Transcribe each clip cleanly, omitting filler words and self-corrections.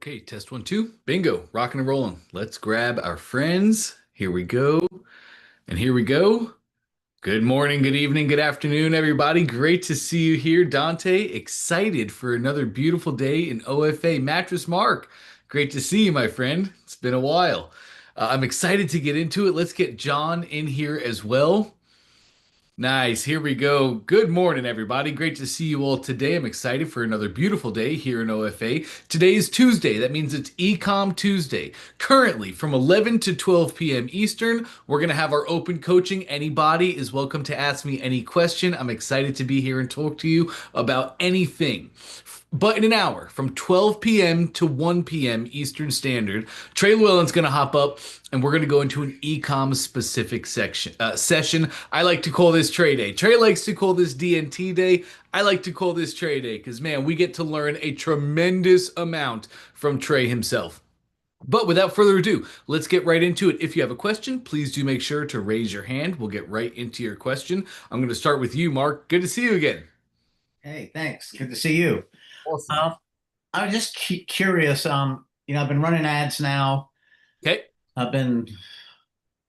Okay, test one, two. Bingo, rocking and rolling. Let's grab our friends. Here we go. And here we go. Good morning, good evening, good afternoon, everybody. Great to see you here. Dante, excited for another beautiful day in OFA. Mattress Mark, great to see you, my friend. It's been a while. I'm excited to get into it. Let's get John in here as well. Nice. Here we go. Good morning, everybody. Great to see you all today. I'm excited for another beautiful day here in OFA. Today is Tuesday. That means it's Ecom Tuesday. Currently, from 11 to 12 p.m. Eastern, we're going to have our open coaching. Anybody is welcome to ask me any question. I'm excited to be here and talk to you about anything. But in an hour, from 12 p.m. to 1 p.m. Eastern Standard, Trey Llewellyn's going to hop up and we're going to go into an ecom specific session. I like to call this Trey Day. Trey likes to call this DNT Day. I like to call this Trey Day because, man, we get to learn a tremendous amount from Trey himself. But without further ado, let's get right into it. If you have a question, please do make sure to raise your hand. We'll get right into your question. I'm going to start with you, Mark. Good to see you again. Hey, thanks. Good to see you. Awesome. I was just curious. I've been running ads now. Okay. I've been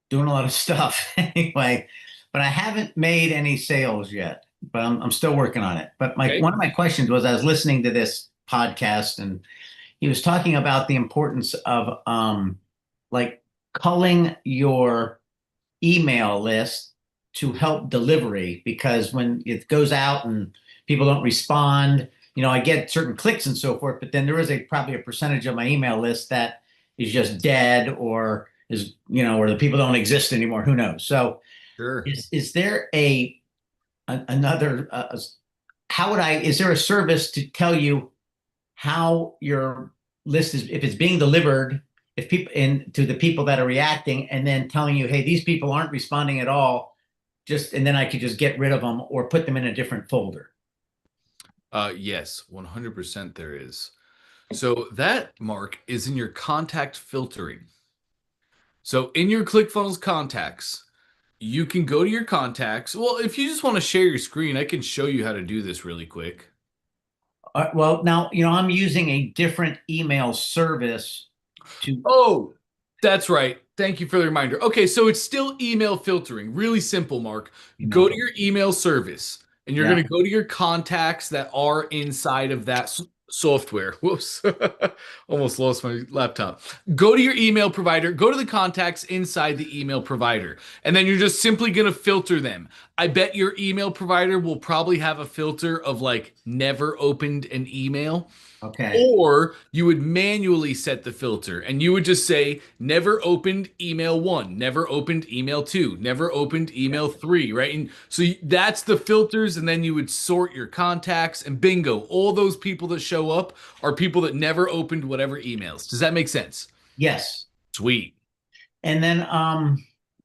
doing a lot of stuff anyway, but I haven't made any sales yet. But I'm still working on it. But Okay. one of my questions was I was listening to this podcast and he was talking about the importance of like culling your email list to help delivery because when it goes out and people don't respond, I get certain clicks and so forth, but then there is probably a percentage of my email list that is just dead or or the people don't exist anymore. Who knows? So Sure. is there another, is there a service to tell you how your list is, if it's being delivered, if people to the people that are reacting, and then telling you, hey, these people aren't responding at all, and then I could just get rid of them or put them in a different folder? Yes, 100% there is. So that, Mark, is in your contact filtering. So in your ClickFunnels contacts, you can go to your contacts. Well, if you just want to share your screen, I can show you how to do this really quick. Well, now, I'm using a different email service to. Oh, that's right. Thank you for the reminder. Okay, so it's still email filtering. Really simple, Mark. Go to your email service and you're Yeah. going to go to your contacts that are inside of that software. Whoops. Almost lost my laptop. Go to your email provider, go to the contacts inside the email provider, and then you're just simply going to filter them. I bet your email provider will probably have a filter of like never opened an email. Okay. Or you would manually set the filter and you would just say, never opened email 1, never opened email 2, never opened email 3, right? And so that's the filters. And then you would sort your contacts and bingo, all those people that show up are people that never opened whatever emails. Does that make sense? Yes. Sweet. And then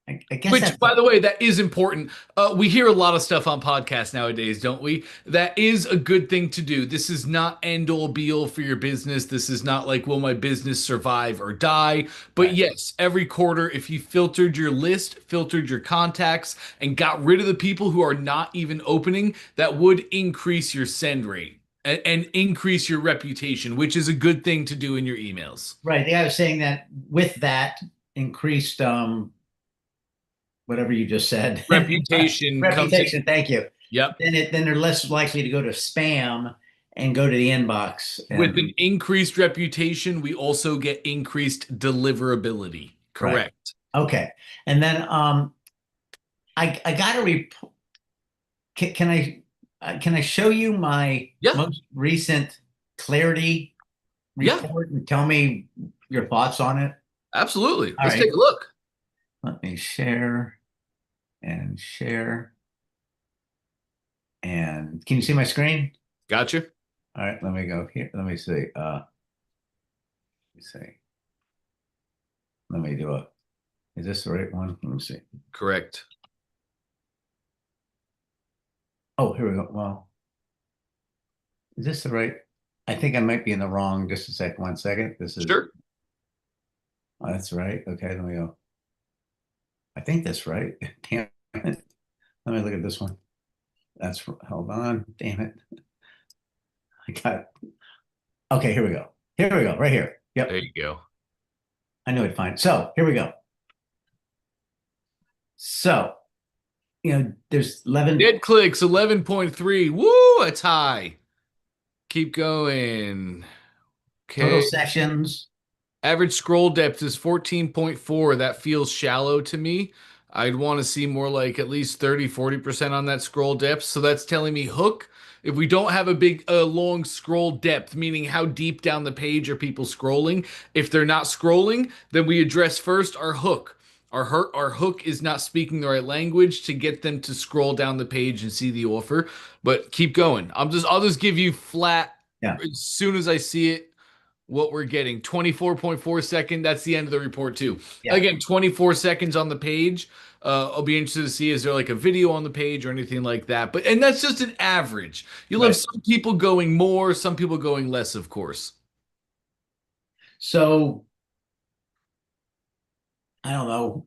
I guess Which, that's by the way, that is important. We hear a lot of stuff on podcasts nowadays, don't we? That is a good thing to do. This is not end all be all for your business. This is not like, will my business survive or die? But right. yes, every quarter, if you filtered your list, filtered your contacts, and got rid of the people who are not even opening, that would increase your send rate and increase your reputation, which is a good thing to do in your emails. Right. The guy was saying that with that increased whatever you just said. Reputation comes in. Reputation, thank you. Yep. Then they're less likely to go to spam and go to the inbox. With an increased reputation, we also get increased deliverability. Right. Correct. Okay. And then I got to can I show you my Yeah. most recent clarity Yeah. report and tell me your thoughts on it? Absolutely. All Let's right. take a look. Let me share and share. And can you see my screen? Gotcha. All right, let me go here. Let me see. Let me see. Let me do is this the right one? Let me see. Correct. Oh, here we go. Well, is this the right? I think I might be in the wrong. Just a second. 1 second. This is. Sure. Oh, that's right. Okay, let me go. I think that's right. Damn it. Let me look at this one. Hold on. Damn it. I got. Okay, here we go. Here we go. Right here. There Yep. you go. I knew it'd find. So here we go. So, there's 11 Dead clicks 11.3. Woo, that's high. Keep going. total Okay. sessions. Average scroll depth is 14.4. That feels shallow to me. I'd want to see more like at least 30-40% on that scroll depth. So that's telling me hook. If we don't have a big, long scroll depth, meaning how deep down the page are people scrolling, if they're not scrolling, then we address first our hook. Our hook is not speaking the right language to get them to scroll down the page and see the offer. But keep going. I'll just give you flat Yeah. as soon as I see it what we're getting 24.4 second. That's the end of the report too. Yeah. Again, 24 seconds on the page. I'll be interested to see is there like a video on the page or anything like that. But and that's just an average. You'll have Right. some people going more, some people going less, of course. So I don't know.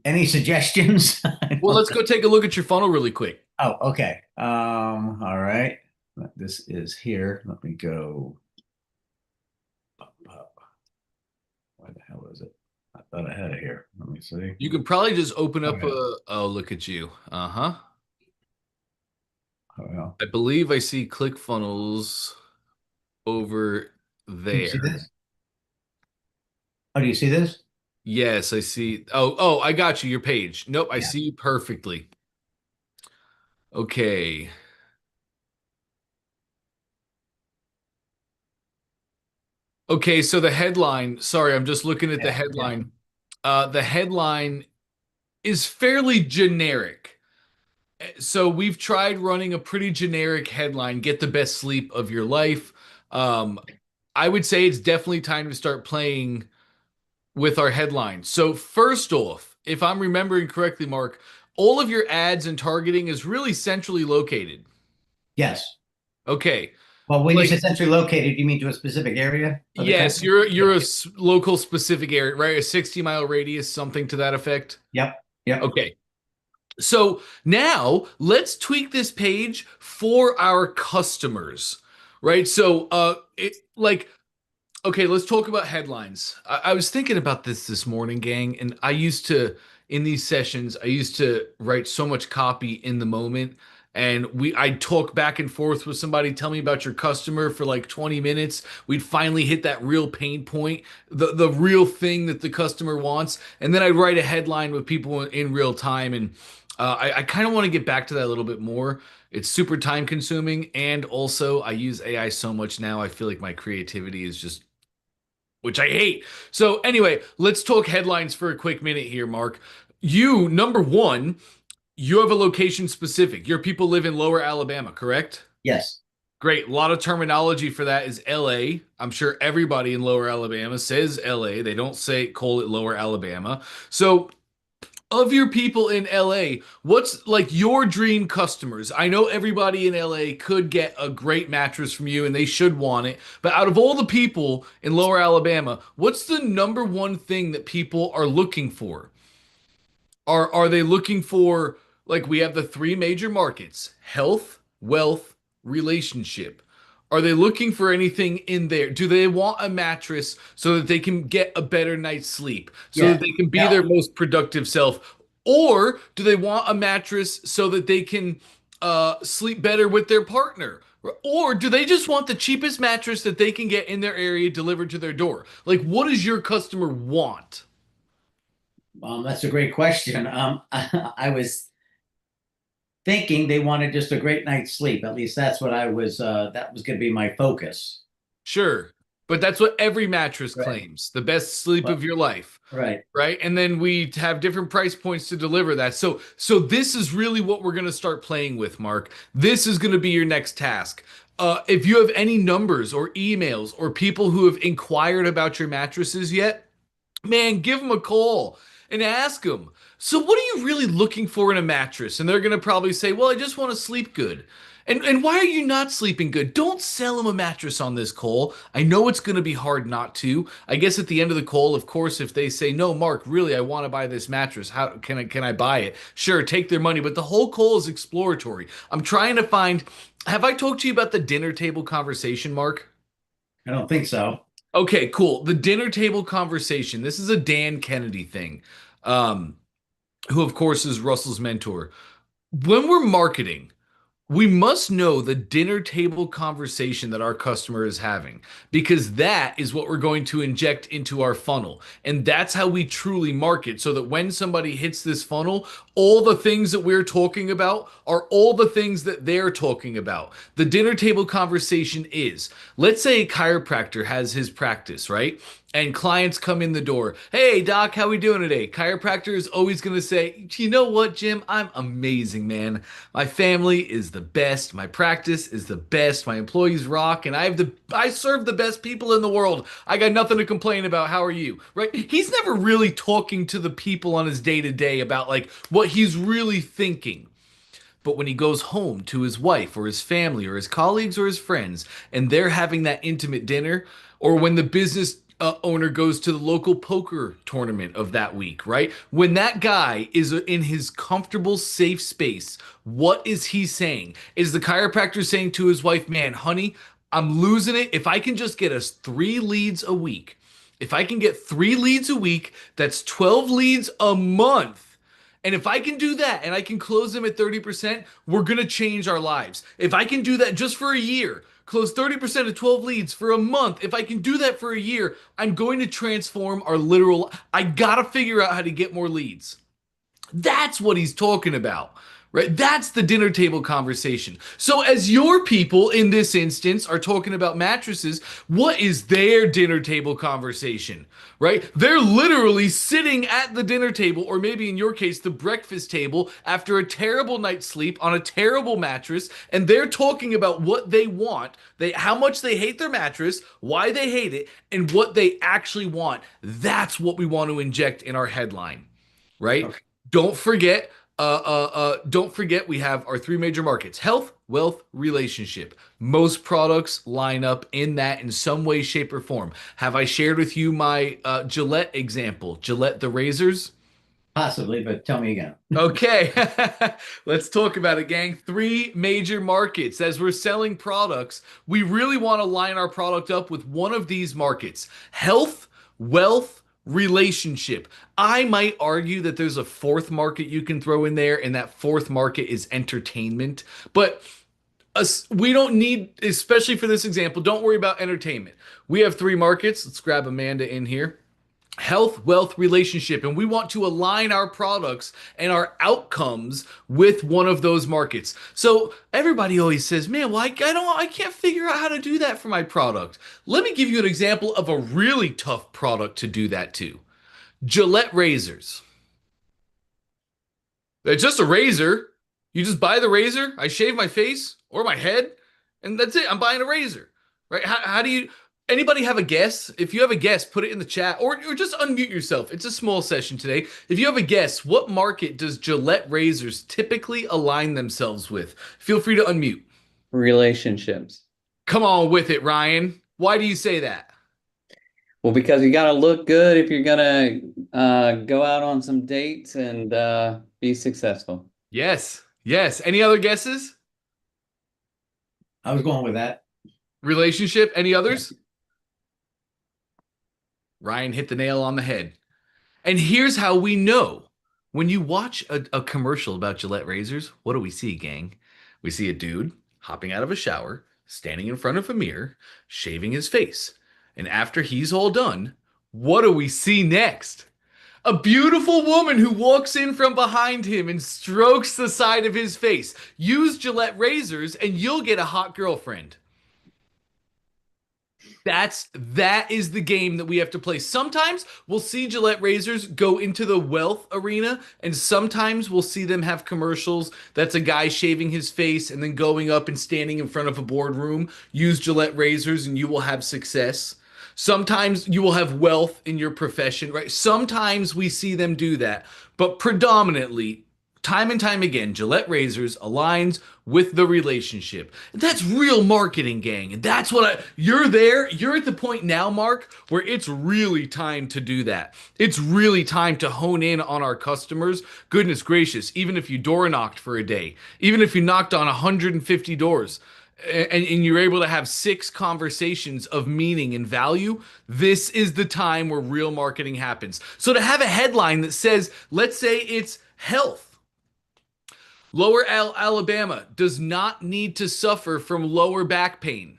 Any suggestions? I Well, don't let's go take a look at your funnel really quick. Oh, okay. All right. This is here. Let me go. Where the hell is it? I thought I had it here. Let me see. You could probably just open up Okay. a. Oh, look at you. Uh-huh. Oh, well. I believe I see ClickFunnels over Can you see there. this? Oh, do you see this? Yes, I see. Oh, I got you. Your page. Nope, I Yeah. see you perfectly. Okay. Okay, so the headline, sorry, I'm just looking at the Yeah. Yeah. headline. The headline is fairly generic. So we've tried running a pretty generic headline, get the best sleep of your life. Um, I would say it's definitely time to start playing with our headline. So first off, if I'm remembering correctly, Mark, all of your ads and targeting is really centrally located. Yes. Okay. Well, when you Like say centrally located, you mean to a specific area of the yes, country? you're Yeah. a local specific area, right? A 60-mile radius, something to that effect. Yep. Yep. Okay. So now let's tweak this page for our customers, right? So okay, let's talk about headlines. I was thinking about this morning, gang, and I used to, in these sessions, I used to write so much copy in the moment. And I'd talk back and forth with somebody, tell me about your customer for like 20 minutes. We'd finally hit that real pain point, the real thing that the customer wants. And then I'd write a headline with people in real time. And I kind of want to get back to that a little bit more. It's super time consuming. And also, I use AI so much now, I feel like my creativity is just which I hate. So anyway, let's talk headlines for a quick minute here, Mark. You, number one, you have a location specific. Your people live in Lower Alabama, correct? Yes. Great. A lot of terminology for that is LA. I'm sure everybody in Lower Alabama says LA. They don't say call it Lower Alabama. So of your people in LA, what's like your dream customers? I know everybody in LA could get a great mattress from you and they should want it, but out of all the people in Lower Alabama, what's the number one thing that people are looking for? Are they looking for like we have the three major markets, health, wealth, relationship? Are they looking for anything in there? Do they want a mattress so that they can get a better night's sleep, so that Yeah. they can be their Now, most productive self? Or do they want a mattress so that they can sleep better with their partner? Or do they just want the cheapest mattress that they can get in their area delivered to their door? Like, what does your customer want? that's a great question. I was thinking they wanted just a great night's sleep. At least that's what that was going to be my focus. Sure. But that's what every mattress Right. claims, the best sleep Well, of your life, right. right? And then we have different price points to deliver that. So this is really what we're going to start playing with, Mark. This is going to be your next task. If you have any numbers or emails or people who have inquired about your mattresses yet, man, give them a call and ask them. So, what are you really looking for in a mattress? And they're going to probably say, well, I just want to sleep good. And why are you not sleeping good? Don't sell them a mattress on this call. I know it's going to be hard not to. I guess at the end of the call, of course, if they say, no, Mark, really, I want to buy this mattress. How can I buy it? Sure, take their money. But the whole call is exploratory. I'm trying to find. Have I talked to you about the dinner table conversation, Mark? I don't think so. Okay, cool. The dinner table conversation. This is a Dan Kennedy thing, um, who, of course, is Russell's mentor. When we're marketing, we must know the dinner table conversation that our customer is having because that is what we're going to inject into our funnel. And that's how we truly market so that when somebody hits this funnel, all the things that we're talking about are all the things that they're talking about. The dinner table conversation is, let's say a chiropractor has his practice, right? And clients come in the door. Hey, doc, how we doing today? Chiropractor is always going to say, you know what, Jim? I'm amazing, man. My family is the best. My practice is the best. My employees rock, and I serve the best people in the world. I got nothing to complain about. How are you? Right? He's never really talking to the people on his day to day about like what he's really thinking. But when he goes home to his wife or his family or his colleagues or his friends, and they're having that intimate dinner, or when the business owner goes to the local poker tournament of that week, right? When that guy is in his comfortable, safe space, what is he saying? Is the chiropractor saying to his wife, man, honey, I'm losing it. If I can just get us 3 leads a week, if I can get 3 leads a week, that's 12 leads a month. And if I can do that and I can close them at 30%, we're going to change our lives. If I can do that just for a year, close 30% of 12 leads for a month, if I can do that for a year, I'm going to transform our literal. I got to figure out how to get more leads. That's what he's talking about, right? That's the dinner table conversation. So, as your people in this instance are talking about mattresses, what is their dinner table conversation, right? They're literally sitting at the dinner table, or maybe in your case, the breakfast table, after a terrible night's sleep on a terrible mattress, and they're talking about what they want, how much they hate their mattress, why they hate it, and what they actually want. That's what we want to inject in our headline, right? Okay. Don't forget we have our 3 major markets: health, wealth, relationship. Most products line up in that in some way, shape, or form. Have I shared with you my Gillette example? Gillette the razors? Possibly, but tell me again. Okay, let's talk about it, gang. 3 major markets. As we're selling products, we really want to line our product up with one of these markets: health, wealth, relationship. I might argue that there's a fourth market you can throw in there, and that fourth market is entertainment. But we don't need, especially for this example, don't worry about entertainment. We have 3 markets. Let's grab Amanda in here: health, wealth, relationship. And we want to align our products and our outcomes with one of those markets. So everybody always says, man, well, I can't figure out how to do that for my product. Let me give you an example of a really tough product to do that to. Gillette razors. It's just a razor. You just buy the razor. I shave my face or my head, and that's it. I'm buying a razor, right? How do you? Anybody have a guess? If you have a guess, put it in the chat or just unmute yourself. It's a small session today. If you have a guess, what market does Gillette razors typically align themselves with? Feel free to unmute. Relationships. Come on with it, Ryan. Why do you say that? Well, because you got to look good if you're gonna go out on some dates and be successful. Yes. Yes. Any other guesses? I was going with that. Relationship? Any Yeah. others? Ryan hit the nail on the head. And here's how we know. When you watch a commercial about Gillette razors, what do we see, gang? We see a dude hopping out of a shower, standing in front of a mirror, shaving his face. And after he's all done, what do we see next? A beautiful woman who walks in from behind him and strokes the side of his face. Use Gillette razors and you'll get a hot girlfriend. That is the game that we have to play. Sometimes we'll see Gillette razors go into the wealth arena, and sometimes we'll see them have commercials. That's a guy shaving his face and then going up and standing in front of a boardroom. Use Gillette razors and you will have success. Sometimes you will have wealth in your profession, right? Sometimes we see them do that, but predominantly, time and time again, Gillette razors aligns with the relationship. That's real marketing, gang. And that's what you're there. You're at the point now, Mark, where it's really time to do that. It's really time to hone in on our customers. Goodness gracious, even if you door knocked for a day, even if you knocked on 150 doors, and you're able to have six conversations of meaning and value, this is the time where real marketing happens. So to have a headline that says, let's say it's health. Alabama does not need to suffer from lower back pain.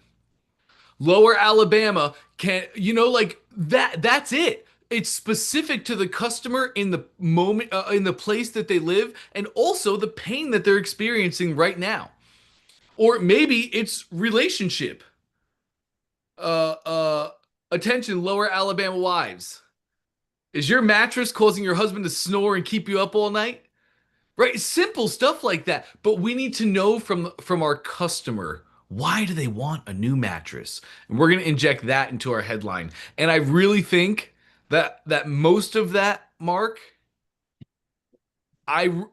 Lower Alabama can, like that's it. It's specific to the customer in the moment, in the place that they live, and also the pain that they're experiencing right now. Or maybe it's relationship. Uh, uh, Attention, lower Alabama wives. Is your mattress causing your husband to snore and keep you up all night? Right? Simple stuff like that. But we need to know from our customer, why do they want a new mattress? And we're going to inject that into our headline. And I really think that most of that, Mark, I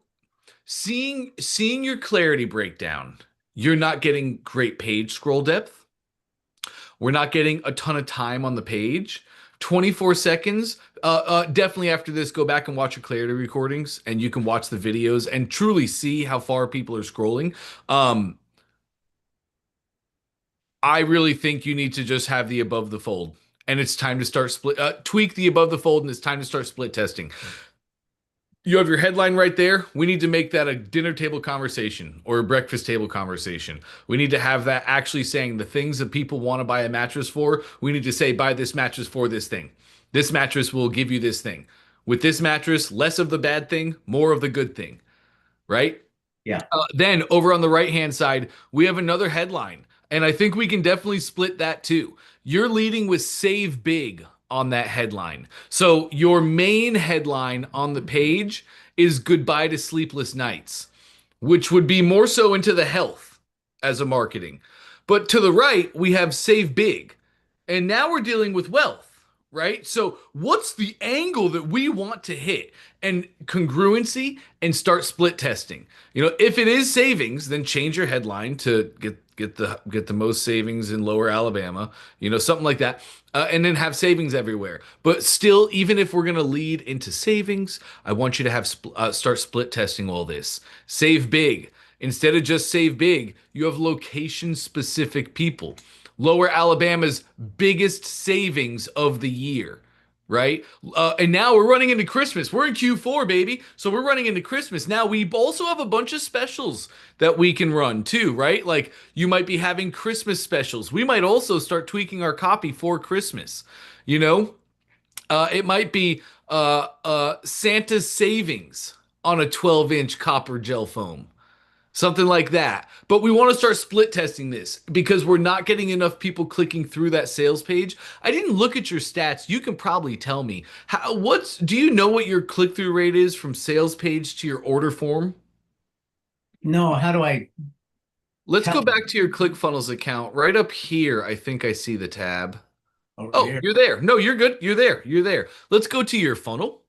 seeing your clarity breakdown, you're not getting great page scroll depth. We're not getting a ton of time on the page. 24 seconds. Definitely after this, go back and watch your clarity recordings, and you can watch the videos and truly see how far people are scrolling. I really think you need to just have the above the fold, and it's time to start tweak the above the fold, and it's time to start split testing. You have your headline right there. We need to make that a dinner table conversation or a breakfast table conversation. We need to have that actually saying the things that people want to buy a mattress for. We need to say, buy this mattress for this thing. This mattress will give you this thing. With this mattress, less of the bad thing, more of the good thing, right? Yeah. Then over on the right hand side, we have another headline. And I think we can definitely split that too. You're leading with save big on that headline. So your main headline on the page is goodbye to sleepless nights, which would be more so into the health as a marketing. But to the right, we have save big. And now we're dealing with wealth, right? So what's the angle that we want to hit? And congruency, and start split testing. If it is savings, then change your headline to get the most savings in lower Alabama, something like that. And then have savings everywhere. But still, even if we're going to lead into savings, I want you to have start split testing all this. Save big. Instead of just save big, you have location specific people. Lower Alabama's biggest savings of the year, right? And now we're running into Christmas. We're in Q4, baby. So we're running into Christmas. Now we also have a bunch of specials that we can run too, right? Like you might be having Christmas specials. We might also start tweaking our copy for Christmas. It might be Santa's savings on a 12-inch copper gel foam. Something like that. But we want to start split testing this because we're not getting enough people clicking through that sales page. I didn't look at your stats. You can probably tell me. Do you know what your click-through rate is from sales page to your order form? No, how do I? Let's go back to your ClickFunnels account. Right up here, I think I see the tab. Oh, you're there. No, you're good. You're there. You're there. Let's go to your funnel.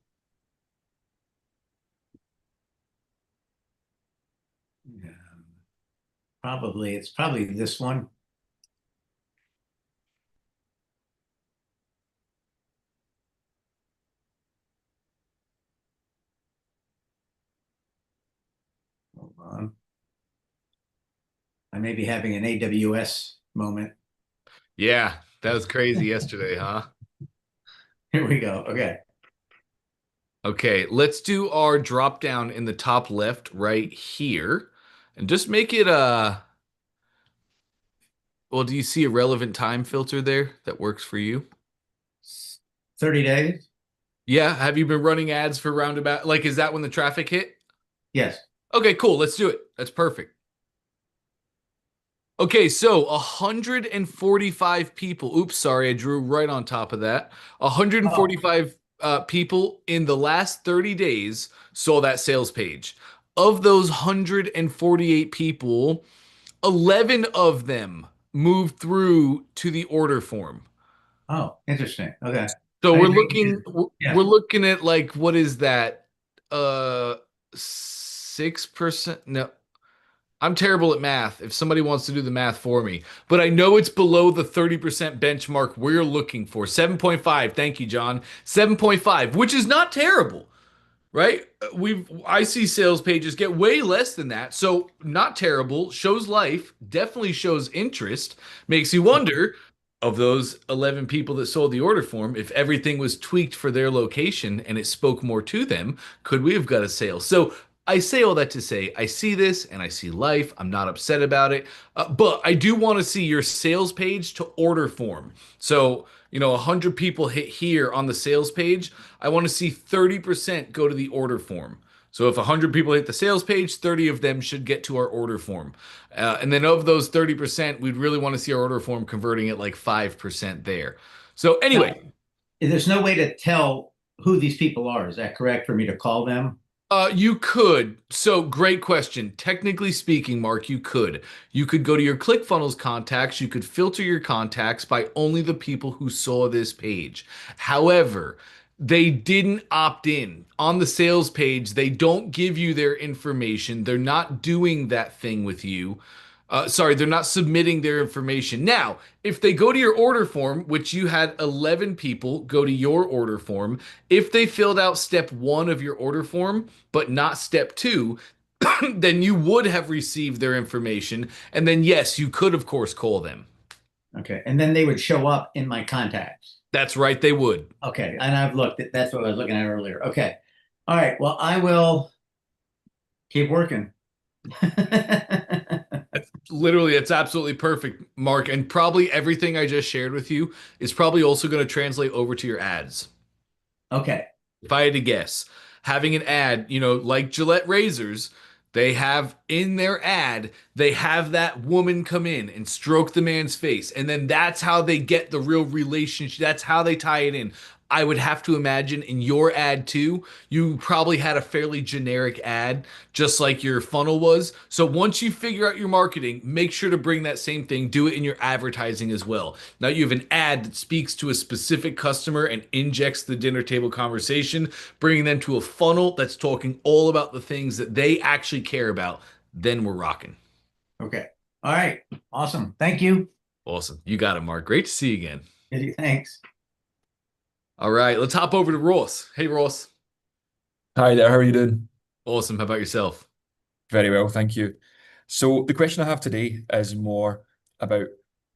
It's probably this one. Hold on. I may be having an AWS moment. Yeah, that was crazy yesterday, huh? Here we go. Okay. Okay, let's do our drop down in the top left right here. And just make it well, do you see a relevant time filter there that works for you? 30 days? Yeah, have you been running ads for roundabout? Like, is that when the traffic hit? Yes. Okay, cool. Let's do it. That's perfect. Okay, so 145 people. Oops, sorry, I drew right on top of that. 145 people in the last 30 days saw that sales page. Of those 148 people, 11 of them moved through to the order form. Oh, interesting. Okay. So Yeah. we're looking at like, what is that? 6%? No, I'm terrible at math. If somebody wants to do the math for me, but I know it's below the 30% benchmark we're looking for. 7.5. Thank you, John. 7.5, which is not terrible. right? I see sales pages get way less than that. So not terrible, shows life, definitely shows interest, makes you wonder of those 11 people that sold the order form, if everything was tweaked for their location and it spoke more to them, could we have got a sale? So I say all that to say, I see this and I see life. I'm not upset about it. But I do want to see your sales page to order form. So, 100 people hit here on the sales page. I want to see 30% go to the order form. So if 100 people hit the sales page, 30 of them should get to our order form. And then of those 30%, we'd really want to see our order form converting at like 5% there. So Now, anyway, there's no way to tell who these people are. Is that correct for me to call them? You could. So, great question. Technically speaking, Mark, you could. You could go to your ClickFunnels contacts. You could filter your contacts by only the people who saw this page. However, they didn't opt in. On the sales page, they don't give you their information. They're not doing that thing with you. Sorry, they're not submitting their information. Now, if they go to your order form, which you had 11 people go to your order form, if they filled out step one of your order form, but not step two, then you would have received their information. And then, yes, you could, of course, call them. Okay. And then they would show up in my contacts. That's right, they would. Okay. And I've looked at that's what I was looking at earlier. Okay. All right. Well, I will keep working. Literally, it's absolutely perfect, Mark. And probably everything I just shared with you is probably also going to translate over to your ads. Okay. If I had to guess, having an ad, like Gillette razors, they have in their ad, they have that woman come in and stroke the man's face. And then that's how they get the real relationship. That's how they tie it in. I would have to imagine in your ad too, you probably had a fairly generic ad, just like your funnel was. So once you figure out your marketing, make sure to bring that same thing, do it in your advertising as well. Now you have an ad that speaks to a specific customer and injects the dinner table conversation, bringing them to a funnel that's talking all about the things that they actually care about. Then we're rocking. Okay. All right. Awesome. Thank you. Awesome. You got it, Mark. Great to see you again. Thanks. All right, let's hop over to Ross. Hey, Ross. Hi there, how are you doing? Awesome. How about yourself? Very well, thank you. So the question I have today is more about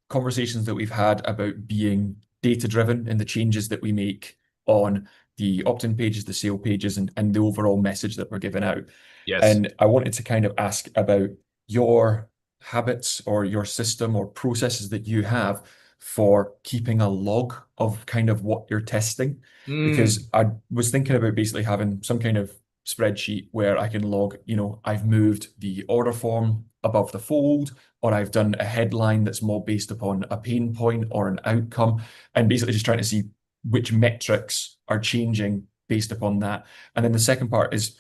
conversations that we've had about being data-driven and the changes that we make on the opt-in pages, the sale pages, and the overall message that we're giving out. Yes. And I wanted to kind of ask about your habits or your system or processes that you have for keeping a log of kind of what you're testing. Because I was thinking about basically having some kind of spreadsheet where I can log, I've moved the order form above the fold, or I've done a headline that's more based upon a pain point or an outcome, and basically just trying to see which metrics are changing based upon that. And then the second part is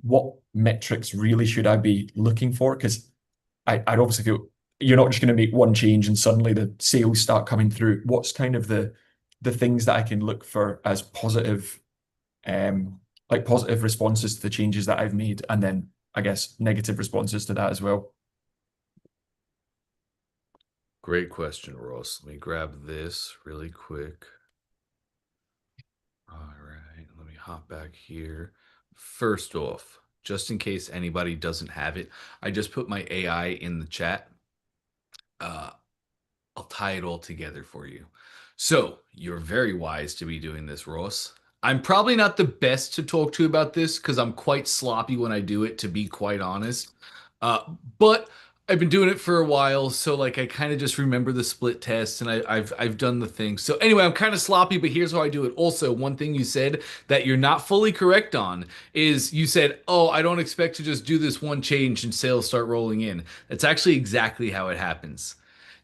what metrics really should I be looking for? Because I'd obviously feel you're not just going to make one change and suddenly the sales start coming through. What's kind of the things that I can look for as positive, like positive responses to the changes that I've made, and then I guess negative responses to that as well. Great question, Ross. Let me grab this really quick. All right, let me hop back here. First off, just in case anybody doesn't have it, I just put my AI in the chat. I'll tie it all together for you. So you're very wise to be doing this, Ross. I'm probably not the best to talk to about this because I'm quite sloppy when I do it, to be quite honest. But I've been doing it for a while, so like I kind of just remember the split test, and I've done the thing. So anyway, I'm kind of sloppy, but here's how I do it. Also, one thing you said that you're not fully correct on is you said, "Oh, I don't expect to just do this one change and sales start rolling in." That's actually exactly how it happens.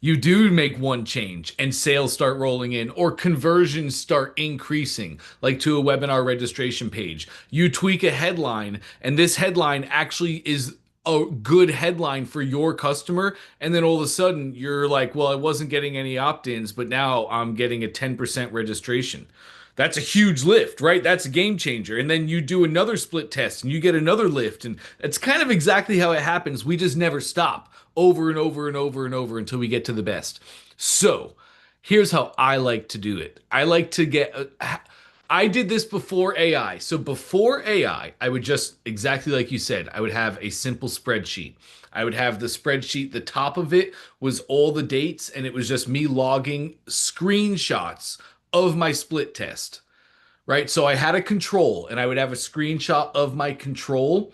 You do make one change and sales start rolling in, or conversions start increasing, like to a webinar registration page. You tweak a headline, and this headline actually is a good headline for your customer. And then all of a sudden, you're like, well, I wasn't getting any opt ins, but now I'm getting a 10% registration. That's a huge lift, right? That's a game changer. And then you do another split test and you get another lift. And it's kind of exactly how it happens. We just never stop over and over and over and over until we get to the best. So here's how I like to do it. I like to get I did this before AI. So before AI, I would just exactly like you said, I would have a simple spreadsheet. I would have the spreadsheet, the top of it was all the dates, and it was just me logging screenshots of my split test, right? So I had a control and I would have a screenshot of my control.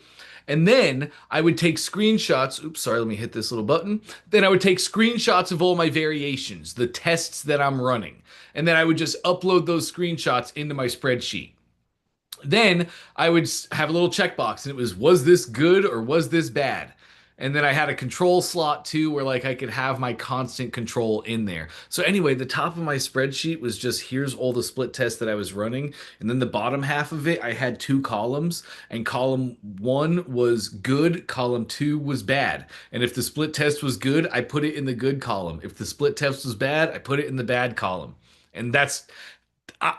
And then I would take screenshots. Oops, sorry, let me hit this little button. Then I would take screenshots of all my variations, the tests that I'm running. And then I would just upload those screenshots into my spreadsheet. Then I would have a little checkbox and it was this good or was this bad? And then I had a control slot too where like I could have my constant control in there. So anyway, the top of my spreadsheet was just here's all the split tests that I was running. And then the bottom half of it, I had two columns, and column one was good, column two was bad. And if the split test was good, I put it in the good column. If the split test was bad, I put it in the bad column. And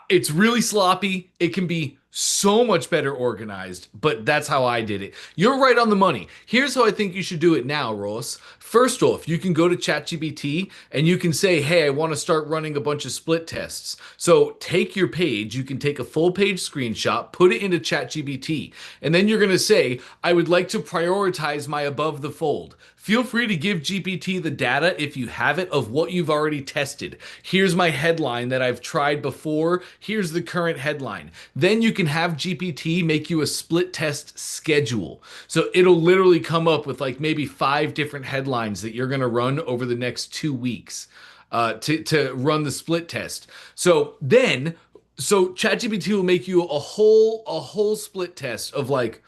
it's really sloppy. It can be so much better organized, but that's how I did it. You're right on the money. Here's how I think you should do it now, Ross. First off, you can go to ChatGPT and you can say, hey, I want to start running a bunch of split tests. So take your page, you can take a full page screenshot, put it into ChatGPT, and then you're going to say, I would like to prioritize my above the fold. Feel free to give GPT the data if you have it of what you've already tested. Here's my headline that I've tried before. Here's the current headline. Then you can have GPT make you a split test schedule. So it'll literally come up with like maybe 5 different headlines that you're going to run over the next 2 weeks to run the split test. So ChatGPT will make you a whole split test of like,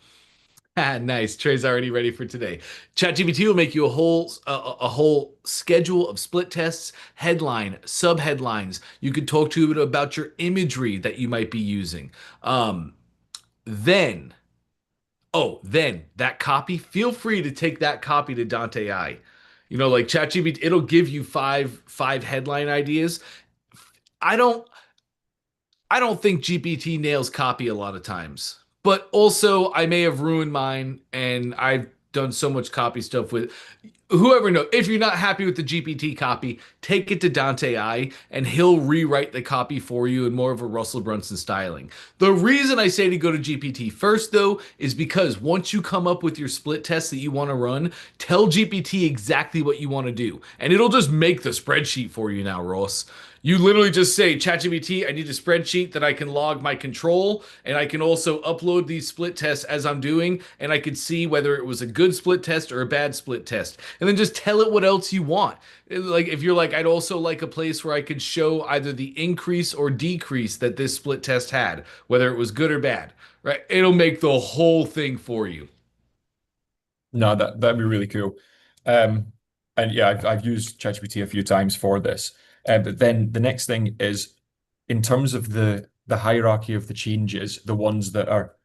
ah, nice. Trey's already ready for today. ChatGPT will make you a whole schedule of split tests, headline, sub headlines. You could talk to it about your imagery that you might be using. Then, then that copy. Feel free to take that copy to Dante I. You know, like ChatGPT, it'll give you five headline ideas. I don't I don't think GPT nails copy a lot of times, but also I may have ruined mine, and I've done so much copy stuff with whoever knows. If you're not happy with the GPT copy, take it to Dante I and he'll rewrite the copy for you in more of a Russell Brunson styling. The reason I say to go to GPT first though is because once you come up with your split test that you want to run, tell GPT exactly what you want to do and it'll just make the spreadsheet for you now, Ross. You literally just say, ChatGPT, I need a spreadsheet that I can log my control, and I can also upload these split tests as I'm doing, and I can see whether it was a good split test or a bad split test. And then just tell it what else you want. Like if you're like, I'd also like a place where I could show either the increase or decrease that this split test had, whether it was good or bad, right? It'll make the whole thing for you. No, that'd be really cool. And yeah, I've used ChatGPT a few times for this. But then the next thing is in terms of the hierarchy of the changes, the ones that are,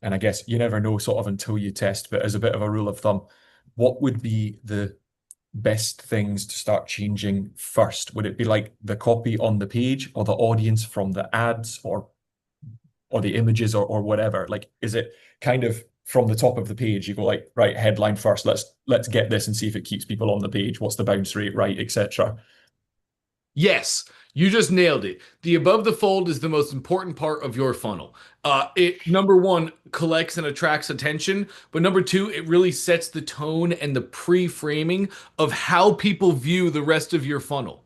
and I guess you never know sort of until you test, but as a bit of a rule of thumb, what would be the best things to start changing first? Would it be like the copy on the page or the audience from the ads or the images or whatever? Like, is it kind of from the top of the page, you go like, right, headline first, let's get this and see if it keeps people on the page. What's the bounce rate, right, etc. Yes, you just nailed it. The above the fold is the most important part of your funnel. It number one collects and attracts attention, but number two, it really sets the tone and the pre-framing of how people view the rest of your funnel.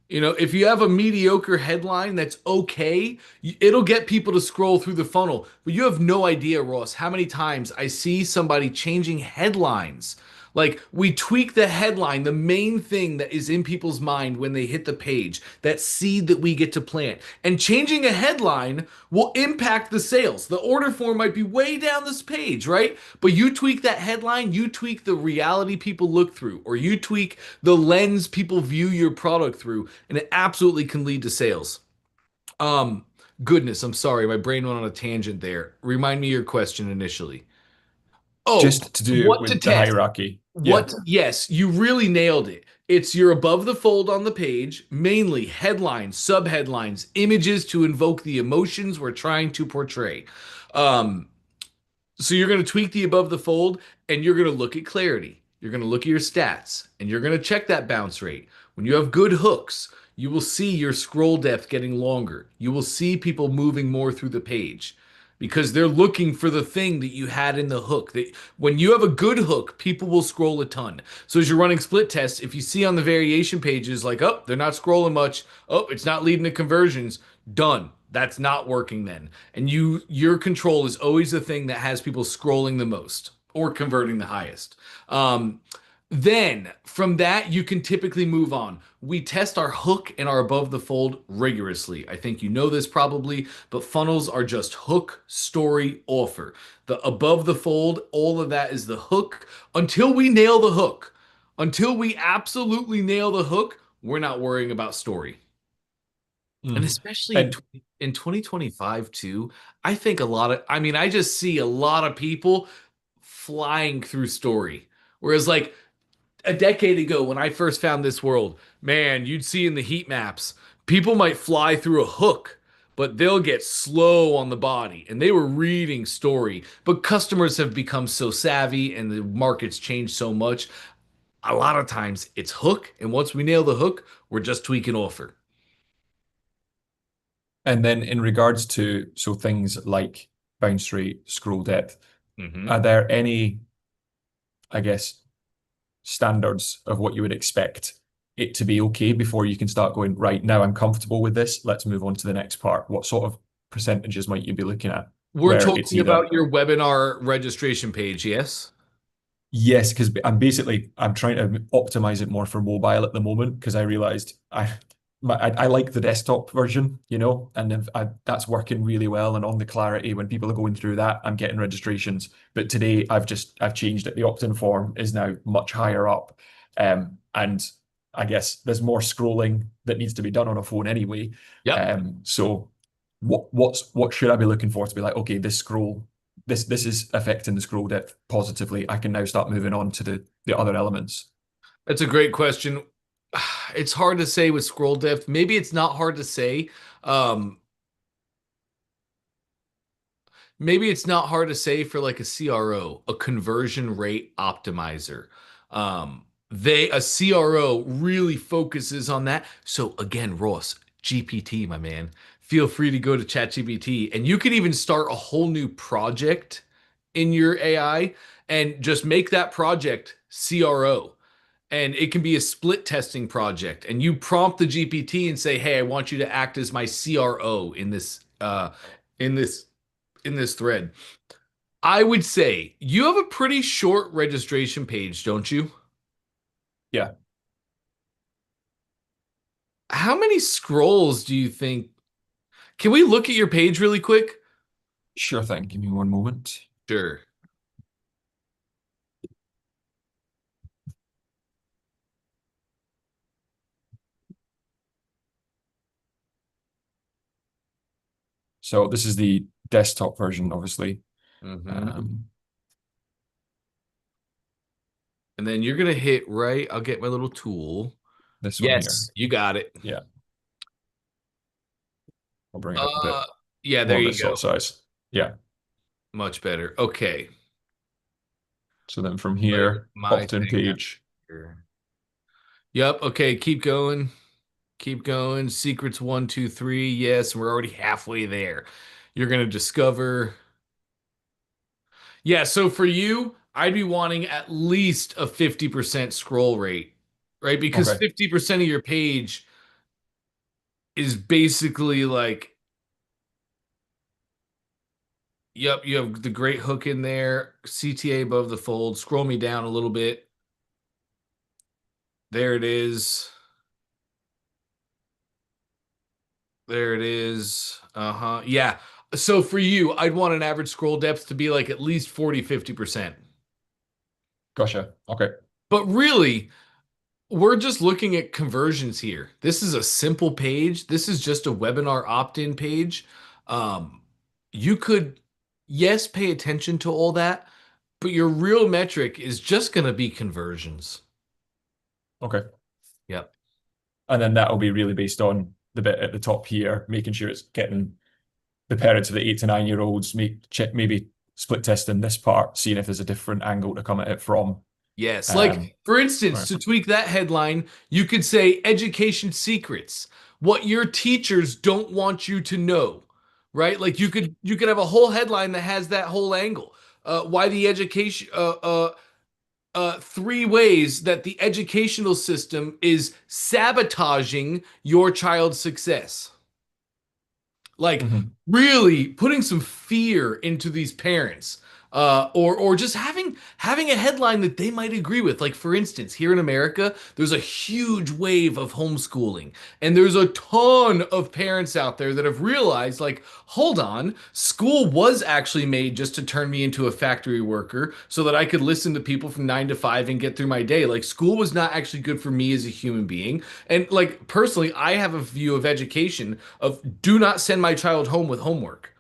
You know, if you have a mediocre headline that's okay, it'll get people to scroll through the funnel. But you have no idea, Ross, how many times I see somebody changing headlines. Like we tweak the headline, the main thing that is in people's mind when they hit the page, that seed that we get to plant. And changing a headline will impact the sales. The order form might be way down this page, right? But you tweak that headline, you tweak the reality people look through, or you tweak the lens people view your product through, and it absolutely can lead to sales. Goodness, I'm sorry, my brain went on a tangent there. Remind me your question initially. Oh, Just to do what to with the test? hierarchy. Yeah. What? Yes, you really nailed it. It's your above the fold on the page, mainly headlines, subheadlines, images to invoke the emotions we're trying to portray. Um, so you're going to tweak the above the fold and you're going to look at clarity. You're going to look at your stats and you're going to check that bounce rate. When you have good hooks, you will see your scroll depth getting longer. You will see people moving more through the page because they're looking for the thing that you had in the hook. That when you have a good hook, people will scroll a ton. So as you're running split tests, if you see on the variation pages like, oh, they're not scrolling much, oh, it's not leading to conversions, done. That's not working then. And your control is always the thing that has people scrolling the most or converting the highest. Then from that, you can typically move on. We test our hook and our above the fold rigorously. I think you know this probably, but funnels are just hook, story, offer. The above the fold, all of that is the hook until we nail the hook. Until we absolutely nail the hook, we're not worrying about story. And especially And in 2025 too, I think I just see a lot of people flying through story. Whereas like a decade ago when I first found this world, man, you'd see in the heat maps, people might fly through a hook, but they'll get slow on the body. And they were reading story. But customers have become so savvy and the market's changed so much. A lot of times it's hook. And once we nail the hook, we're just tweaking offer. and then in regards to things like bounce rate, scroll depth, Mm-hmm. are there any, I guess, standards of what you would expect it to be okay before you can start going, right, now I'm comfortable with this, let's move on to the next part? What sort of percentages might you be looking at We're where it's talking either, about your webinar registration page, yes? yes, because I'm trying to optimize it more for mobile at the moment because I realized I like the desktop version, and if that's working really well. And on the Clarity, when people are going through that, I'm getting registrations. But today I've changed it. The opt-in form is now much higher up, and I guess there's more scrolling that needs to be done on a phone anyway. Yep. So what should I be looking for to be like, okay, this is affecting the scroll depth positively. I can now start moving on to the other elements. That's a great question. It's hard to say with scroll depth. Maybe it's not hard to say. Um, Maybe it's not hard to say for like a CRO, a conversion rate optimizer. A CRO really focuses on that. So again, Ross, GPT, my man, feel free to go to ChatGPT and you can even start a whole new project in your AI and just make that project CRO. And it can be a split testing project. And you prompt the GPT and say, "Hey, I want you to act as my CRO in this in this thread." I would say you have a pretty short registration page, don't you? Yeah, How many scrolls do you think? Can we look at your page really quick? sure thing. Give me one moment. Sure. So this is the desktop version, obviously. Mhm. And then you're gonna hit right. I'll get my little tool. This one here. Yes, you got it. Yeah, I'll bring it up a Uh, bit yeah, more there of you this go. sort of size. Yeah. Much better. Okay. So then from Let me get here, my opt-in thing out page. here. Yep. Okay. Keep going. Keep going. Secrets 1, 2, 3. Yes, we're already halfway there. You're gonna discover. Yeah. So for you, I'd be wanting at least a 50% scroll rate, right? Because Okay. 50% of your page is basically like, yep, you have the great hook in there, CTA above the fold. Scroll me down a little bit. There it is. There it is. Uh-huh. Yeah. So for you, I'd want an average scroll depth to be like at least 40, 50%. Gotcha. Okay. But really, we're just looking at conversions here. This is a simple page. This is just a webinar opt-in page. Um, you could, yes, pay attention to all that, but your real metric is just going to be conversions. Okay. Yep. And then that'll be really based on the bit at the top here, making sure it's getting the parents of the 8 to 9 year olds, maybe split testing this part, seeing if there's a different angle to come at it from. Yes. Like, Um, for instance, right. to tweak that headline, you could say education secrets, what your teachers don't want you to know, right? Like you could have a whole headline that has that whole angle. Why the education 3 ways that the educational system is sabotaging your child's success. Like Mhm. really putting some fear into these parents, or just having a headline that they might agree with. Like for instance, here in America, there's a huge wave of homeschooling, and there's a ton of parents out there that have realized, like, hold on, school was actually made just to turn me into a factory worker so that I could listen to people from 9 to 5 and get through my day. Like school was not actually good for me as a human being. And like personally, I have a view of education of do not send my child home with homework.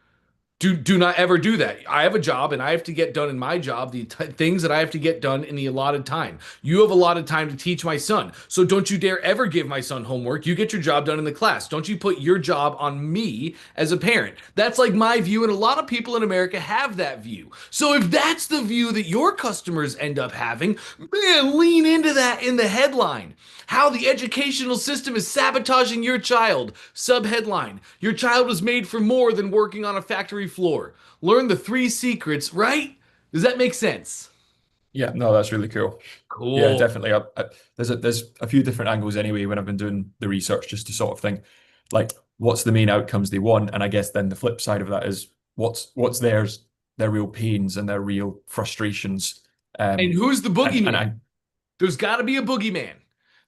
Do not ever do that. I have a job and I have to get done in my job the things that I have to get done in the allotted time. You have allotted time to teach my son. So don't you dare ever give my son homework. You get your job done in the class. Don't you put your job on me as a parent. That's like my view, and a lot of people in America have that view. So if that's the view that your customers end up having, man, lean into that in the headline. How the educational system is sabotaging your child. Subheadline: Your child was made for more than working on a factory floor. Learn the 3 secrets, right? Does that make sense? Yeah, no, that's really cool. Yeah, Cool. definitely. There's a few different angles anyway when I've been doing the research just to sort of think like what's the main outcomes they want, and I guess then the flip side of that is what's their real pains and their real frustrations. And Um, who's the and boogeyman? I There's got to be a boogeyman.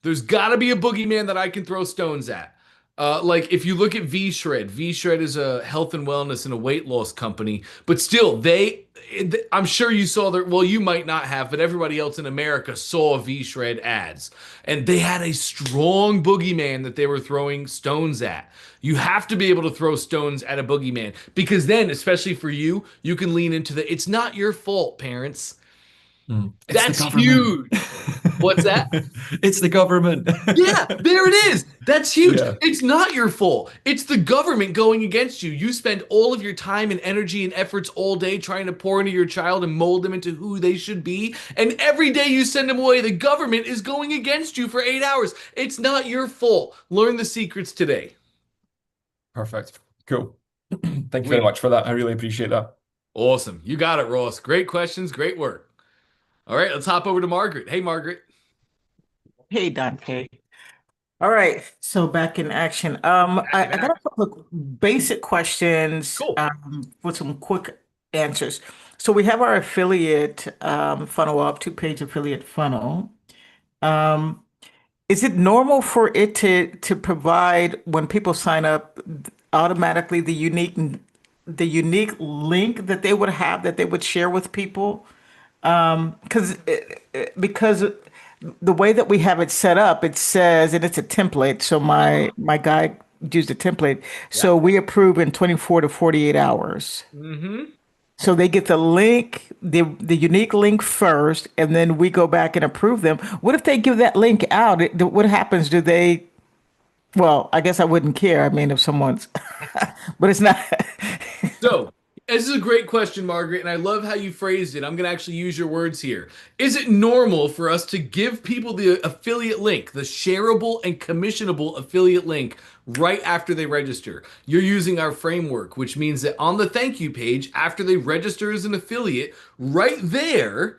There's got to be a boogeyman that I can throw stones at. Like if you look at V Shred is a health and wellness and a weight loss company, but still I'm sure you saw their, well, you might not have, but everybody else in America saw V Shred ads, and they had a strong boogeyman that they were throwing stones at. You have to be able to throw stones at a boogeyman because then, especially for you, you can lean into the it's not your fault, parents. It's the That's government. huge. What's that? It's the government. Yeah, there it is. That's huge. Yeah. It's not your fault. It's the government going against you. You spend all of your time and energy and efforts all day trying to pour into your child and mold them into who they should be. And every day you send them away, the government is going against you for 8 hours. It's not your fault. Learn the secrets today. Perfect. Cool. Thank you very Sweet. much for that. I really appreciate that. Awesome. You got it, Ross. Great questions. Great work. All right, let's hop over to Margaret. Hey, Margaret. Hey, Dante. All right, so back in action. I got a couple of basic questions Cool. with some quick answers. So we have our affiliate funnel up, 2-page affiliate funnel. Um, is it normal for it to provide when people sign up automatically the unique link that they would have that they would share with people? Because the way that we have it set up, it says, and it's a template. So my guy used a template. Yeah. So we approve in 24 to 48 hours. Mm-hmm. So they get the link, the unique link first, and then we go back and approve them. What if they give that link out? What happens? Do they? Well, I guess I wouldn't care. I mean, if someone's, but it's not. So, this is a great question, Margaret, and I love how you phrased it. I'm going to actually use your words here. Is it normal for us to give people the affiliate link, the shareable and commissionable affiliate link, right after they register? You're using our framework, which means that on the thank you page, after they register as an affiliate, right there,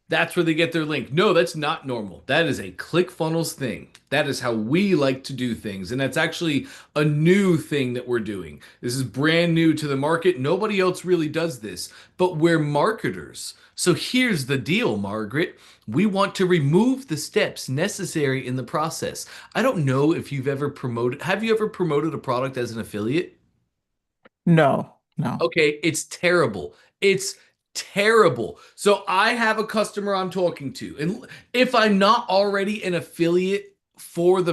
that's where they get their link. No, that's not normal. That is a ClickFunnels thing. That is how we like to do things. And that's actually a new thing that we're doing. This is brand new to the market. Nobody else really does this, but we're marketers. So here's the deal, Margaret. We want to remove the steps necessary in the process. I don't know if you've ever promoted, have you ever promoted a product as an affiliate? No, no. Okay, it's terrible. It's terrible. So I have a customer I'm talking to, and if I'm not already an affiliate for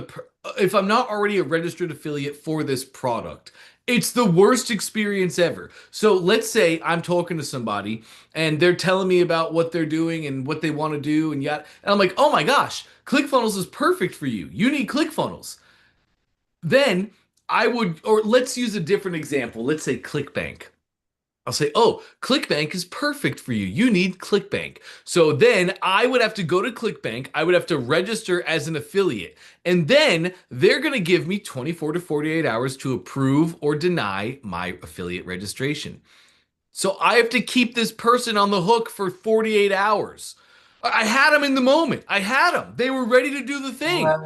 if I'm not already a registered affiliate for this product, it's the worst experience ever. So let's say I'm talking to somebody and they're telling me about what they're doing and what they want to do and yet, and I'm like, oh my gosh, ClickFunnels is perfect for you. You need ClickFunnels. Then I would, or let's use a different example. Let's say ClickBank. I'll say, oh, ClickBank is perfect for you. You need ClickBank. So then I would have to go to ClickBank. I would have to register as an affiliate. And then they're going to give me 24 to 48 hours to approve or deny my affiliate registration. So I have to keep this person on the hook for 48 hours. I had them in the moment. I had them. They were ready to do the thing. Right.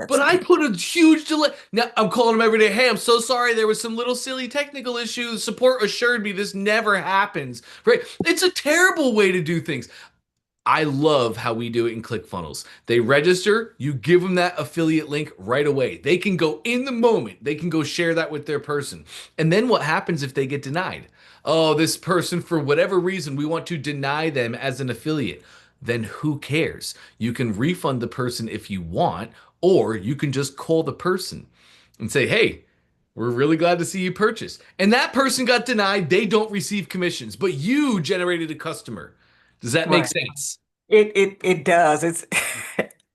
But That's I good. put a huge delay. Now I'm calling them every day. Hey, I'm so sorry. There was some little silly technical issues. Support assured me this never happens. Right? It's a terrible way to do things. I love how we do it in ClickFunnels. They register, you give them that affiliate link right away. They can go in the moment, they can go share that with their person. And then what happens if they get denied? Oh, this person, for whatever reason, we want to deny them as an affiliate. Then who cares? You can refund the person if you want, or you can just call the person and say, hey, we're really glad to see you purchase. And that person got denied. They don't receive commissions, but you generated a customer. Does that make Right. sense? It does. It's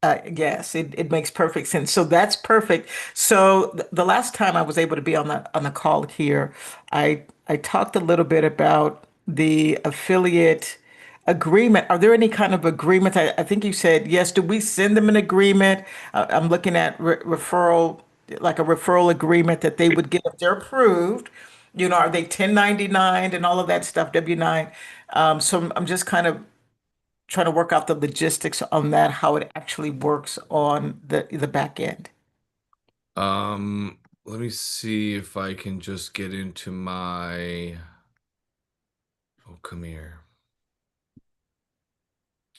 yes, it makes perfect sense. So that's perfect. So the last time I was able to be on the call here, I talked a little bit about the affiliate agreement. Are there any kind of agreements? I think you said yes. Do we send them an agreement? I'm looking at referral, like a referral agreement that they would get if they're approved. Are they 1099 and all of that stuff, W-9? So I'm just kind of trying to work out the logistics on that, how it actually works on the back end. Let me see if I can just get into my. Oh, come here.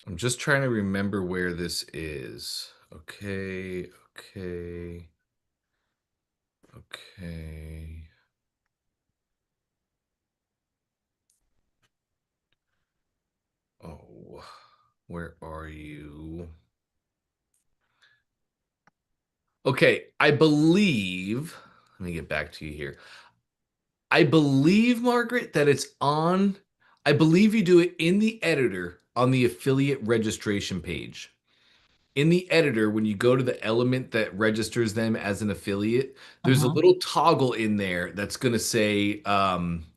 I'm just trying to remember where this is. Okay, okay, okay. Oh, where are you? Okay, I believe. Let me get back to you here. I believe, Margaret, that it's on. I believe you do it in the editor on the affiliate registration page. In the editor, when you go to the element that registers them as an affiliate, there's a Uh-huh. little toggle in there that's going to say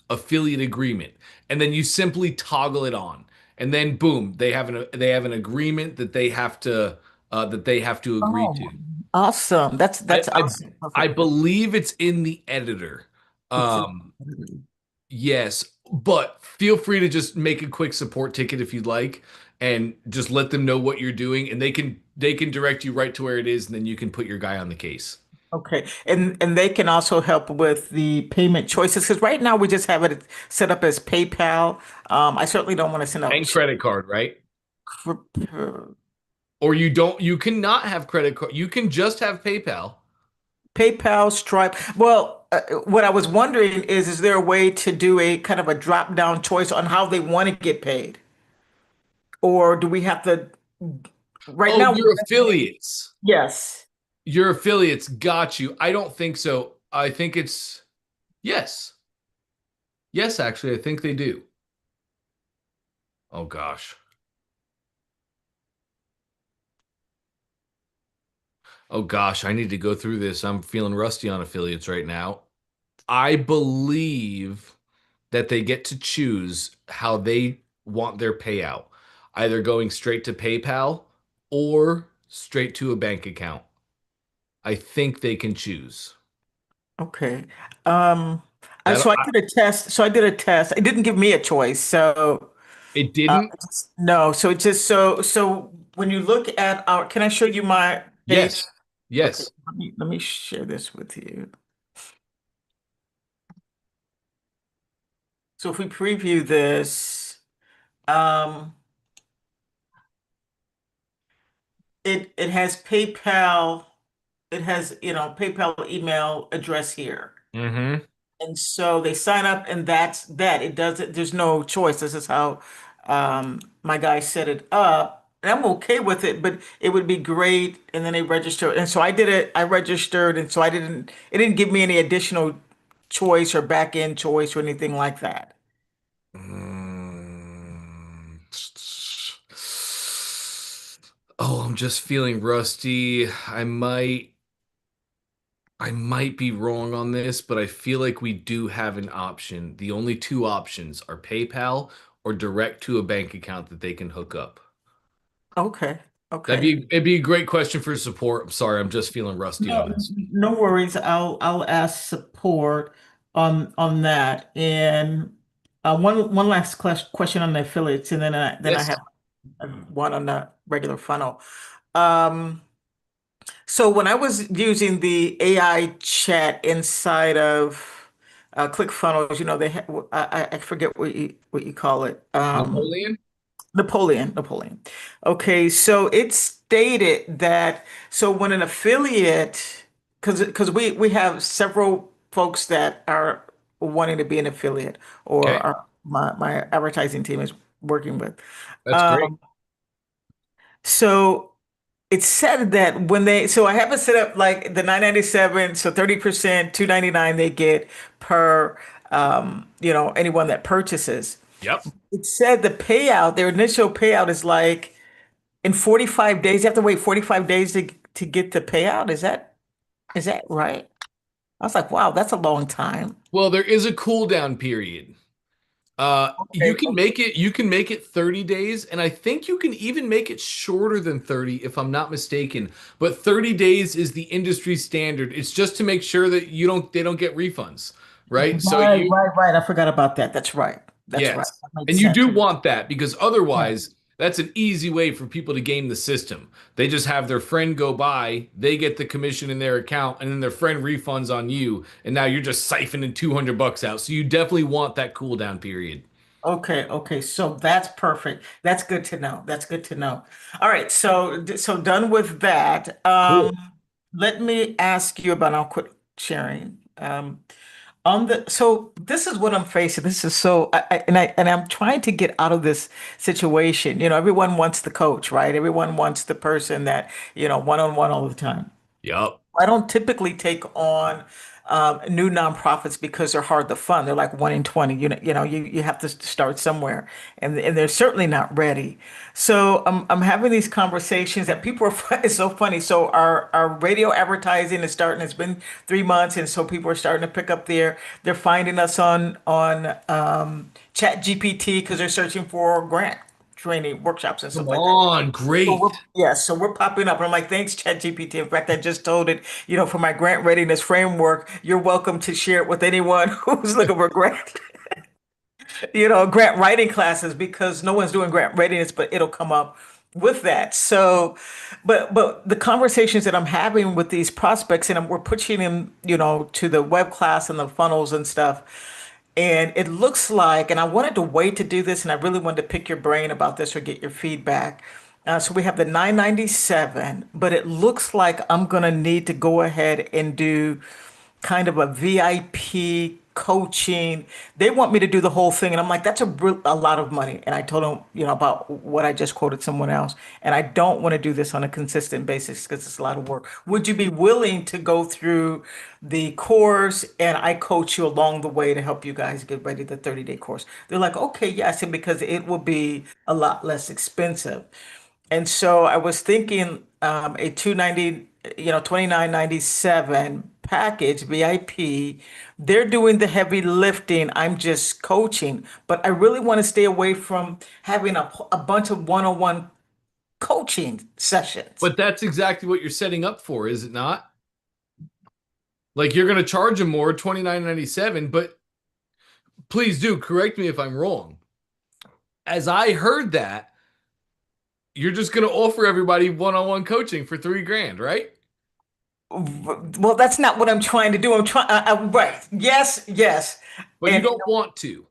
affiliate agreement, and then you simply toggle it on, and then boom, they have an agreement that they have to agree Oh, to. awesome. I That's I, awesome. I Perfect. believe it's in the editor. It's Um, Yes, but feel free to just make a quick support ticket if you'd like, and just let them know what you're doing, and they can direct you right to where it is, and then you can put your guy on the case. okay. And they can also help with the payment choices because right now we just have it set up as PayPal. I certainly don't want to send out And credit card, right? crypto. Or you cannot have credit card. You can just have PayPal. PayPal, Stripe. Well, what I was wondering is there a way to do a kind of a drop down choice on how they want to get paid? Or do we have to, right Oh, now, your affiliates. yes. Your affiliates got you. I don't think so. I think it's yes. Yes, actually, I think they do. Oh gosh. Oh gosh, I need to go through this. I'm feeling rusty on affiliates right now. I believe that they get to choose how they want their payout, either going straight to PayPal or straight to a bank account. I think they can choose. Okay. Um, That so I did a test. So I did a test. It didn't give me a choice. So it didn't. no. So it just so when you look at our, can I show you my page? Yes, Okay. yes. Let me share this with you. So if we preview this, um, it has PayPal. It has PayPal email address here. Mm-hmm. And so they sign up, and that's that. It doesn't, there's no choice. This is how my guy set it up. And I'm okay with it, but it would be great. And then they register. And so I did it, I registered, and so it didn't give me any additional choice or back end choice or anything like that. Mm. Oh, I'm just feeling rusty. I might. I might be wrong on this, but I feel like we do have an option. The only two options are PayPal or direct to a bank account that they can hook up. Okay. Okay. It'd be a great question for support. I'm sorry, I'm just feeling rusty on No, this. no worries. I'll ask support on that. And one last question on the affiliates, and then I Yes. have one on the regular funnel. Um, so when I was using the AI chat inside of ClickFunnels, they I forget what you call it. Napoleon? Napoleon. Okay, so it stated that so when an affiliate, because we have several folks that are wanting to be an affiliate, or Okay, my advertising team is working with. that's great. Um, so it said that so I have it set up like the 997, so 30%, 299 they get per anyone that purchases. Yep. It said the payout, their initial payout is like in 45 days. You have to wait 45 days to get the payout. Is that right? I was like, wow, that's a long time. Well, there is a cooldown period. Okay, You can make it 30 days, and I think you can even make it shorter than 30 if I'm not mistaken. But 30 days is the industry standard. It's just to make sure that they don't get refunds, right? So right. I forgot about that. That's right. That's right. yes. That makes And you sense. do want that because Yeah. otherwise that's an easy way for people to game the system. They just have their friend go by, they get the commission in their account, and then their friend refunds on you, and now you're just siphoning $200 out. So you definitely want that cooldown period. Okay. So that's perfect. That's good to know. That's good to know. All right. So done with that. Cool. Let me ask you about, I'll quit sharing. So this is what I'm facing. This is so, I'm trying to get out of this situation. Everyone wants the coach, right? Everyone wants the person that, one-on-one all the time. Yup. I don't typically take on new nonprofits because they're hard to fund. They're like 1 in 20. You have to start somewhere, and they're certainly not ready. So I'm having these conversations that people are. It's so funny. So our radio advertising is starting. It's been 3 months, and so people are starting to pick up they're finding us on Chat GPT because they're searching for grant training workshops and Come stuff like that. on. Great. So we're popping up. And I'm like, thanks, ChatGPT. In fact, I just told it, for my grant readiness framework, you're welcome to share it with anyone who's looking for grant writing classes because no one's doing grant readiness, but it'll come up with that. So, but the conversations that I'm having with these prospects, and we're pushing them, to the web class and the funnels and stuff. And it looks like, and I wanted to wait to do this, and I really wanted to pick your brain about this or get your feedback. So we have the 997, but it looks like I'm gonna need to go ahead and do kind of a VIP coaching. They want me to do the whole thing, and I'm like, that's a lot of money. And I told them, about what I just quoted someone else, and I don't want to do this on a consistent basis because it's a lot of work. Would you be willing to go through the course, and I coach you along the way to help you guys get ready the 30-day course? They're like, okay, yes, and because it will be a lot less expensive. And so I was thinking a 290, 2997 package VIP. They're doing the heavy lifting. I'm just coaching, but I really want to stay away from having a bunch of one-on-one coaching sessions. But that's exactly what you're setting up for, is it not? Like you're going to charge them more, 29.97, but please do correct me if I'm wrong. As I heard that, you're just going to offer everybody one-on-one coaching for 3 grand, right? Well, that's not what I'm trying to do. I'm trying, right. Yes. But you And don't want to.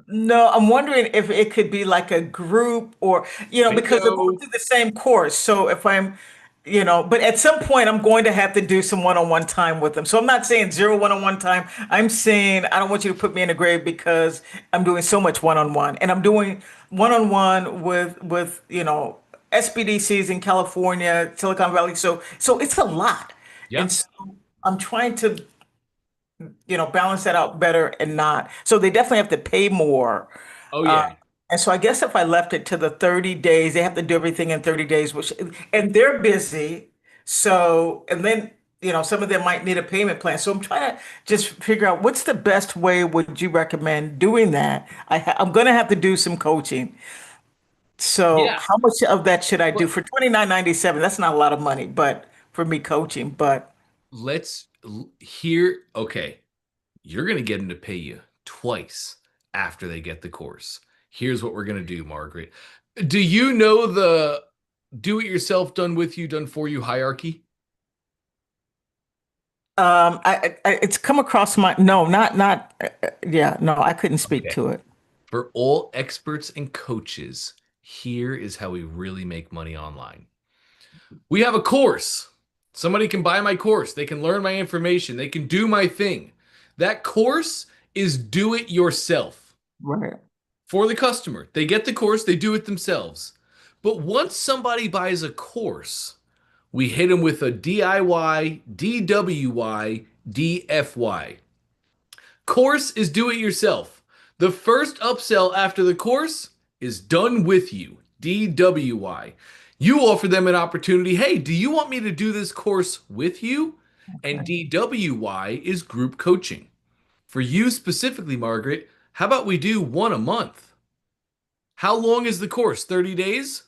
no, I'm wondering if it could be like a group or, because they're going Bingo. through the same course. So if but at some point I'm going to have to do some one-on-one time with them. So I'm not saying zero one-on-one time. I'm saying I don't want you to put me in a grave because I'm doing so much one-on-one, and I'm doing one-on-one with, SBDCs in California, Silicon Valley. So it's a lot. And Yep. so I'm trying to balance that out better and not. So they definitely have to pay more. Oh, Uh, yeah. and so I guess if I left it to the 30 days, they have to do everything in 30 days, and they're busy. So, and then some of them might need a payment plan. So I'm trying to just figure out what's the best way would you recommend doing that? I'm going to have to do some coaching. So Yeah. how much of that should I do Well, for 29.97? That's not a lot of money, but for me coaching, but okay, you're going to get them to pay you twice after they get the course. Here's what we're going to do, Margaret. Do you know the do it yourself, done with you, done for you hierarchy? it's come across my, no, not, yeah, no, I couldn't speak Okay. to it. For all experts and coaches, here is how we really make money online. We have a course. Somebody can buy my course. They can learn my information. They can do my thing. That course is do it yourself Right. for the customer. They get the course, they do it themselves. But once somebody buys a course, we hit them with a DIY, DWY, DFY. Course is do it yourself. The first upsell after the course is done with you, DWY. You offer them an opportunity. Hey, do you want me to do this course with you? And Okay. DWY is group coaching. For you specifically, Margaret, how about we do one a month? How long is the course? 30 days?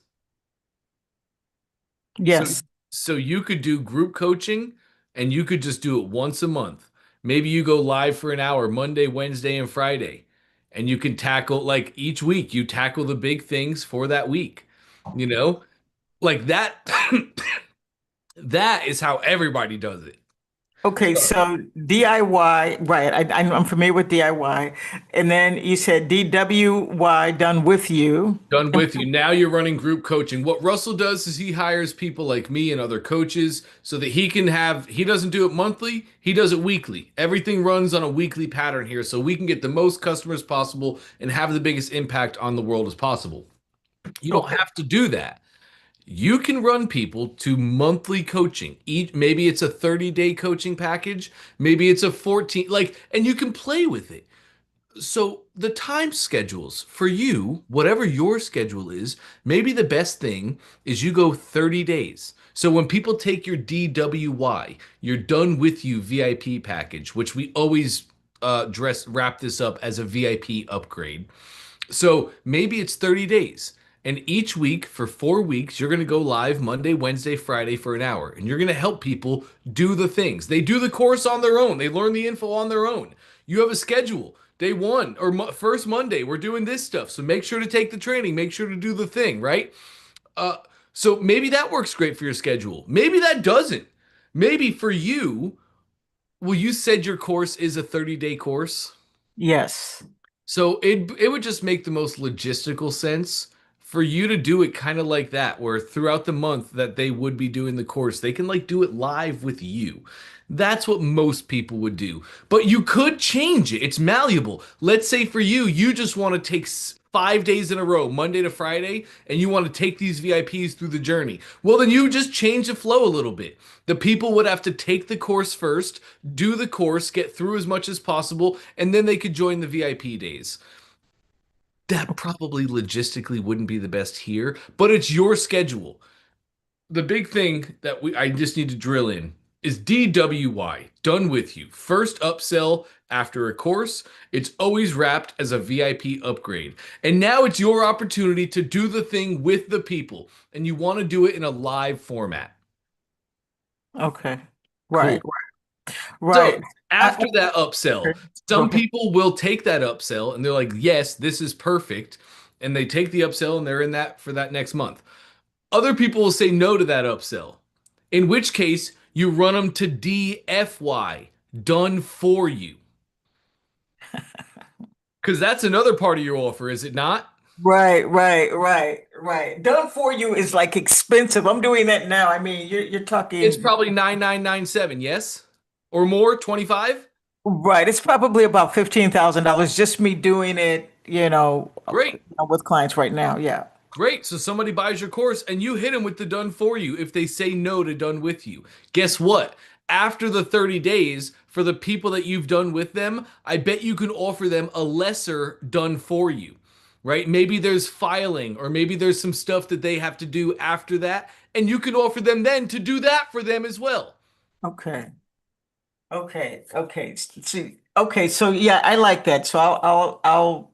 So Yes. so you could do group coaching and you could just do it once a month. Maybe you go live for an hour Monday, Wednesday, and Friday. And you can tackle like each week, you tackle the big things for that week. You know, like that that is how everybody does it. Okay, So, so DIY, right? I'm familiar with DIY, and then you said DWY done with you. done with you. Now you're running group coaching. What Russell does is he hires people like me and other coaches so that he doesn't do it monthly, he does it weekly. Everything runs on a weekly pattern here so we can get the most customers possible and have the biggest impact on the world as possible. You don't Okay. have to do that. You can run people to monthly coaching. Maybe it's a 30-day coaching package, maybe it's a 14 like and you can play with it. So the time schedules for you, whatever your schedule is, maybe the best thing is you go 30 days. So when people take your DWY, you're done with you VIP package, which we always wrap this up as a VIP upgrade. So maybe it's 30 days. And each week for 4 weeks, you're going to go live Monday, Wednesday, Friday for an hour. And you're going to help people do the things. They do the course on their own, they learn the info on their own. You have a schedule. Day one or first Monday, we're doing this stuff. So make sure to take the training, make sure to do the thing, right? Uh, so maybe that works great for your schedule. Maybe that doesn't. Maybe for you, well, you said your course is a 30-day course. Yes. So it would just make the most logistical sense for you to do it kind of like that, where throughout the month that they would be doing the course, they can like do it live with you. That's what most people would do. But you could change it. It's malleable. Let's say for you, you just want to take 5 days in a row, Monday to Friday, and you want to take these VIPs through the journey. Well, then you just change the flow a little bit. The people would have to take the course first, do the course, get through as much as possible, and then they could join the VIP days. That probably logistically wouldn't be the best here, but it's your schedule. The big thing that I just need to drill in is DWY, done with you. First upsell after a course, it's always wrapped as a VIP upgrade. And now it's your opportunity to do the thing with the people, and you want to do it in a live format. Okay. Cool. Right. Right. So after that upsell, Okay. Go some ahead. people will take that upsell and they're like, yes, this is perfect. And they take the upsell and they're in that for that next month. Other people will say no to that upsell, in which case you run them to DFY, done for you. Because that's another part of your offer, is it not? Right. Done for you is like expensive. I'm doing that now. I mean, you're It's talking, probably 9997, yes? Or more, 25? right. It's probably about $15,000 just me doing it, Great. with clients right now. Yeah. Great. So somebody buys your course and you hit them with the done for you if they say no to done with you. Guess what? After the 30 days, for the people that you've done with them, I bet you can offer them a lesser done for you, right? Maybe there's filing or maybe there's some stuff that they have to do after that. And you can offer them then to do that for them as well. Okay. Okay. See, okay. So yeah, I like that. So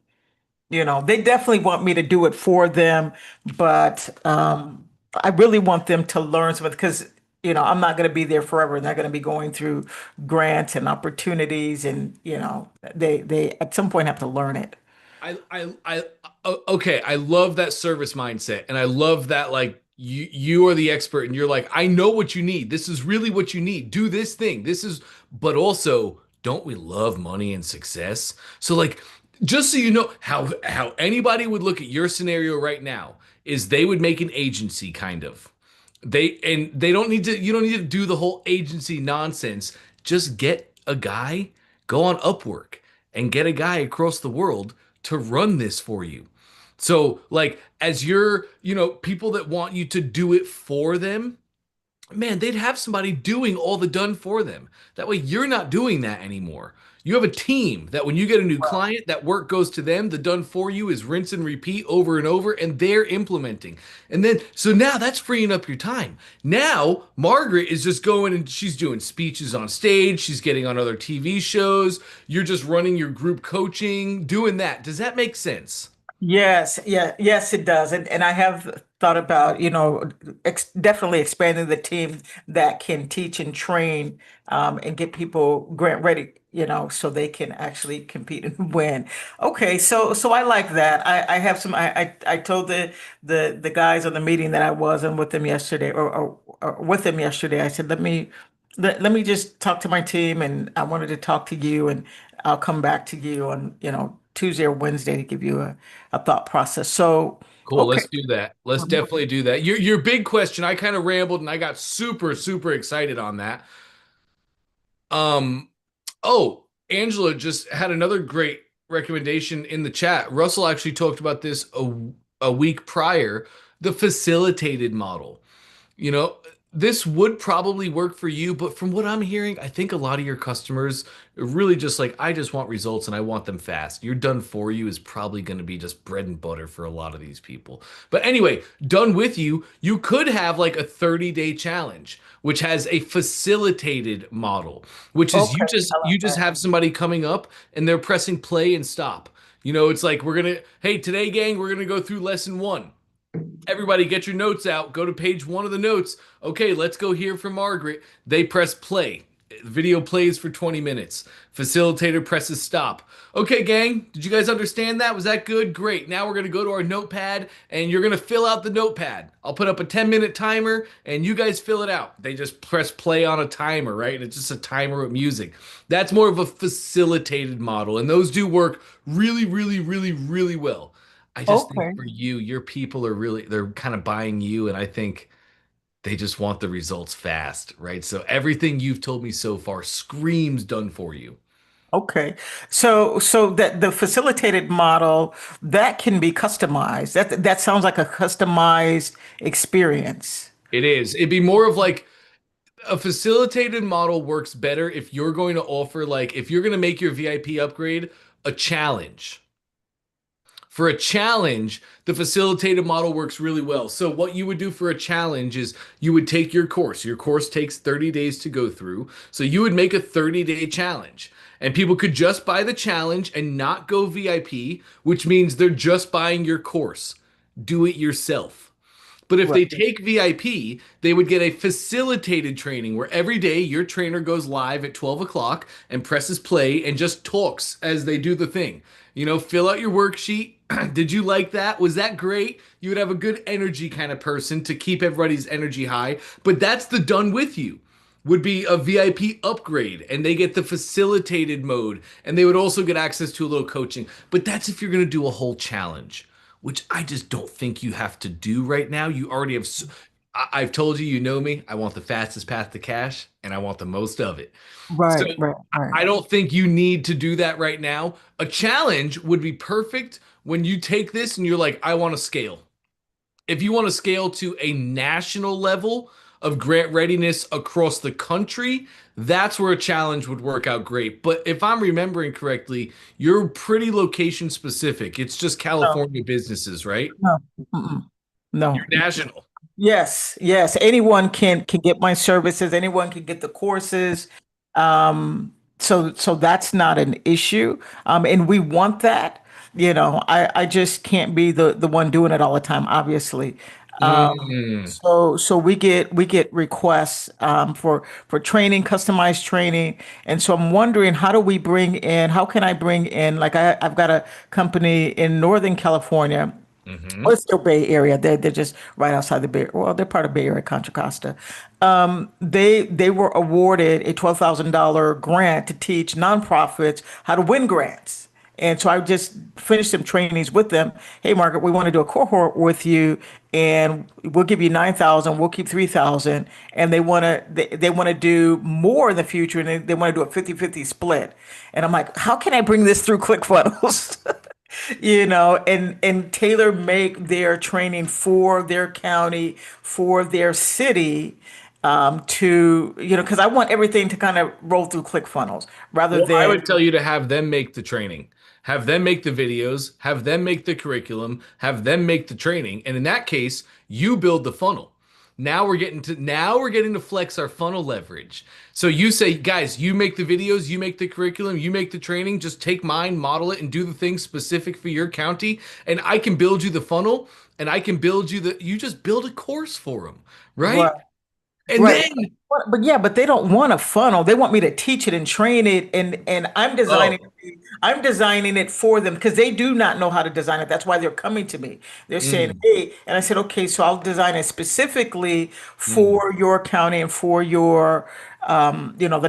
they definitely want me to do it for them, but I really want them to learn something because, I'm not going to be there forever. They're going to be going through grants and opportunities, and, they at some point have to learn it. Okay, I love that service mindset, and I love that like you are the expert, and you're like, I know what you need. This is really what you need. Do this thing. This is, but also, don't we love money and success? So like, just so you know how anybody would look at your scenario right now is they would make an agency kind of. They don't need to, you don't need to do the whole agency nonsense. Just get a guy, go on Upwork and get a guy across the world to run this for you. So like as you're, people that want you to do it for them, man, they'd have somebody doing all the done for them. That way you're not doing that anymore. You have a team that when you get a new client, that work goes to them. The done for you is rinse and repeat over and over, and they're implementing. And then, so now that's freeing up your time. Now, Margaret is just going and she's doing speeches on stage. She's getting on other TV shows. You're just running your group coaching, doing that. Does that make sense? Yes, yes, it does. And I have thought about, definitely expanding the team that can teach and train and get people grant ready, so they can actually compete and win. Okay, so I like that. I have some I told the guys on the meeting that I was in with them yesterday or with them yesterday. I said, let me just talk to my team, and I wanted to talk to you, and I'll come back to you on, Tuesday or Wednesday to give you a thought process. So, Cool. okay. Let's do that. Let's definitely do that. Your big question, I kind of rambled and I got super, super excited on that. Um, oh, Angela just had another great recommendation in the chat. Russell actually talked about this a week prior, the facilitated model. You know, this would probably work for you, but from what I'm hearing, I think a lot of your customers are really just like, I just want results and I want them fast. You're done for you is probably going to be just bread and butter for a lot of these people. But anyway, done with you, you could have like a 30-day challenge, which has a facilitated model, which is Okay, I like you just that. have somebody coming up and they're pressing play and stop. It's like hey, today, gang, we're gonna go through lesson one. Everybody get your notes out. Go to page one of the notes. Okay, let's go hear from Margaret. They press play. The video plays for 20 minutes. Facilitator presses stop. Okay, gang, did you guys understand that? Was that good? Great. Now we're going to go to our notepad and you're going to fill out the notepad. I'll put up a 10-minute timer and you guys fill it out. They just press play on a timer, right? And it's just a timer with music. That's more of a facilitated model. And those do work really, really, really, really well. I just think Okay. for you, your people are really, they're kind of buying you. And I think they just want the results fast, right? So everything you've told me so far screams done for you. Okay. So that the facilitated model that can be customized. That sounds like a customized experience. It is. It'd be more of like a facilitated model works better if you're going to offer, like, if you're going to make your VIP upgrade a challenge. For a challenge, the facilitated model works really well. So what you would do for a challenge is you would take your course. Your course takes 30 days to go through. So you would make a 30-day challenge. And people could just buy the challenge and not go VIP, which means they're just buying your course. Do it yourself. But if Right. they take VIP, they would get a facilitated training where every day your trainer goes live at 12 o'clock and presses play and just talks as they do the thing. Fill out your worksheet. Did you like that? Was that great? You would have a good energy kind of person to keep everybody's energy high. But that's the done with you. Would be a VIP upgrade and they get the facilitated mode and they would also get access to a little coaching. But that's if you're going to do a whole challenge, which I just don't think you have to do right now. You already have. I've told you, you know me. I want the fastest path to cash, and I want the most of it. So Right, right, right. I don't think you need to do that right now. A challenge would be perfect when you take this and you're like, I want to scale. If you want to scale to a national level of grant readiness across the country, that's where a challenge would work out great. But if I'm remembering correctly, you're pretty location specific. It's just No, California businesses, right? no, mm-mm. You're No. national. Yes, yes. Anyone can get my services. Anyone can get the courses. So that's not an issue. And we want that. I just can't be the one doing it all the time, obviously. Mm, So we get requests for training, customized training, and so I'm wondering how can I bring in, like I've got a company in Northern California. hmm Well, it's still Bay Area. They're just right outside the Bay. Well, they're part of Bay Area, Contra Costa. They were awarded a $12,000 grant to teach nonprofits how to win grants. And so I just finished some trainings with them. Hey, Margaret, we want to do a cohort with you, and we'll give you 9,000. We'll keep 3,000. And they want to do more in the future, and they want to do a 50-50 split. And I'm like, how can I bring this through ClickFunnels? And tailor make their training for their county, for their city, because I want everything to kind of roll through ClickFunnels rather Well, I than would tell you to have them make the training, have them make the videos, have them make the curriculum, have them make the training. And in that case, you build the funnel. Now we're getting to flex our funnel leverage. So you say, guys, you make the videos, you make the curriculum, you make the training, just take mine, model it, and do the things specific for your county. And I can build you the funnel and I can build you just build a course for them, right, right? And right. then, But yeah, but they don't want a funnel. They want me to teach it and train it, and oh, I'm designing it for them because they do not know how to design it. That's why they're coming to me. They're saying, mm, "Hey," and I said, "Okay, so I'll design it specifically mm. for your county and for your, the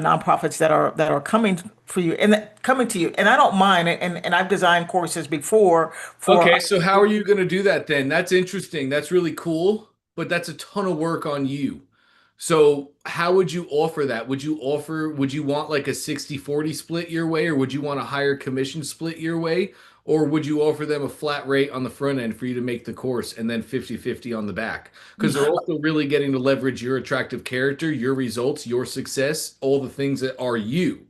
nonprofits that are coming for you and coming to you." And I don't mind it. And I've designed courses before for. Okay, so how are you going to do that then? That's interesting. That's really cool, but that's a ton of work on you. So, how would you offer that? Would you want like a 60-40 split your way, or would you want a higher commission split your way? Or would you offer them a flat rate on the front end for you to make the course and then 50-50 on the back? Because they're also really getting to leverage your attractive character, your results, your success, all the things that are you.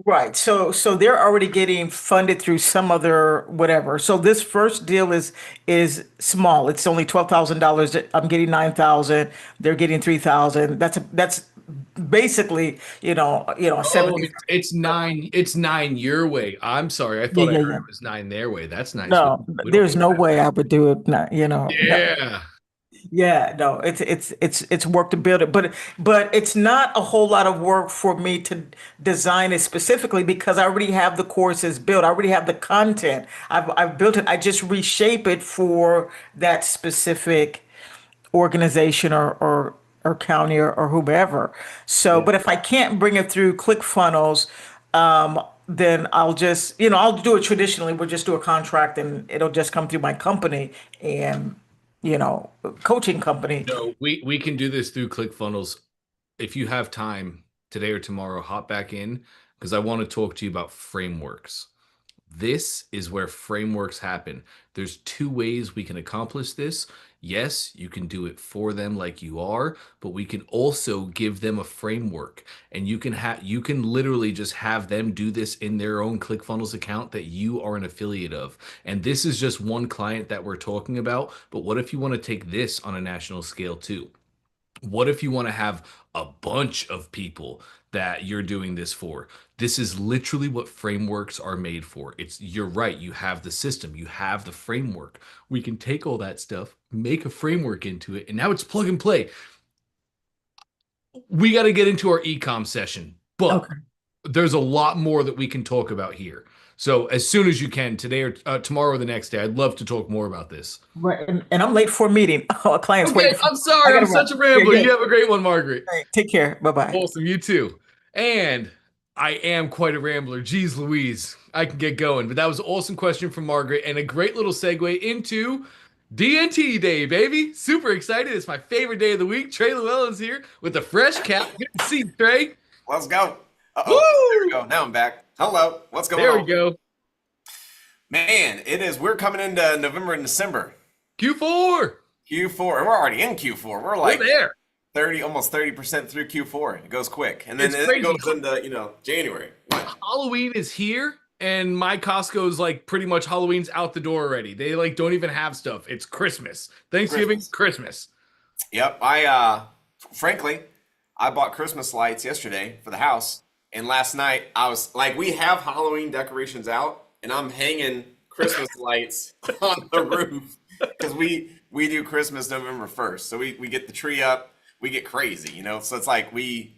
Right. So they're already getting funded through some other whatever. So this first deal is small. It's only $12,000. I'm getting 9,000. They're getting 3,000. That's basically, Oh, 70. it's nine your way. I'm sorry. I Yeah, thought I yeah, heard yeah. it was nine their way. That's nice. No, We don't do there's no that. way I would do it. Not, no. Yeah. Yeah, no, it's work to build it, but it's not a whole lot of work for me to design it specifically because I already have the courses built. I already have the content. I've built it. I just reshape it for that specific organization or county or whomever. So, Yeah. but if I can't bring it through ClickFunnels, then I'll do it traditionally. We'll just do a contract and it'll just come through my company and, you know, coaching company. No, we can do this through ClickFunnels. If you have time today or tomorrow, hop back in because I want to talk to you about frameworks. This is where frameworks happen. There's two ways we can accomplish this. Yes, you can do it for them like you are, but we can also give them a framework and you can literally just have them do this in their own ClickFunnels account that you are an affiliate of. And this is just one client that we're talking about, but what if you want to take this on a national scale too? What if you want to have a bunch of people that you're doing this for? This is literally what frameworks are made for. You're right, you have the system, you have the framework. We can take all that stuff, make a framework into it, and now it's plug and play. We got to get into our ecom session, but Okay. there's a lot more that we can talk about here. So as soon as you can, today or tomorrow or the next day, I'd love to talk more about this. Right. And I'm late for a meeting. A client's Okay, waiting for I'm me. I sorry, I'm gotta run. such a Yeah, rambler. yeah. You have a great one, Margaret. All right. Take care. Bye-bye. Awesome, you too. And I am quite a rambler. Geez Louise, I can get going. But that was an awesome question from Margaret and a great little segue into DNT Day, baby. Super excited. It's my favorite day of the week. Trey Lewellen's here with a fresh cap. Good to see you, Trey. Let's go. Uh-oh. There we Woo! go. Now I'm back. Hello. What's going There we on? go. Man, we're coming into November and December. Q4. Q4. And we're already in Q4. We're We're like there. almost 30% through Q4. It goes quick. And then It's it crazy. goes into, January. What? Halloween is here, and my Costco's like pretty much Halloween's out the door already. They like don't even have stuff. It's Christmas. Thanksgiving, Christmas. Christmas. Yep. Frankly, I bought Christmas lights yesterday for the house, and last night I was like, we have Halloween decorations out, and I'm hanging Christmas lights on the roof because we do Christmas November 1st. So we get the tree up, we get crazy, you know. So it's like we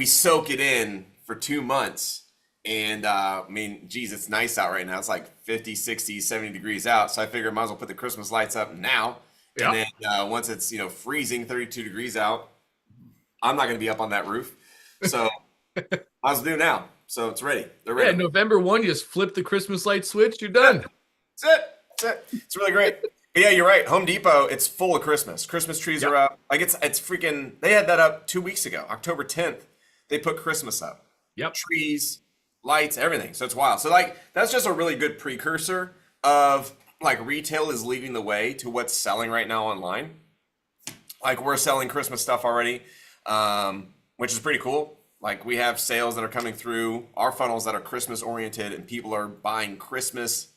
soak it in for 2 months. And I mean, geez, it's nice out right now. It's like 50, 60, 70 degrees out. So I figured I might as well put the Christmas lights up now. And Yeah. then once it's, freezing 32 degrees out, I'm not going to be up on that roof. So I was due now. So it's ready. They're Yeah, ready. November 1, you just flip the Christmas light switch, you're done. That's it. That's it. It's really great. But yeah, you're right. Home Depot, it's full of Christmas. Christmas trees are up. Like it's freaking, they had that up 2 weeks ago, October 10th. They put Christmas up. Yep. Trees, lights, everything. So it's wild. So like that's just a really good precursor of like retail is leading the way to what's selling right now online. Like we're selling Christmas stuff already, which is pretty cool. Like we have sales that are coming through our funnels that are Christmas oriented, and people are buying Christmas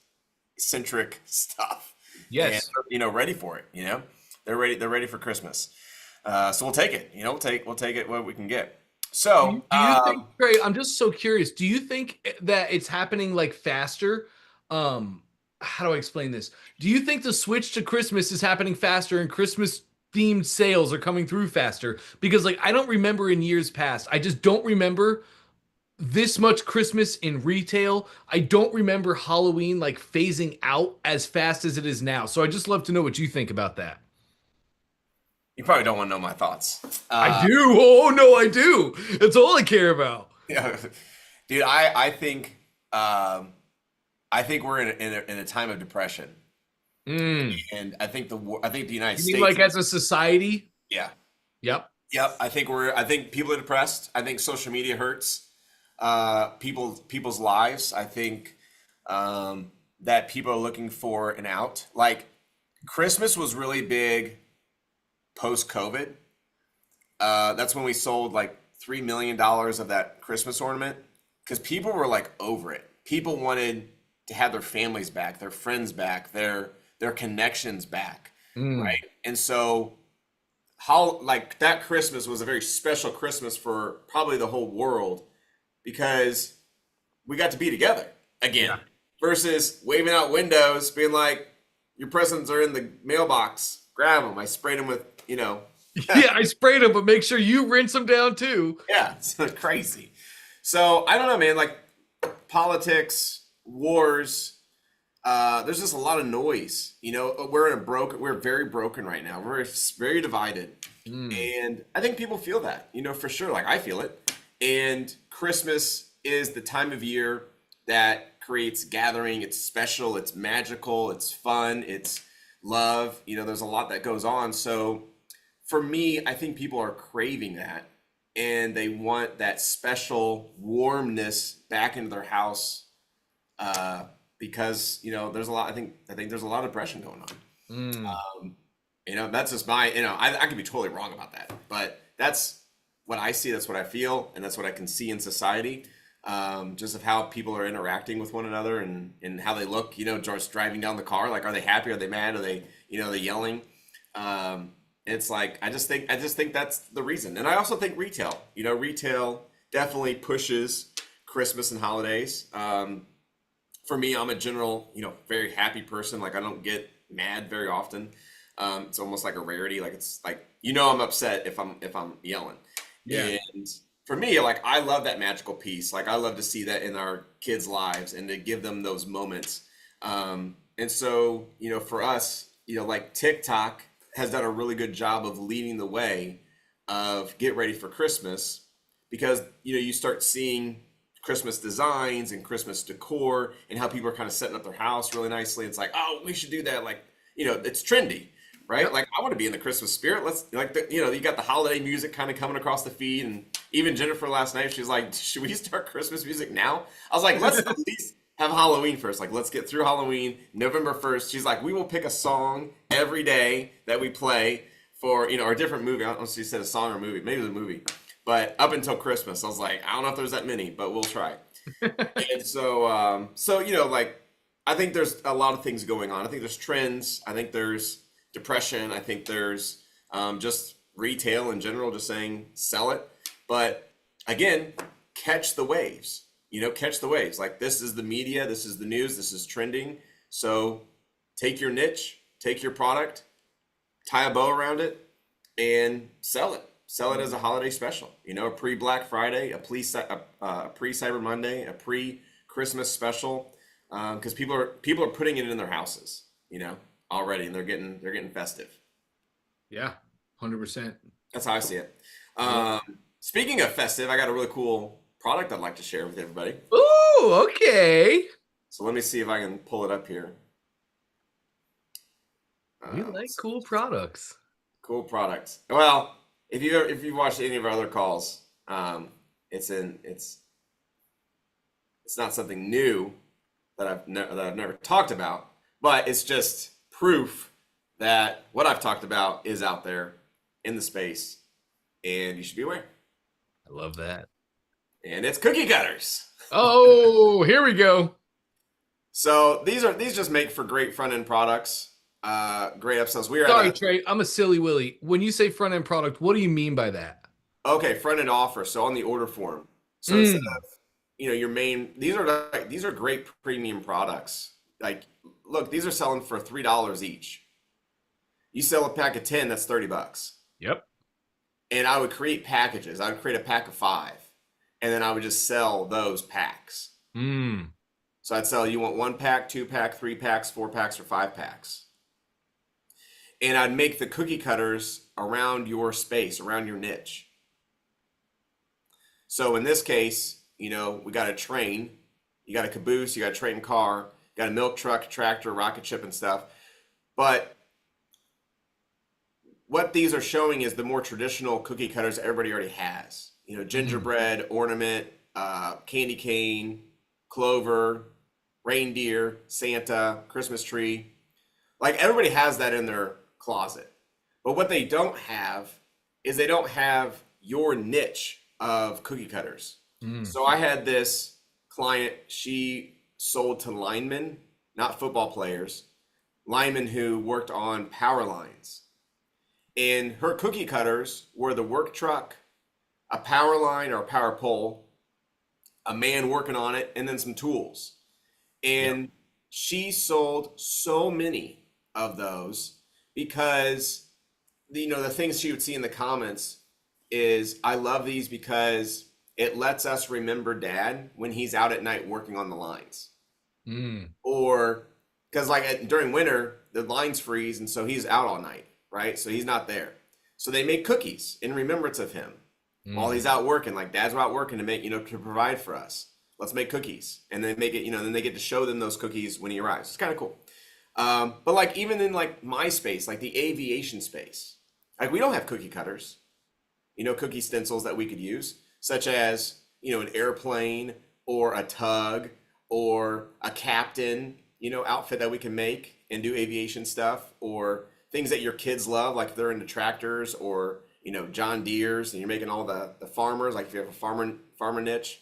centric stuff. Yes. And, ready for it. They're ready. They're ready for Christmas. So we'll take it. We'll take it what we can get. So Do you think, Trey, I'm just so curious, do you think that it's happening like faster? How do I explain this? Do you think the switch to Christmas is happening faster and Christmas themed sales are coming through faster? Because like I don't remember in years past. I just don't remember this much Christmas in retail. I don't remember Halloween like phasing out as fast as it is now. So I just love to know what you think about that. you probably don't want to know my thoughts. I do. Oh no, I do. That's all I care about. Yeah, dude, I think we're in a time of depression, and I think the United You States, mean like as a society? yeah, Yep. yep. I think people are depressed. I think social media hurts people's lives. I think that people are looking for an out. Like Christmas was really big post COVID. That's when we sold like $3 million of that Christmas ornament because people were like over it. People wanted to have their families back, their friends back, their connections back, right? And so how like that Christmas was a very special Christmas for probably the whole world because we got to be together again versus waving out windows, being like, your presents are in the mailbox, grab them. I sprayed them with, Yeah, I sprayed them, but make sure you rinse them down too. yeah, it's crazy. So I don't know, man, like politics, wars, there's just a lot of noise. We're very broken right now. We're very divided. And I think people feel that, for sure. Like I feel it. And Christmas is the time of year that creates gathering. It's special, it's magical, it's fun, it's love. There's a lot that goes on. So for me, I think people are craving that and they want that special warmness back into their house because there's a lot. I think there's a lot of depression going on. That's just my. I could be totally wrong about that, but that's what I see. That's what I feel, and that's what I can see in society. Just of how people are interacting with one another and how they look. Just driving down the car. Like, are they happy? Are they mad? Are they they yelling? It's like I just think that's the reason. And I also think retail. Retail definitely pushes Christmas and holidays. For me, I'm a general, very happy person. Like I don't get mad very often. It's almost like a rarity. Like it's like I'm upset if I'm yelling. Yeah. And for me, like I love that magical piece. Like I love to see that in our kids' lives and to give them those moments. And so for us, like TikTok has done a really good job of leading the way of get ready for Christmas because you start seeing Christmas designs and Christmas decor and how people are kind of setting up their house really nicely. It's like, oh, we should do that. Like, it's trendy, right? Yep. Like I want to be in the Christmas spirit. Let's you got the holiday music kind of coming across the feed. And even Jennifer last night, she's like, should we start Christmas music now? I was like, let's at least have Halloween first. Like, let's get through Halloween, November 1st. She's like, we will pick a song every day that we play for, or a different movie. I don't know if she said a song or a movie. Maybe it was a movie. But up until Christmas, I was like, I don't know if there's that many, but we'll try. And so, like, I think there's a lot of things going on. I think there's trends. I think there's depression. I think there's just retail in general, just saying sell it. But again, catch the waves. Catch the waves. Like, this is the media, this is the news, this is trending. So take your niche, take your product, tie a bow around it, and sell it. Sell it as a holiday special. A pre-Black Friday, a pre-Cyber Monday, a pre-Christmas special, because people are putting it in their houses, already, and they're getting festive. Yeah, 100%. That's how I see it. Speaking of festive, I got a really cool product I'd like to share with everybody. Ooh, okay. So let me see if I can pull it up here. We like cool products. Cool products. Well, if you've watched any of our other calls, it's not something new that I've never talked about, but it's just proof that what I've talked about is out there in the space, and you should be aware. I love that. And it's cookie cutters. Oh, here we go. So these just make for great front end products. Great upsells. Sorry, Trey, I'm a silly willy. When you say front end product, what do you mean by that? Okay, front end offer. So on the order form. So instead of your main, these are great premium products. Like, look, these are selling for $3 each. You sell a pack of 10, that's $30. Yep. And I would create packages. I would create a pack of 5, and then I would just sell those packs. So I'd sell, you want 1 pack, 2 pack, 3 packs, 4 packs, or 5 packs. And I'd make the cookie cutters around your space, around your niche. So in this case, we got a train, you got a caboose, you got a train car, got a milk truck, tractor, rocket ship, and stuff. But what these are showing is the more traditional cookie cutters everybody already has. Gingerbread, ornament, candy cane, clover, reindeer, Santa, Christmas tree. Like, everybody has that in their closet. But what they don't have is they don't have your niche of cookie cutters. So I had this client, she sold to linemen, not football players, linemen who worked on power lines. And her cookie cutters were the work truck, a power line or a power pole, a man working on it, and then some tools. And she sold so many of those because the things she would see in the comments is, I love these because it lets us remember Dad when he's out at night working on the lines. Or because during winter the lines freeze, and so he's out all night, right? So he's not there. So they make cookies in remembrance of him while he's out working. Like, Dad's out working to make, to provide for us. Let's make cookies. And then make it, then they get to show them those cookies when he arrives. It's kind of cool. But even in my space, like the aviation space, we don't have cookie cutters, cookie stencils that we could use, such as, an airplane or a tug or a captain, outfit that we can make and do aviation stuff, or things that your kids love, like if they're into tractors or, John Deere's, and you're making all the farmers, like if you have a farmer niche.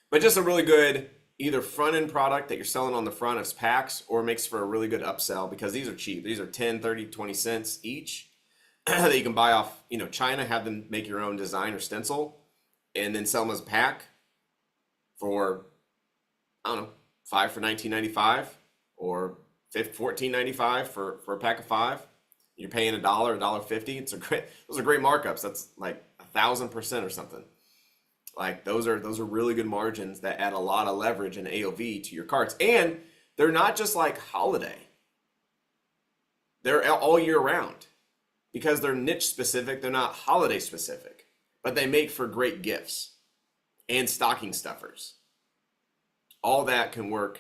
But just a really good either front end product that you're selling on the front as packs, or makes for a really good upsell because these are cheap. These are 10, 30, 20 cents each that you can buy off, China, have them make your own design or stencil, and then sell them as a pack for, I don't know, 5 for $19.95 or $14.95 for a pack of 5. You're paying $1, $1.50. Those are great markups. That's like 1,000% or something. Like, those are really good margins that add a lot of leverage and AOV to your carts. And they're not just like holiday. They're all year round because they're niche specific. They're not holiday specific, but they make for great gifts and stocking stuffers. All that can work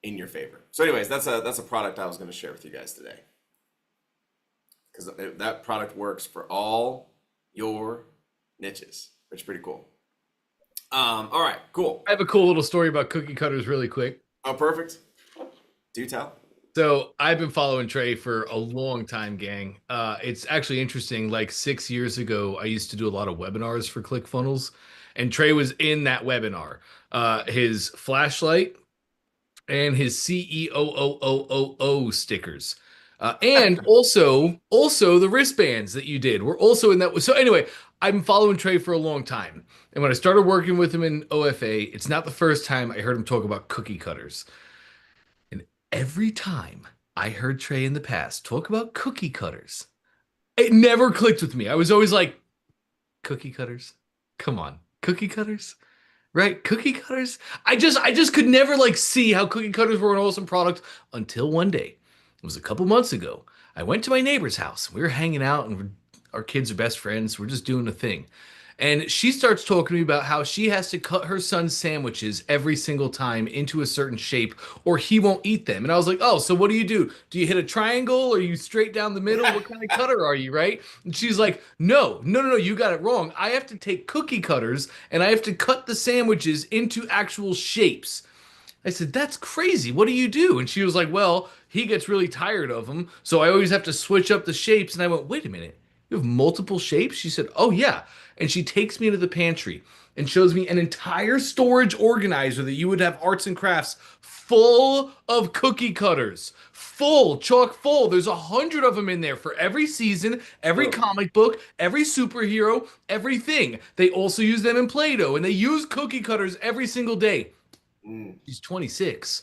in your favor. So anyways, that's a product I was going to share with you guys today, because that product works for all your niches, which is pretty cool. All right, cool. I have a cool little story about cookie cutters really quick. Oh, perfect. Do tell. So I've been following Trey for a long time, gang. It's actually interesting. Like 6 years ago, I used to do a lot of webinars for ClickFunnels, and Trey was in that webinar. His flashlight and his CEOOOO stickers And also the wristbands that you did were also in that. So anyway, I'm following Trey for a long time. And when I started working with him in OFA, it's not the first time I heard him talk about cookie cutters. And every time I heard Trey in the past talk about cookie cutters, it never clicked with me. I was always like, cookie cutters? Come on, cookie cutters? Right? Cookie cutters? I just could never like see how cookie cutters were an awesome product until one day. It was a couple months ago. I went to my neighbor's house. We were hanging out and our kids are best friends. We're just doing a thing. And she starts talking to me about how she has to cut her son's sandwiches every single time into a certain shape or he won't eat them. And I was like, oh, so what do? Do you hit a triangle? Or are you straight down the middle? What kind of cutter are you, right? And she's like, no, you got it wrong. I have to take cookie cutters and I have to cut the sandwiches into actual shapes. I said, that's crazy. What do you do? And she was like, well, he gets really tired of them. So I always have to switch up the shapes. And I went, wait a minute. You have multiple shapes? She said, oh, yeah. And she takes me into the pantry and shows me an entire storage organizer that you would have arts and crafts full of cookie cutters. Full, chock full. There's 100 of them in there for every season, every comic book, every superhero, everything. They also use them in Play-Doh and they use cookie cutters every single day. She's 26.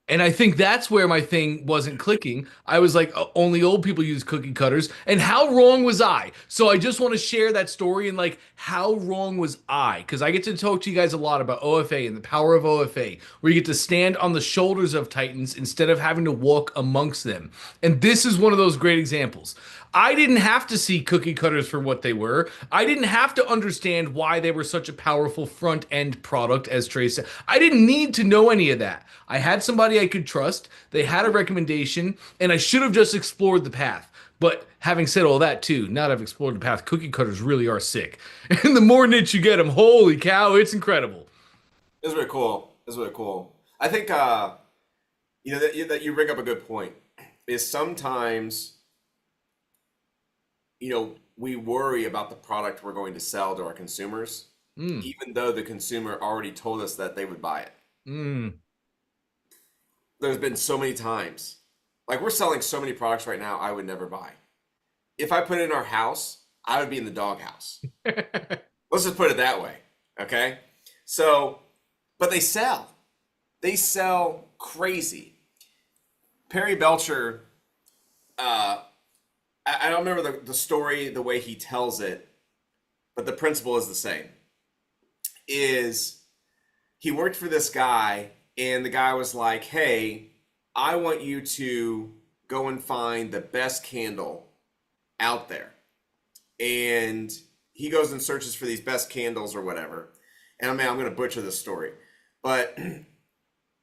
And I think that's where my thing wasn't clicking. I was like, "Oh, only old people use cookie cutters." And how wrong was I? So I just want to share that story and like, how wrong was I? Because I get to talk to you guys a lot about OFA and the power of OFA, where you get to stand on the shoulders of Titans instead of having to walk amongst them. And this is one of those great examples. I didn't have to see cookie cutters for what they were. I didn't have to understand why they were such a powerful front end product, as Trey said. I didn't need to know any of that. I had somebody I could trust. They had a recommendation, and I should have just explored the path. But having said all that, too, now that I've explored the path, cookie cutters really are sick. And the more niche you get them, holy cow, it's incredible. It's really cool. It's really cool. I think, you know, that you bring up a good point. Is sometimes, you know, we worry about the product we're going to sell to our consumers, even though the consumer already told us that they would buy it. There's been so many times, like we're selling so many products right now I would never buy. If I put it in our house, I would be in the doghouse. Let's just put it that way, okay? So, but they sell. They sell crazy. Perry Belcher, I don't remember the story, the way he tells it, but the principle is the same. Is he worked for this guy, and the guy was like, hey, I want you to go and find the best candle out there. And he goes and searches for these best candles or whatever. And I'm going to butcher this story. But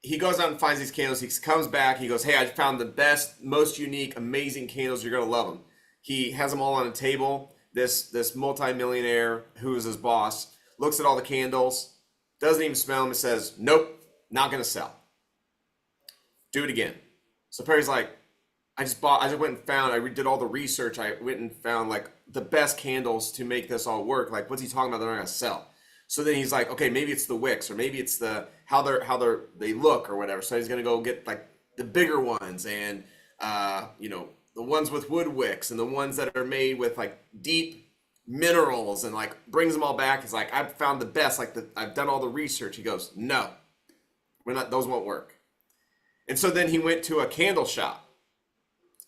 he goes out and finds these candles. He comes back. He goes, hey, I found the best, most unique, amazing candles. You're going to love them. He has them all on a table. This multimillionaire who is his boss looks at all the candles, doesn't even smell them, and says, nope, not going to sell. Do it again. So Perry's like, I just went and found, I did all the research. I went and found like the best candles to make this all work. Like, what's he talking about? They're not going to sell. So then he's like, okay, maybe it's the wicks, or maybe it's the how they look or whatever. So he's going to go get like the bigger ones and you know, the ones with wood wicks and the ones that are made with like deep minerals, and like brings them all back. He's like, I've found the best. Like I've done all the research. He goes, no, those won't work. And so then he went to a candle shop.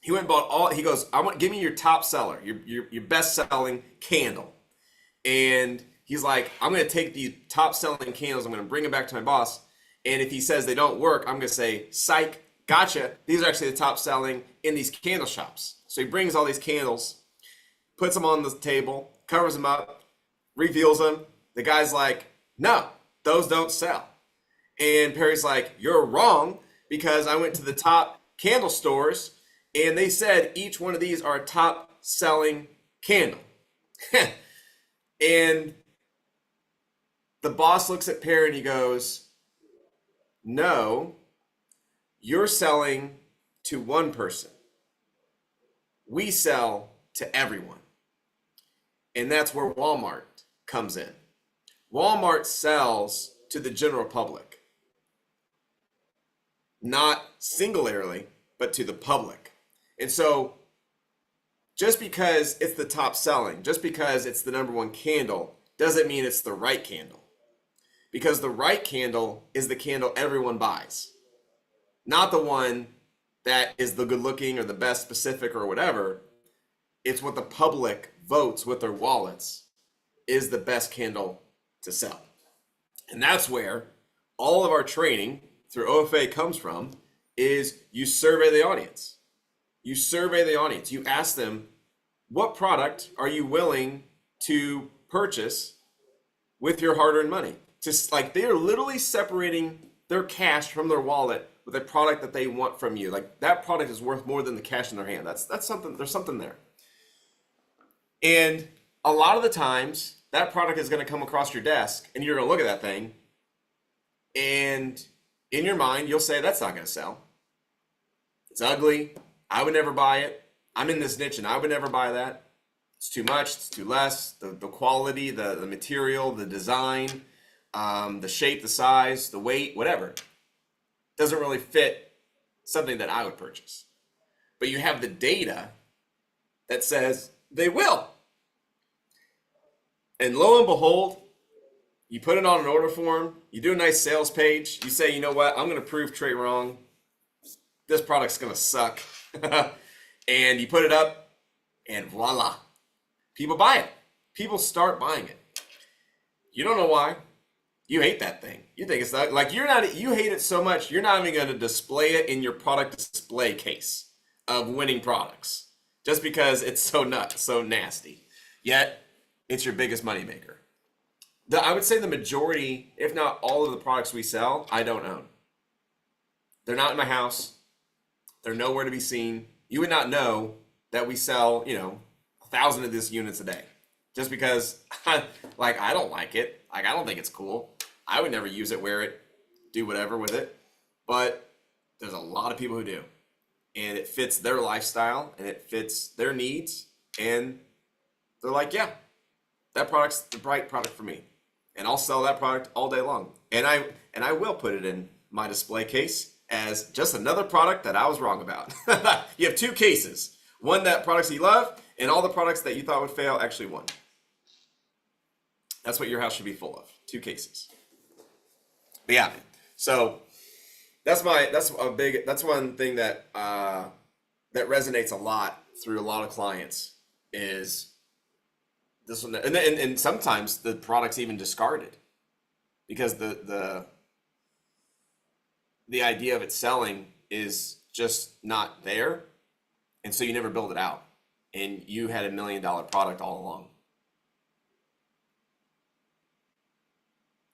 He went and bought he goes, give me your top seller, your best selling candle. And he's like, I'm going to take these top selling candles. I'm going to bring them back to my boss. And if he says they don't work, I'm going to say, psych, gotcha. These are actually the top selling in these candle shops. So he brings all these candles, puts them on the table, covers them up, reveals them. The guy's like, no, those don't sell. And Perry's like, you're wrong, because I went to the top candle stores and they said each one of these are a top selling candle. And the boss looks at Perry and he goes, no, you're selling to one person. We sell to everyone. And that's where Walmart comes in. Walmart sells to the general public. Not singularly, but to the public. And so just because it's the top selling, just because it's the number one candle, doesn't mean it's the right candle. Because the right candle is the candle everyone buys, not the one that is the good looking or the best specific or whatever. It's what the public votes with their wallets is the best candle to sell. And that's where all of our training through OFA comes from, is you survey the audience. You survey the audience. You ask them, what product are you willing to purchase with your hard-earned money? Just like they are literally separating their cash from their wallet with a product that they want from you. Like that product is worth more than the cash in their hand. That's something, there's something there. And a lot of the times that product is going to come across your desk and you're going to look at that thing and in your mind, you'll say, that's not going to sell. It's ugly. I would never buy it. I'm in this niche and I would never buy that. It's too much. It's too less. The quality, the material, the design, the shape, the size, the weight, whatever, doesn't really fit something that I would purchase. But you have the data that says they will. And lo and behold, you put it on an order form, you do a nice sales page, you say, you know what, I'm going to prove Trey wrong. This product's going to suck. And you put it up and voila, people buy it. People start buying it. You don't know why. You hate that thing. You think it's not, like you hate it so much, you're not even going to display it in your product display case of winning products just because it's so nasty. Yet it's your biggest moneymaker. I would say the majority, if not all of the products we sell, I don't own. They're not in my house. They're nowhere to be seen. You would not know that we sell, 1,000 of these units a day just because I don't like it. Like, I don't think it's cool. I would never use it, wear it, do whatever with it. But there's a lot of people who do. And it fits their lifestyle and it fits their needs. And they're like, yeah, that product's the right product for me. And I'll sell that product all day long. And I will put it in my display case as just another product that I was wrong about. You have two cases. One that products you love and all the products that you thought would fail actually won. That's what your house should be full of. Two cases. But yeah, so that's one thing that that resonates a lot through a lot of clients is this one. And sometimes the product's even discarded because the idea of it selling is just not there. And so you never build it out. And you had $1 million product all along.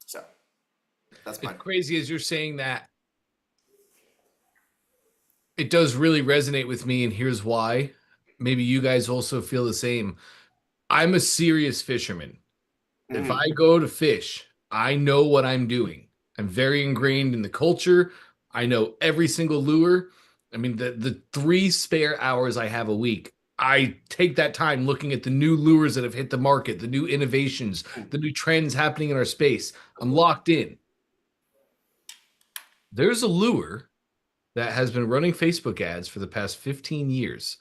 So that's my crazy as you're saying that. It does really resonate with me, and here's why. Maybe you guys also feel the same. I'm a serious fisherman. If I go to fish, I know what I'm doing. I'm very ingrained in the culture. I know every single lure. I mean, the 3 spare hours I have a week, I take that time looking at the new lures that have hit the market, the new innovations, the new trends happening in our space. I'm locked in. There's a lure that has been running Facebook ads for the past 15 years,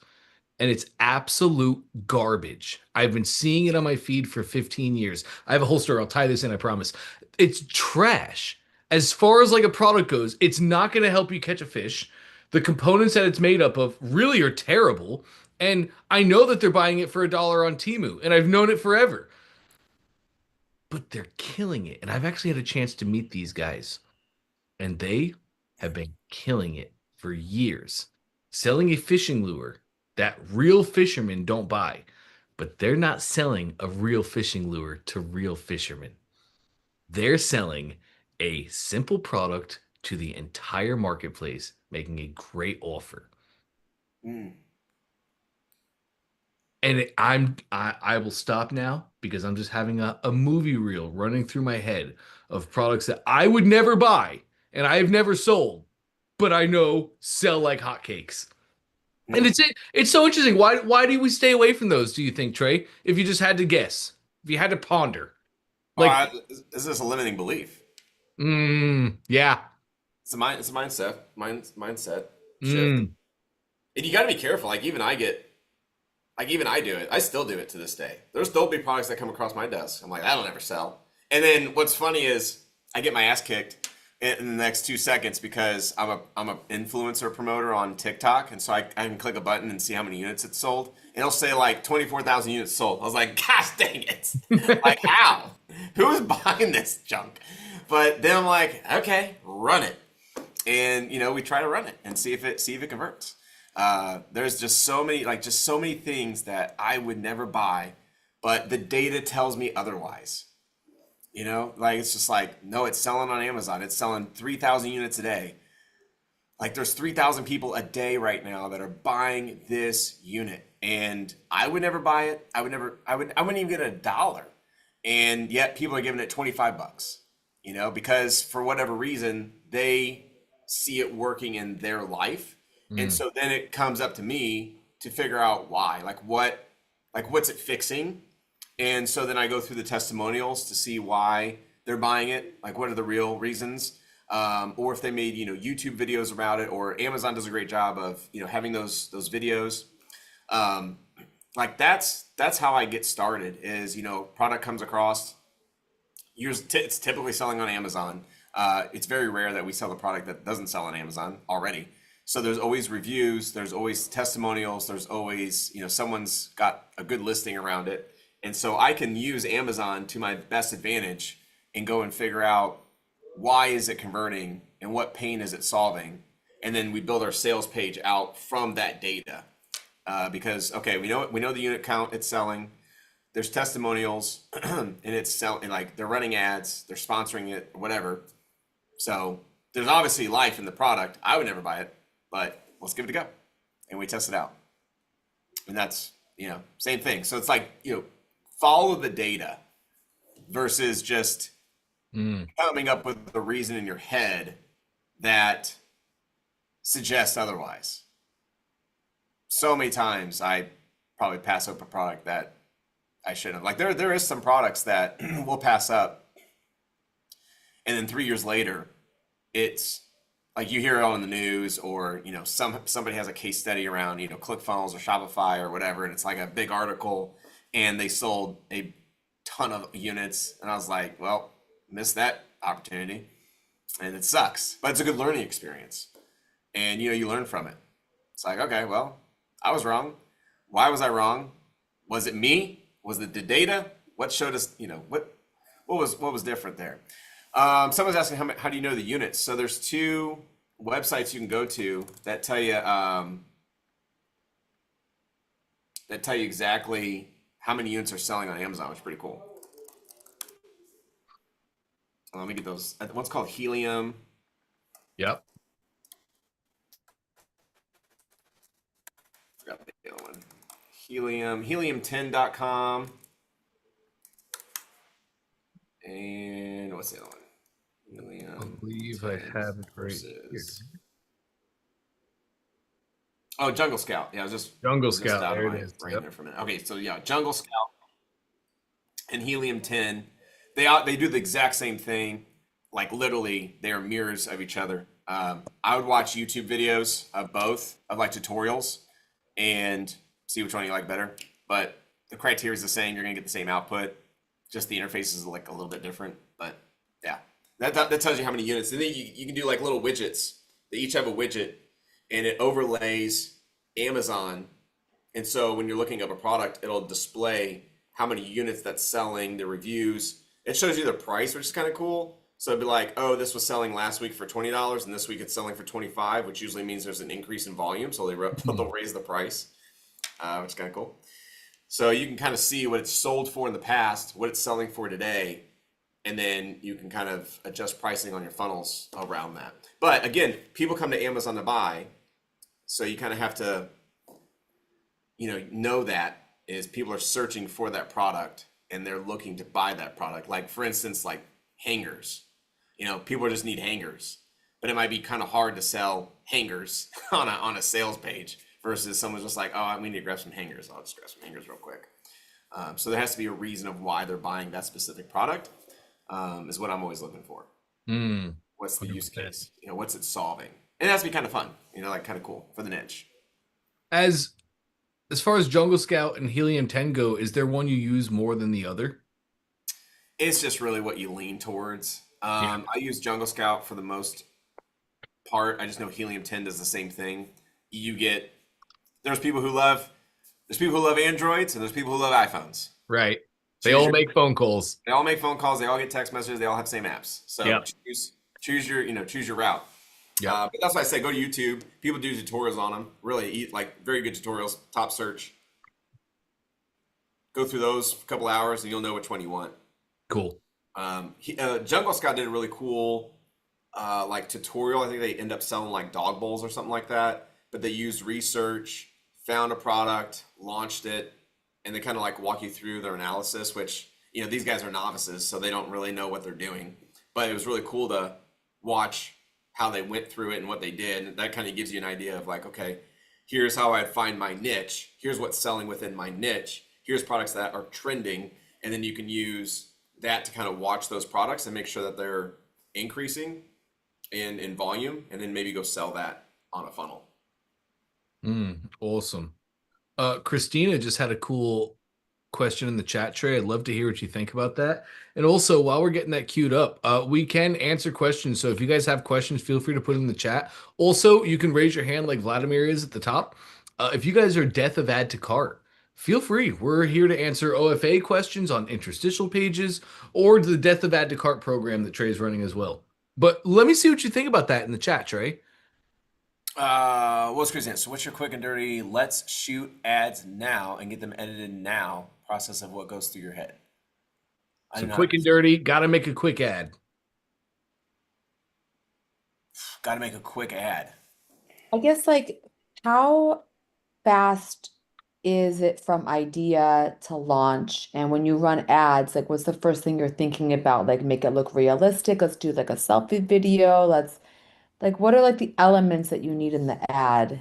and it's absolute garbage. I've been seeing it on my feed for 15 years. I have a whole story. I'll tie this in, I promise. It's trash. As far as like a product goes, it's not going to help you catch a fish. The components that it's made up of really are terrible. And I know that they're buying it for $1 on Temu, and I've known it forever. But they're killing it. And I've actually had a chance to meet these guys. And they have been killing it for years. Selling a fishing lure that real fishermen don't buy. But they're not selling a real fishing lure to real fishermen. They're selling a simple product to the entire marketplace, making a great offer. And I will stop now because I'm just having a movie reel running through my head of products that I would never buy and I have never sold, but I know sell like hotcakes. And it's so interesting. Why do we stay away from those, do you think, Trey? If you just had to guess, if you had to ponder. Like, is this a limiting belief? Yeah. It's a mindset shift. And you got to be careful. Like even I do it. I still do it to this day. There'll be products that come across my desk. I'm like, that'll never sell. And then what's funny is I get my ass kicked in the next 2 seconds because I'm a influencer promoter on TikTok, and so I can click a button and see how many units it's sold, and it'll say like 24,000 units sold. I was like, gosh dang it! Like how? Who's buying this junk? But then I'm like, okay, run it, and we try to run it and see if it converts. There's just so many things that I would never buy, but the data tells me otherwise. Like it's just like, no, it's selling on Amazon. It's selling 3,000 units a day. Like there's 3,000 people a day right now that are buying this unit, and I would never buy it. I wouldn't even get $1, and yet people are giving it $25. Because for whatever reason they see it working in their life, and so then it comes up to me to figure out why. What's it fixing? And so then I go through the testimonials to see why they're buying it. Like, what are the real reasons? Or if they made, YouTube videos about it, or Amazon does a great job of, having those videos. That's how I get started is, product comes across. It's typically selling on Amazon. It's very rare that we sell a product that doesn't sell on Amazon already. So there's always reviews, there's always testimonials, there's always, someone's got a good listing around it. And so I can use Amazon to my best advantage and go and figure out why is it converting and what pain is it solving. And then we build our sales page out from that data. Because, okay, we know the unit count it's selling. There's testimonials and it's selling, like they're running ads, they're sponsoring it, whatever. So there's obviously life in the product. I would never buy it, but let's give it a go. And we test it out. And that's, same thing. So it's like, follow the data versus just coming up with a reason in your head that suggests otherwise. So many times I probably pass up a product that I shouldn't have. Like there is some products that we'll pass up, and then 3 years later, it's like you hear it on the news, or somebody has a case study around ClickFunnels or Shopify or whatever, and it's like a big article, and they sold a ton of units, and I was like, well, missed that opportunity, and it sucks, but it's a good learning experience, and you learn from it. It's like, okay, well, I was wrong. Why was I wrong? Was it me? Was it the data? What showed us? What was different there? Someone's asking how do you know the units? So there's 2 websites you can go to that tell you exactly how many units are selling on Amazon, which is pretty cool. Let me get those. One's called Helium. Yep. Forgot the other one. Helium10.com. And what's the other one? Helium. I believe I have it right here. Oh, Jungle Scout. Yeah, I was just Jungle just Scout. out of There my it is. brain Yep. there for a minute. Okay, so yeah, Jungle Scout and Helium 10. They do the exact same thing. Like literally, they are mirrors of each other. I would watch YouTube videos of both, of like tutorials, and see which one you like better. But the criteria is the same. You're gonna get the same output. Just the interface is like a little bit different. But yeah, that tells you how many units. And then you can do like little widgets. They each have a widget, and it overlays Amazon. And so when you're looking up a product, it'll display how many units that's selling, the reviews. It shows you the price, which is kind of cool. So it'd be like, oh, this was selling last week for $20, and this week it's selling for $25, which usually means there's an increase in volume. So they'll raise the price, which is kind of cool. So you can kind of see what it's sold for in the past, what it's selling for today, and then you can kind of adjust pricing on your funnels around that. But again, people come to Amazon to buy, so you kind of have to, know that is people are searching for that product and they're looking to buy that product. Like for instance, like hangers. People just need hangers, but it might be kind of hard to sell hangers on a sales page versus someone's just like, oh, we need to grab some hangers. I'll just grab some hangers real quick. So there has to be a reason of why they're buying that specific product, is what I'm always looking for. What's the use case? What's it solving? And it has to be kind of fun, like kind of cool for the niche. As as far as Jungle Scout and Helium 10 go, is there one you use more than the other? It's just really what you lean towards. Yeah. I use Jungle Scout for the most part. I just know Helium 10 does the same thing. You get there's people who love there's people who love Androids and there's people who love iPhones. Right. They Choose all your, make phone calls. they all make phone calls. They all get text messages. They all have the same apps. So Yep. choose your route. Yep. But that's why I say go to YouTube. People do tutorials on them. Really, like very good tutorials. Top search. Go through those for a couple hours, and you'll know which one you want. Cool. Jungle Scout did a really cool like tutorial. I think they end up selling like dog bowls or something like that. But they used research, found a product, launched it, and they kind of like walk you through their analysis. Which these guys are novices, so they don't really know what they're doing. But it was really cool to watch how they went through it and what they did. And that kind of gives you an idea of like, okay, here's how I'd find my niche. Here's what's selling within my niche. Here's products that are trending. And then you can use that to kind of watch those products and make sure that they're increasing in volume, and then maybe go sell that on a funnel. Awesome. Christina just had a cool question in the chat, Trey. I'd love to hear what you think about that. And also, while we're getting that queued up, we can answer questions. So if you guys have questions, feel free to put it in the chat. Also, you can raise your hand like Vladimir is at the top. If you guys are death of add to cart, feel free. We're here to answer OFA questions on interstitial pages or the death of add to cart program that Trey's running as well. But let me see what you think about that in the chat, Trey. What's Chris? So what's your quick and dirty? Let's shoot ads now and get them edited now. Process of what goes through your head. So quick and dirty, got to make a quick ad. Got to make a quick ad. I guess like how fast is it from idea to launch? And when you run ads, like what's the first thing you're thinking about? Like make it look realistic. Let's do like a selfie video. Let's like what are like the elements that you need in the ad?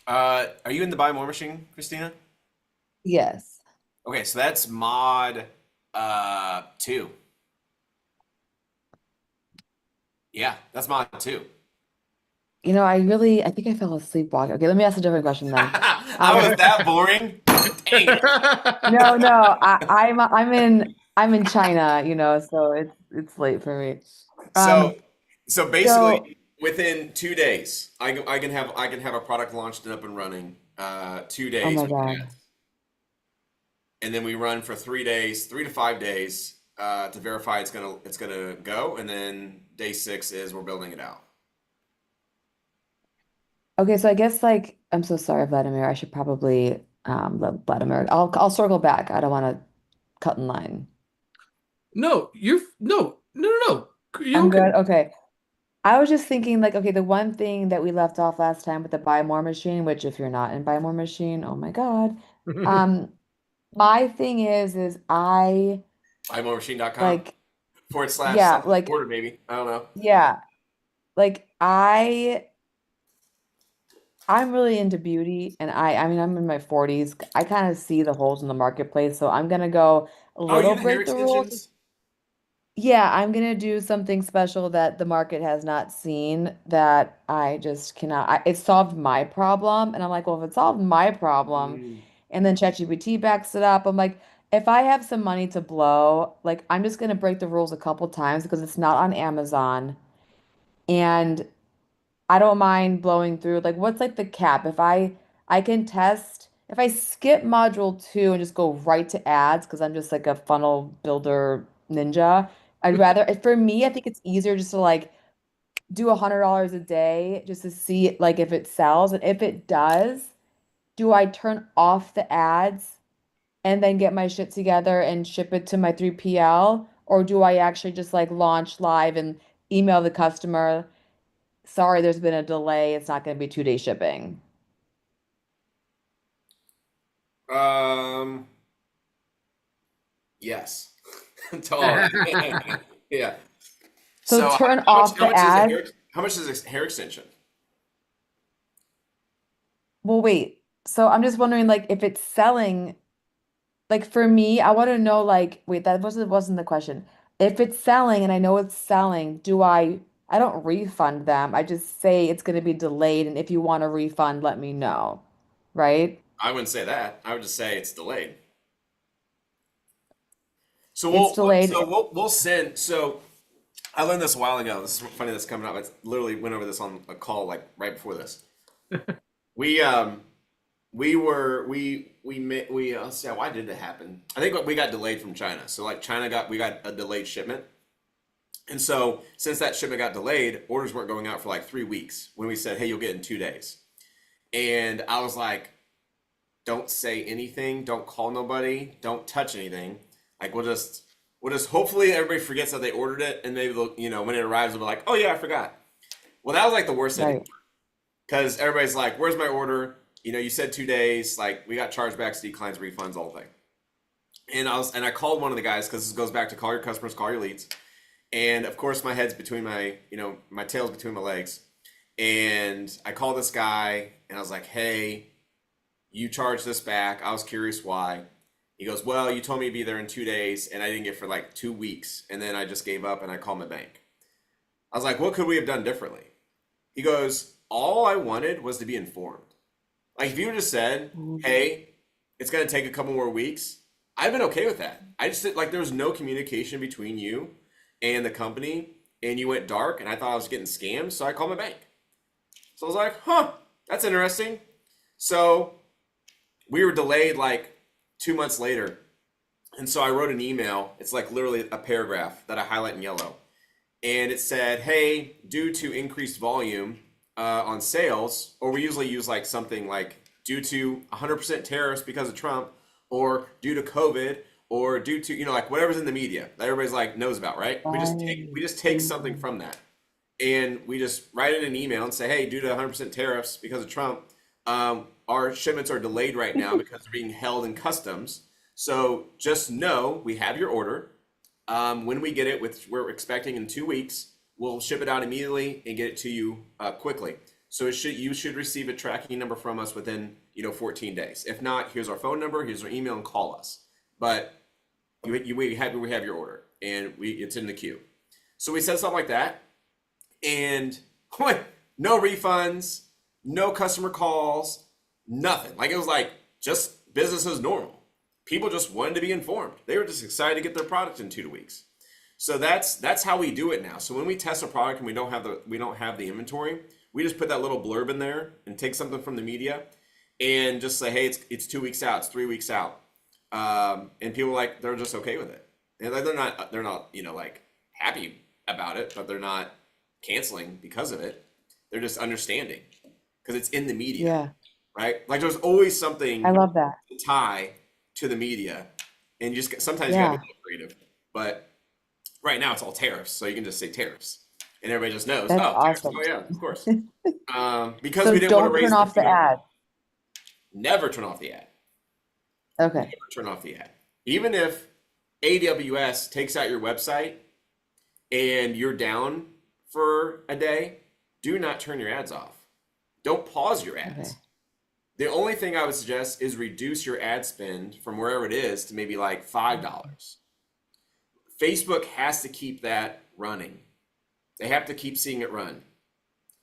Are you in the buy more machine, Christina? Yes. Okay, so that's mod 2. Yeah, that's mod 2. I think I fell asleep walking. Okay, let me ask a different question then. How was that boring? Dang it. No, I'm in China, so it's late for me. So basically, within 2 days, I can have a product launched and up and running. 2 days. Oh my with God. ads. And then we run for 3 days, 3 to 5 days to verify it's gonna go, and then day 6 is we're building it out. Okay, so I guess like I'm so sorry, Vladimir. I should probably let Vladimir. I'll circle back. I don't want to cut in line. No, no. You're I'm okay. good. Okay. I was just thinking like, okay, the one thing that we left off last time with the buy more machine, which if you're not in buy more machine, oh my God. My thing is I Buymoremachine.com like, / yeah, something like, order maybe. I don't know. yeah, like I'm really into beauty and I mean I'm in my 40s. I kind of see the holes in the marketplace, so I'm gonna go a Oh, you little have hair break the rules. extensions? Yeah, I'm gonna do something special that the market has not seen that I just cannot. It solved my problem, and I'm like, well, if it solved my problem, Mm. and then ChatGPT backs it up, I'm like, if I have some money to blow, like I'm just gonna break the rules a couple times because it's not on Amazon, and I don't mind blowing through. Like, what's like the cap? If I can test, if I skip module 2 and just go right to ads because I'm just like a funnel builder ninja, I'd rather, for me, I think it's easier just to like do $100 a day just to see like if it sells. And if it does, do I turn off the ads and then get my shit together and ship it to my 3PL? Or do I actually just like launch live and email the customer? Sorry, there's been a delay. It's not going to be 2-day shipping. Yes. Totally. Yeah. So turn how off the ads. How much is a hair extension? Well, wait. So I'm just wondering, like, if it's selling, like for me, I want to know, like, wait, that wasn't the question. If it's selling and I know it's selling, I don't refund them. I just say it's going to be delayed, and if you want a refund, let me know. right? I wouldn't say that. I would just say it's delayed. So It's delayed. we'll send. So I learned this a while ago. This is funny that's coming up. I literally went over this on a call like right before this. We let's see, why did it happen? I think we got delayed from China. So like we got a delayed shipment. And so since that shipment got delayed, orders weren't going out for like 3 weeks when we said, hey, you'll get it in 2 days. And I was like, don't say anything, don't call nobody, don't touch anything. Like we'll just hopefully everybody forgets that they ordered it, and maybe they'll, when it arrives, they'll be like, oh yeah, I forgot. Well, that was like the worst thing. Right. Because everybody's like, where's my order? You said 2 days, like we got chargebacks, declines, refunds, all the thing. And I called one of the guys, because this goes back to call your customers, call your leads. And of course my head's between my tail's between my legs. And I called this guy and I was like, hey, you charged this back. I was curious why. He goes, well, you told me to be there in 2 days and I didn't get for like 2 weeks. And then I just gave up and I called my bank. I was like, what could we have done differently? He goes, all I wanted was to be informed. Like if you just said, hey, it's going to take a couple more weeks, I've been okay with that. I just like there was no communication between you and the company, and you went dark, and I thought I was getting scammed, so I called my bank. So I was like, huh, that's interesting. So we were delayed like 2 months later, and so I wrote an email. It's like literally a paragraph that I highlight in yellow, and it said, hey, due to increased volume on sales, or we usually use like something like due to 100% tariffs because of Trump, or due to COVID, or due to like whatever's in the media that everybody's like knows about, right? We just take something from that, and we just write in an email and say, hey, due to 100% tariffs because of Trump, our shipments are delayed right now because they're being held in customs. So just know we have your order. When we get it, which we're expecting in 2 weeks, we'll ship it out immediately and get it to you quickly. So you should receive a tracking number from us within 14 days. If not, here's our phone number, here's our email, and call us. But we have your order, and it's in the queue. So we said something like that, and no refunds, no customer calls, nothing. Like it was like just business as normal. People just wanted to be informed. They were just excited to get their product in 2 weeks. So that's how we do it now. So when we test a product and we don't have the inventory, we just put that little blurb in there and take something from the media and just say, hey, it's 2 weeks out, it's 3 weeks out. And people they're just okay with it. And they're not like happy about it, but they're not canceling because of it. They're just understanding because it's in the media. Yeah. Right? Like there's always something I love that. to tie to the media, and sometimes you Yeah. gotta be creative. But right now it's all tariffs, so you can just say tariffs, and everybody just knows. That's Tariffs. awesome. Oh yeah, of course. Because So we didn't want to don't raise turn off the ad. Never turn off the ad. Okay. Never turn off the ad. Even if AWS takes out your website and you're down for a day, do not turn your ads off. Don't pause your ads. Okay. The only thing I would suggest is reduce your ad spend from wherever it is to maybe like $5. Facebook has to keep that running. They have to keep seeing it run.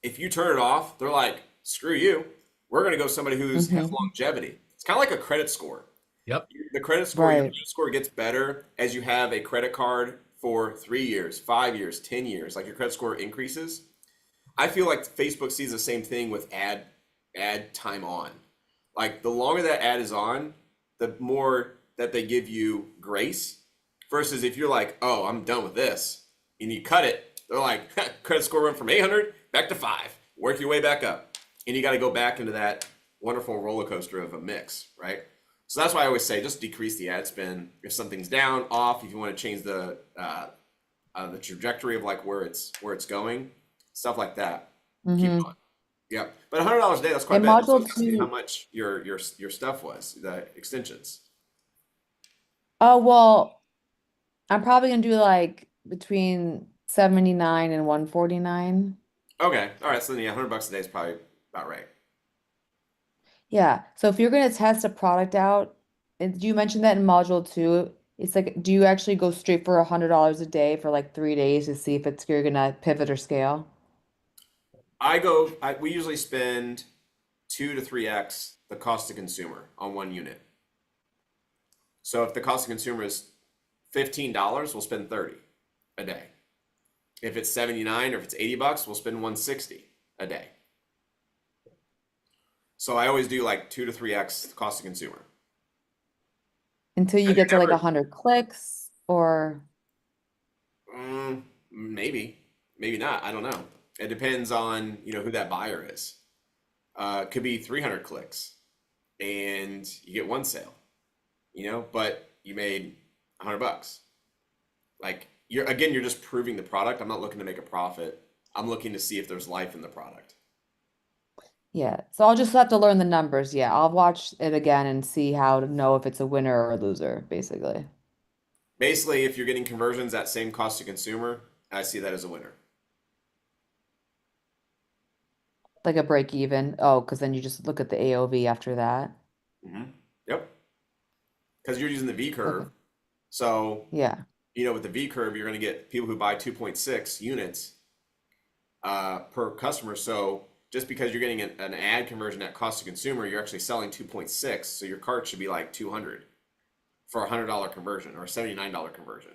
If you turn it off, they're like, screw you. We're going to go somebody who's has longevity. It's kind of like a credit score. Yep. The credit score, your Right. credit score gets better as you have a credit card for 3 years, 5 years, 10 years. Like your credit score increases. I feel like Facebook sees the same thing with ad time on. Like the longer that ad is on, the more that they give you grace. Versus if you're like, oh, I'm done with this, and you cut it, they're like, credit score went from 800 back to 5. Work your way back up, and you got to go back into that wonderful roller coaster of a mix, right? So that's why I always say just decrease the ad spend if something's down, off. If you want to change the trajectory of like where it's going, stuff like that. Keep going. Yeah, but $100 a day, that's quite In a bit. So module let's see how 2, much your stuff was, the extensions. oh well, I'm probably gonna do like between 79 and 149. Okay, all right. So then, yeah, $100 a day is probably about right. Yeah. So if you're gonna test a product out, and you mentioned that in module 2, it's like, do you actually go straight for $100 a day for like 3 days to see if you're gonna pivot or scale? We usually spend 2 to 3x the cost to consumer on one unit. So if the cost to consumer is $15, we'll spend 30 a day. If it's 79 or if it's $80, we'll spend 160 a day. So I always do like 2 to 3x the cost to consumer. Until you And get to like never- 100 clicks or maybe not. I don't know. It depends on, who that buyer is. It could be 300 clicks and you get one sale, but you made $100. Like you're just proving the product. I'm not looking to make a profit. I'm looking to see if there's life in the product. yeah. So I'll just have to learn the numbers. Yeah, I'll watch it again and see how to know if it's a winner or a loser, basically. Basically, if you're getting conversions at same cost to consumer, I see that as a winner. Like a break even. Oh, because then you just look at the AOV after that. Yep. Because you're using the V curve. Okay. So, Yeah. with the V curve, you're going to get people who buy 2.6 units per customer. So just because you're getting an ad conversion at cost to consumer, you're actually selling 2.6. So your cart should be like 200 for a $100 conversion or a $79 conversion.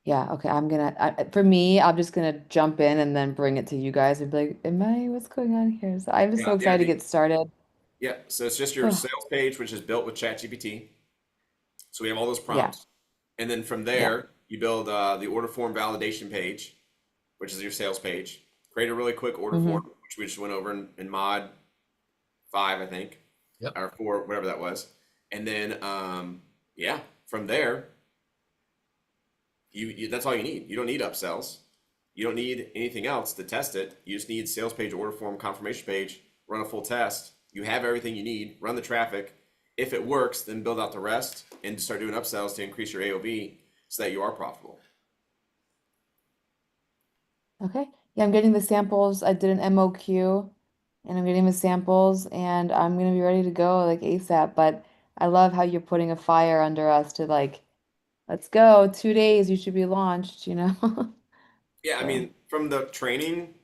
Yeah. Okay. For me, I'm just gonna jump in and then bring it to you guys and be like, what's going on here? So I'm just so excited to get started. Yeah. So it's just your sales page, which is built with ChatGPT. So we have all those prompts. And then from there, you build the order form validation page, which is your sales page. Create a really quick order form, which we just went over in mod 5, I think. Yep. Or 4, whatever that was. And then, from there, you that's all you need. You don't need upsells. You don't need anything else to test it. You just need sales page, order form, confirmation page, run a full test. You have everything you need, run the traffic. If it works, then build out the rest and start doing upsells to increase your AOV so that you are profitable. Okay. Yeah, I'm getting the samples. I did an MOQ and I'm getting the samples and I'm gonna be ready to go like ASAP. But I love how you're putting a fire under us to like, let's go, 2 days, you should be launched, Yeah, I So, mean, from the training,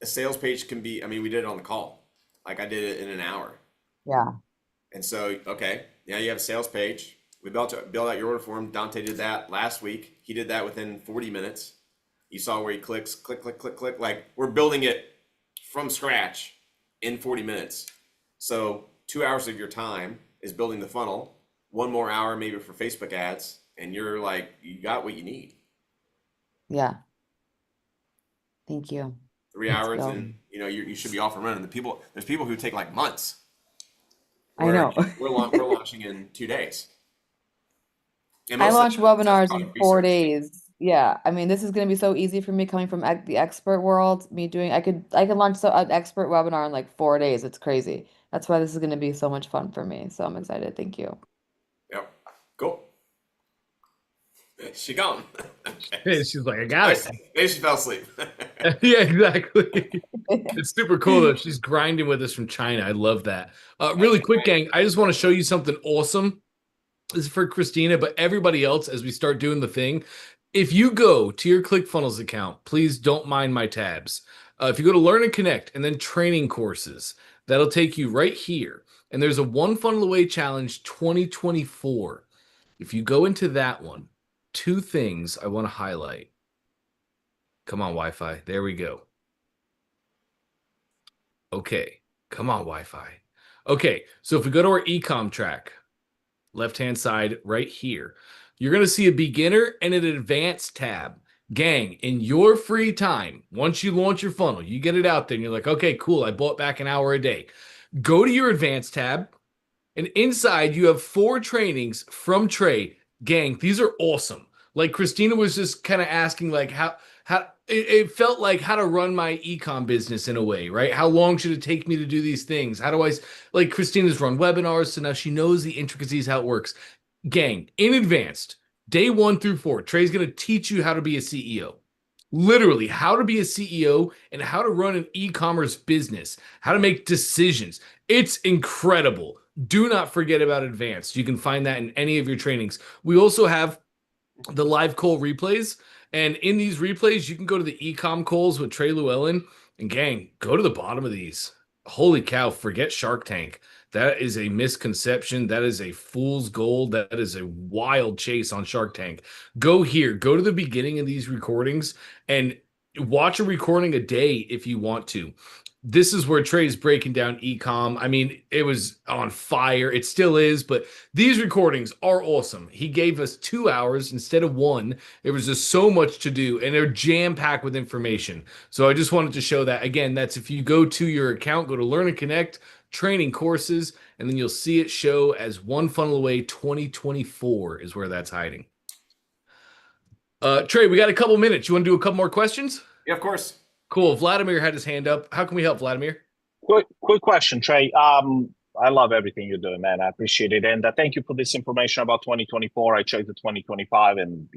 a sales page can be, we did it on the call. Like I did it in an hour. yeah. And so, okay, now you have a sales page. We build out your order form. Dante did that last week. He did that within 40 minutes. You saw where he clicks, click, click, click, click. Like we're building it from scratch in 40 minutes. So 2 hours of your time is building the funnel. 1 more hour maybe for Facebook ads. And you're like, you got what you need. Yeah. Thank you. 3 Let's hours go. and you should be off and running. There's people who take like months. I know. We're launching in 2 days. And I most of launched that is webinars in product 4 research. days. Yeah, this is going to be so easy for me coming from the expert world. I could launch an expert webinar in like 4 days. It's crazy. That's why this is going to be so much fun for me. So I'm excited. Thank you. Yep. Cool. She gone. Hey, she's like, I got it. Maybe she fell asleep. Yeah, exactly. It's super cool though. She's grinding with us from China. I love that. Really quick, gang, I just want to show you something awesome. This is for Christina, but everybody else, as we start doing the thing, if you go to your ClickFunnels account, please don't mind my tabs. If you go to Learn and Connect and then Training Courses, that'll take you right here. And there's a One Funnel Away Challenge 2024. If you go into that one, 2 things I want to highlight. Come on, Wi-Fi. There we go. Okay. Come on, Wi-Fi. Okay. So if we go to our Ecom track, left-hand side right here, you're going to see a beginner and an advanced tab. Gang, in your free time, once you launch your funnel, you get it out there and you're like, okay, cool. I bought back an hour a day. Go to your advanced tab and inside you have 4 trainings from Trey. Gang, these are awesome. Like Christina was just kind of asking like how it felt like how to run my ecom business in a way, right? How long should it take me to do these things? How do I, like Christina's run webinars, so now she knows the intricacies, how it works. Gang, in advanced, day 1 through 4, Trey's going to teach you how to be a CEO. Literally, how to be a CEO and how to run an e-commerce business, how to make decisions. It's incredible. Do not forget about advanced. You can find that in any of your trainings. We also have the live call replays. And in these replays, you can go to the ecom calls with Trey Lewellen And gang, go to the bottom of these. Holy cow, forget Shark Tank. That is a misconception. That is a fool's gold. That is a wild chase on Shark Tank. Go here, go to the beginning of these recordings and watch a recording a day if you want to. This is where Trey's breaking down Ecom. I mean, it was on fire. It still is, but these recordings are awesome. He gave us 2 hours instead of one. There was just so much to do, and they're jam-packed with information. So I just wanted to show that. Again, that's if you go to your account, go to Learn and Connect, training courses, and then you'll see it show as One Funnel Away 2024 is where that's hiding. Trey, we got a couple minutes. You want to do a couple more questions? Yeah, of course. Cool. Vladimir had his hand up. How can we help, Vladimir? Quick question, Trey. I love everything you're doing, man. I appreciate it, and thank you for this information about 2024. I checked the 2025, and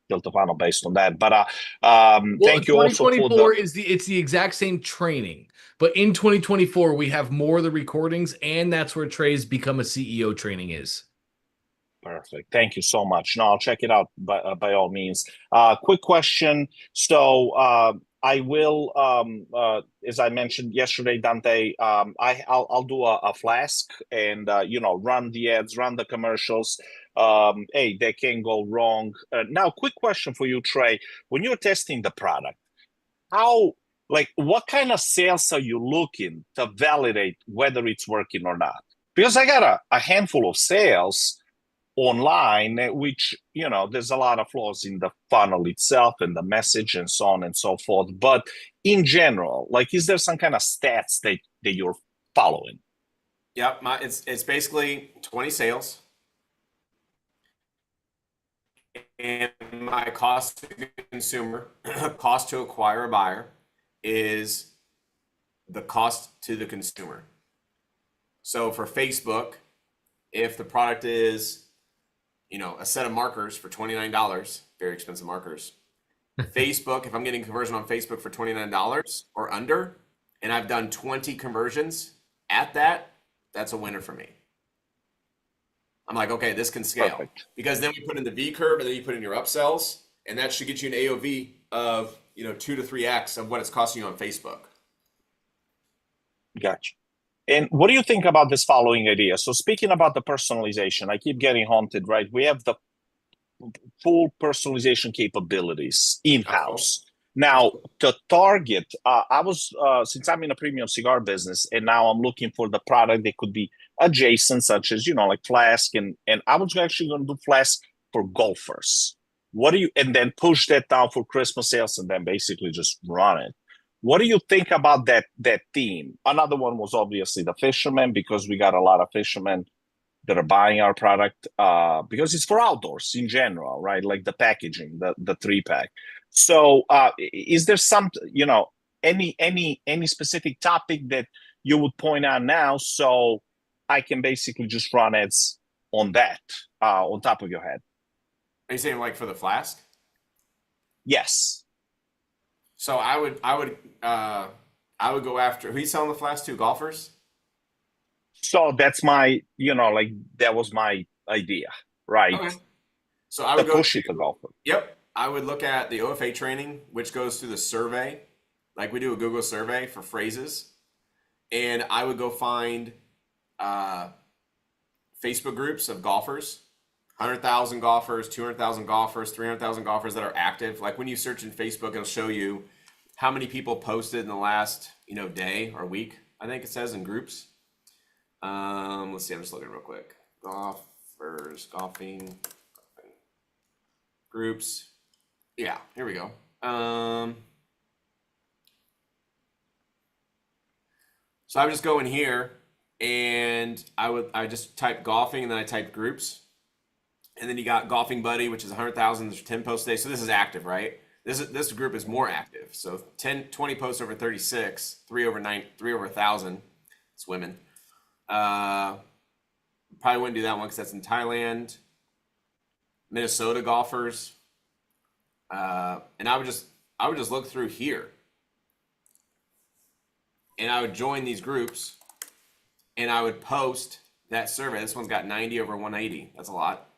built a funnel based on that. But thank you also for the 2024 it's the exact same training, but in 2024 we have more of the recordings, and that's where Trey's Become a CEO training is. Perfect. Thank you so much. No, I'll check it out by all means. Quick question. So I will, as I mentioned yesterday, Dante, I'll do a flask and, run the ads, run the commercials. Hey, they can't go wrong. Now, quick question for you, Trey. When you're testing the product, what kind of sales are you looking to validate whether it's working or not? Because I got a handful of sales online, which, there's a lot of flaws in the funnel itself and the message and so on and so forth. But in general, is there some kind of stats that you're following? Yep. It's basically 20 sales. And my cost to consumer, cost to acquire a buyer is the cost to the consumer. So for Facebook, if the product is a set of markers for $29, very expensive markers. Facebook, if I'm getting conversion on Facebook for $29 or under, and I've done 20 conversions at that's a winner for me. I'm like, okay, this can scale. Perfect. Because then we put in the V curve, and then you put in your upsells, and that should get you an AOV of 2 to 3x of what it's costing you on Facebook. Gotcha. And what do you think about this following idea? So speaking about the personalization, I keep getting haunted, right? We have the full personalization capabilities in-house. Now, to target, I was, since I'm in a premium cigar business, and now I'm looking for the product that could be adjacent, such as, Flask, and I was actually going to do Flask for golfers. And then push that down for Christmas sales, and then basically just run it. What do you think about that theme? Another one was obviously the fishermen, because we got a lot of fishermen that are buying our product because it's for outdoors in general, right? Like the packaging, the 3-pack. So is there some, any specific topic that you would point out now, so I can basically just run ads on that on top of your head? Are you saying for the flask? Yes. So I would go after, who are you selling the flask to? Golfers? So that's my, that was my idea, right? Okay. So I would go push it to golfer. Yep. I would look at the OFA training, which goes through the survey. Like we do a Google survey for phrases. And I would go find Facebook groups of golfers, 100,000 golfers, 200,000 golfers, 300,000 golfers that are active. Like when you search in Facebook, it'll show you how many people posted in the last, day or week, I think it says in groups. Let's see, I'm just looking real quick. Golfers, golfing groups. Yeah, here we go. So I would just go in here and I just type golfing, and then I type groups. And then you got Golfing Buddy, which is 100,000. There's 10 posts a day. So this is active, right? This group is more active. So 20 posts over 36, 3 over 1,000. It's women. Probably wouldn't do that one because that's in Thailand. Minnesota golfers. And I would just look through here. And I would join these groups. And I would post that survey. This one's got 90 over 180. That's a lot.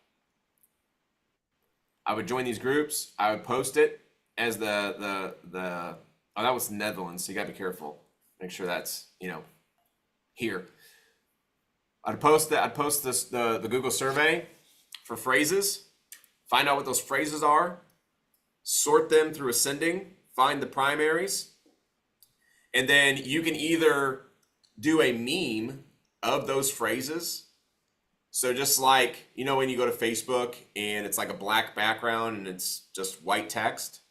I would join these groups. I would post it as the Oh, that was Netherlands, so you gotta be careful. Make sure that's, here. I'd post this the Google survey for phrases, find out what those phrases are, sort them through ascending, find the primaries, and then you can either do a meme of those phrases. So just like, when you go to Facebook and it's like a black background and it's just white text,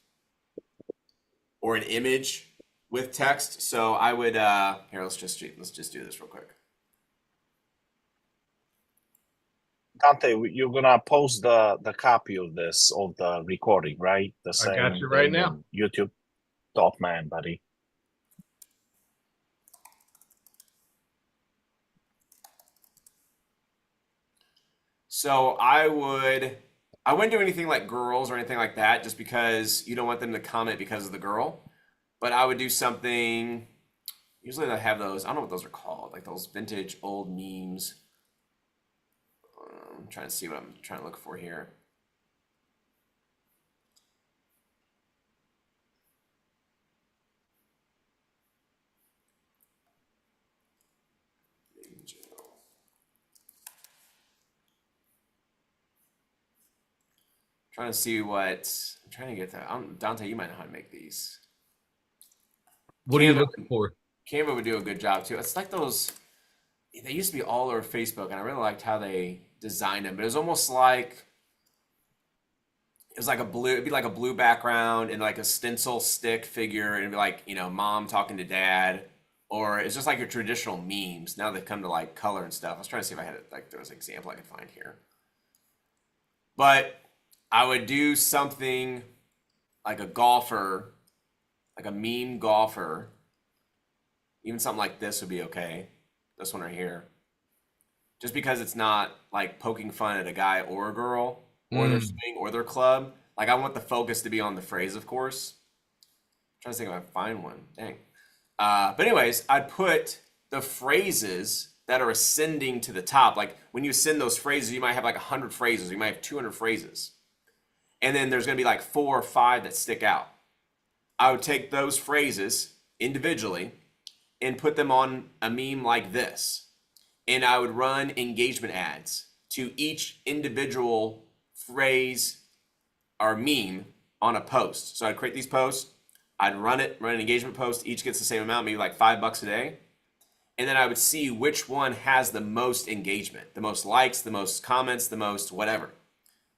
or an image with text. So I would here, let's just do this real quick. Dante, you're gonna post the copy of the recording, right? The same I got you right thing now. on YouTube. Top man, buddy. So I wouldn't do anything like girls or anything like that, just because you don't want them to comment because of the girl. But I would do something. Usually they have those. I don't know what those are called, like those vintage old memes. I'm trying to see what I'm trying to look for here. Trying to see what I'm trying to get that. Dante, you might know how to make these. What are you looking for? Canva would do a good job too. It's like those. They used to be all over Facebook, and I really liked how they designed them. But it was almost like it was like a blue. It'd be like a blue background and like a stencil stick figure, and it'd be like mom talking to dad, or it's just like your traditional memes. Now they've come to like color and stuff. I was trying to see if I had like there was an example I could find here, but I would do something like a golfer, like a meme golfer. Even something like this would be okay. This one right here. Just because it's not like poking fun at a guy or a girl or their swing or their club. Like I want the focus to be on the phrase, of course. I'm trying to think if I can find one. Dang. But anyways, I'd put the phrases that are ascending to the top. Like when you ascend those phrases, you might have like 100 phrases. You might have 200 phrases. And then there's going to be like 4 or 5 that stick out. I would take those phrases individually and put them on a meme like this. And I would run engagement ads to each individual phrase or meme on a post. So I'd create these posts, I'd run an engagement post, each gets the same amount, maybe like $5 a day. And then I would see which one has the most engagement, the most likes, the most comments, the most whatever.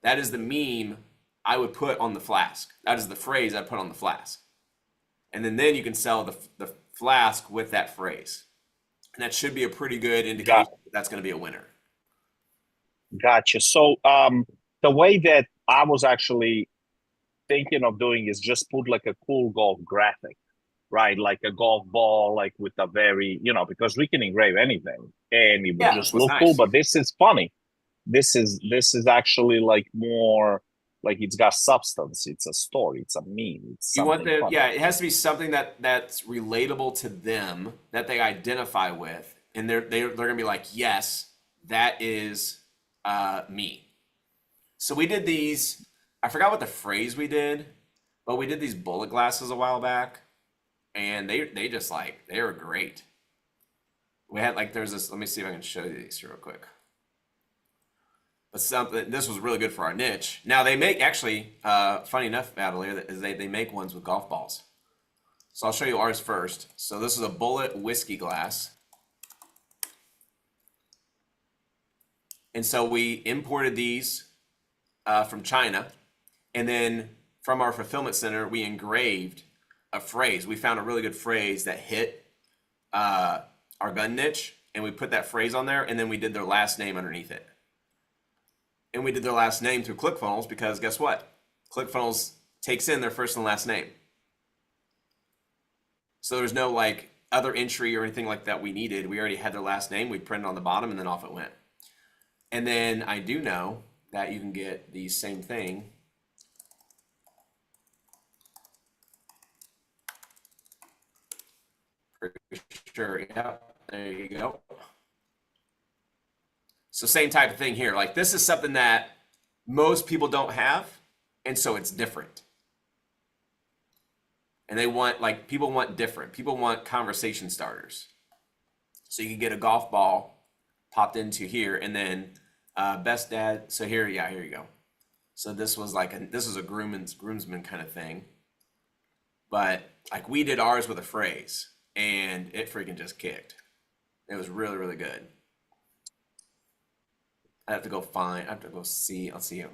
That is the meme I would put on the flask. That is the phrase I'd put on the flask. And then you can sell the flask with that phrase. And that should be a pretty good indication that that's going to be a winner. Gotcha. So the way that I was actually thinking of doing is just put like a cool golf graphic, right? Like a golf ball, like with a very, because we can engrave anything and it would just look cool. But this is funny. This is actually like more like it's got substance. It's a story. It's a meme. It's you want funny. it has to be something that's relatable to them, that they identify with, and they're gonna be like, yes, that is me. So we did these. I forgot what the phrase we did, but we did these bullet glasses a while back, and they just like they were great. We had like there's this. Let me see if I can show you these real quick. But something this was really good for our niche. Now they make actually, funny enough, Adelaide, is they make ones with golf balls. So I'll show you ours first. So this is a bullet whiskey glass. And so we imported these from China. And then from our fulfillment center, we engraved a phrase. We found a really good phrase that hit our gun niche. And we put that phrase on there. And then we did their last name underneath it. And we did their last name through ClickFunnels because guess what? ClickFunnels takes in their first and last name. So there's no like other entry or anything like that we needed. We already had their last name. We printed on the bottom and then off it went. And then I do know that you can get the same thing. Pretty sure, yeah, there you go. So same type of thing here. Like this is something that most people don't have, and so it's different. And they want, like, people want different. People want conversation starters. So you can get a golf ball popped into here, and then best dad. So here you go. So this was like this was a groomsman kind of thing. But like we did ours with a phrase, and it freaking just kicked. It was really, really good. I have to go see. I'll see. Try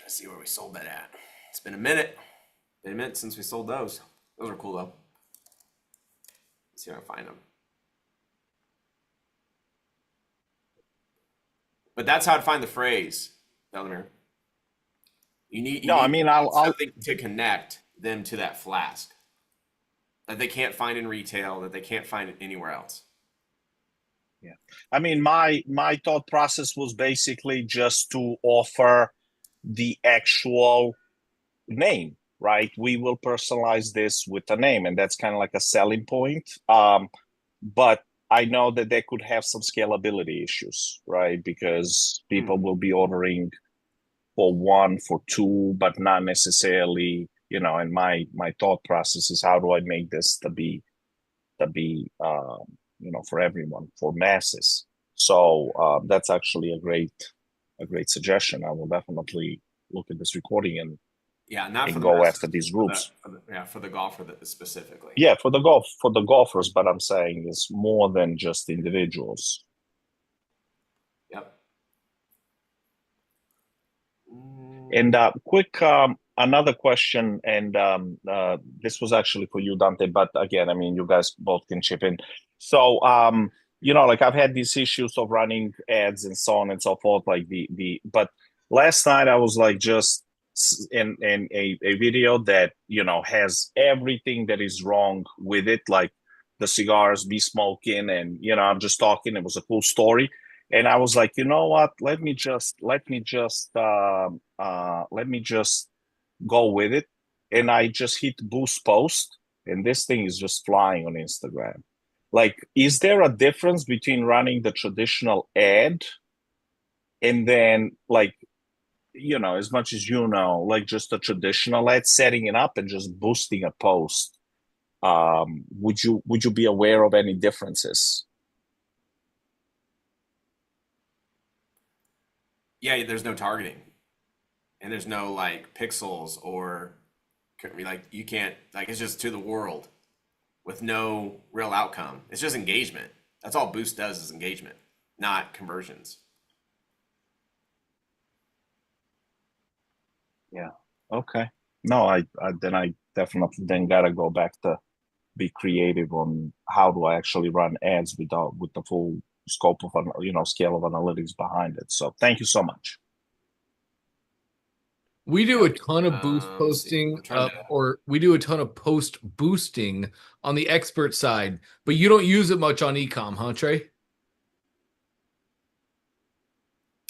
to see where we sold that at. It's been a minute. Been a minute since we sold those. Those are cool though. Let's see if I can find them. But that's how I'd find the phrase, Bellamere. You need I'll something to connect them to that flask that they can't find in retail, that they can't find anywhere else. Yeah. I mean, my thought process was basically just to offer the actual name, right? We will personalize this with a name, and that's kind of like a selling point. But I know that they could have some scalability issues, right? Because people will be ordering for one, for two, but not necessarily, and my thought process is how do I make this to be for everyone, for masses. So that's actually a great suggestion. I will definitely look at this recording and not for go after these groups. For the golfer specifically. Yeah, for the golfers, but I'm saying it's more than just individuals. Yep. And quick, another question, and this was actually for you, Dante, but again, I mean, you guys both can chip in. So, like I've had these issues of running ads and so on and so forth, like but last night I was like just in a video that, has everything that is wrong with it, like the cigars be smoking and, I'm just talking, it was a cool story. And I was like, you know what? Let me just go with it. And I just hit boost post, and this thing is just flying on Instagram. Like, is there a difference between running the traditional ad and then, like, as much as like just a traditional ad, setting it up and just boosting a post? Would you be aware of any differences? Yeah, there's no targeting, and there's no like pixels or like you can't, like, it's just to the world with no real outcome. It's just engagement. That's all Boost does, is engagement, not conversions. Yeah. Okay. No, I definitely then gotta go back to be creative on how do I actually run ads with the full scope of scale of analytics behind it. So thank you so much. We do a ton of boost posting, or we do a ton of post boosting on the expert side, but you don't use it much on Ecom, huh, Trey?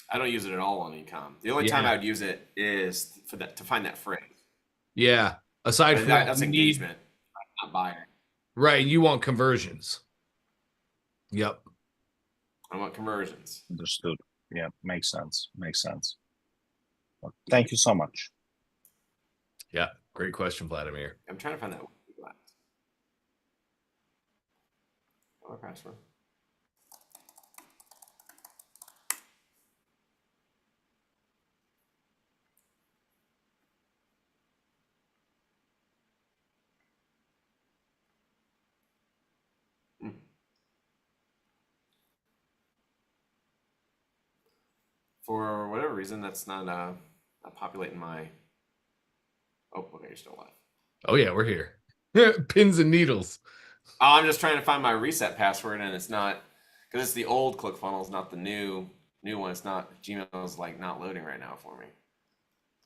I don't use it at all on Ecom. The only time I would use it is for that, to find that phrase. Yeah. Aside from that's engagement, not buying. Right. You want conversions. Yep. I want conversions. Understood. Yeah, makes sense. Well, thank you so much. Yeah, great question, Vladimir. I'm trying to find that glass. Oh, password. For whatever reason, that's not populating my. Oh, okay, you're still alive. Oh yeah, we're here. Pins and needles. Oh, I'm just trying to find my reset password, and it's not, because it's the old ClickFunnels, not the new one. It's not, Gmail's like not loading right now for me.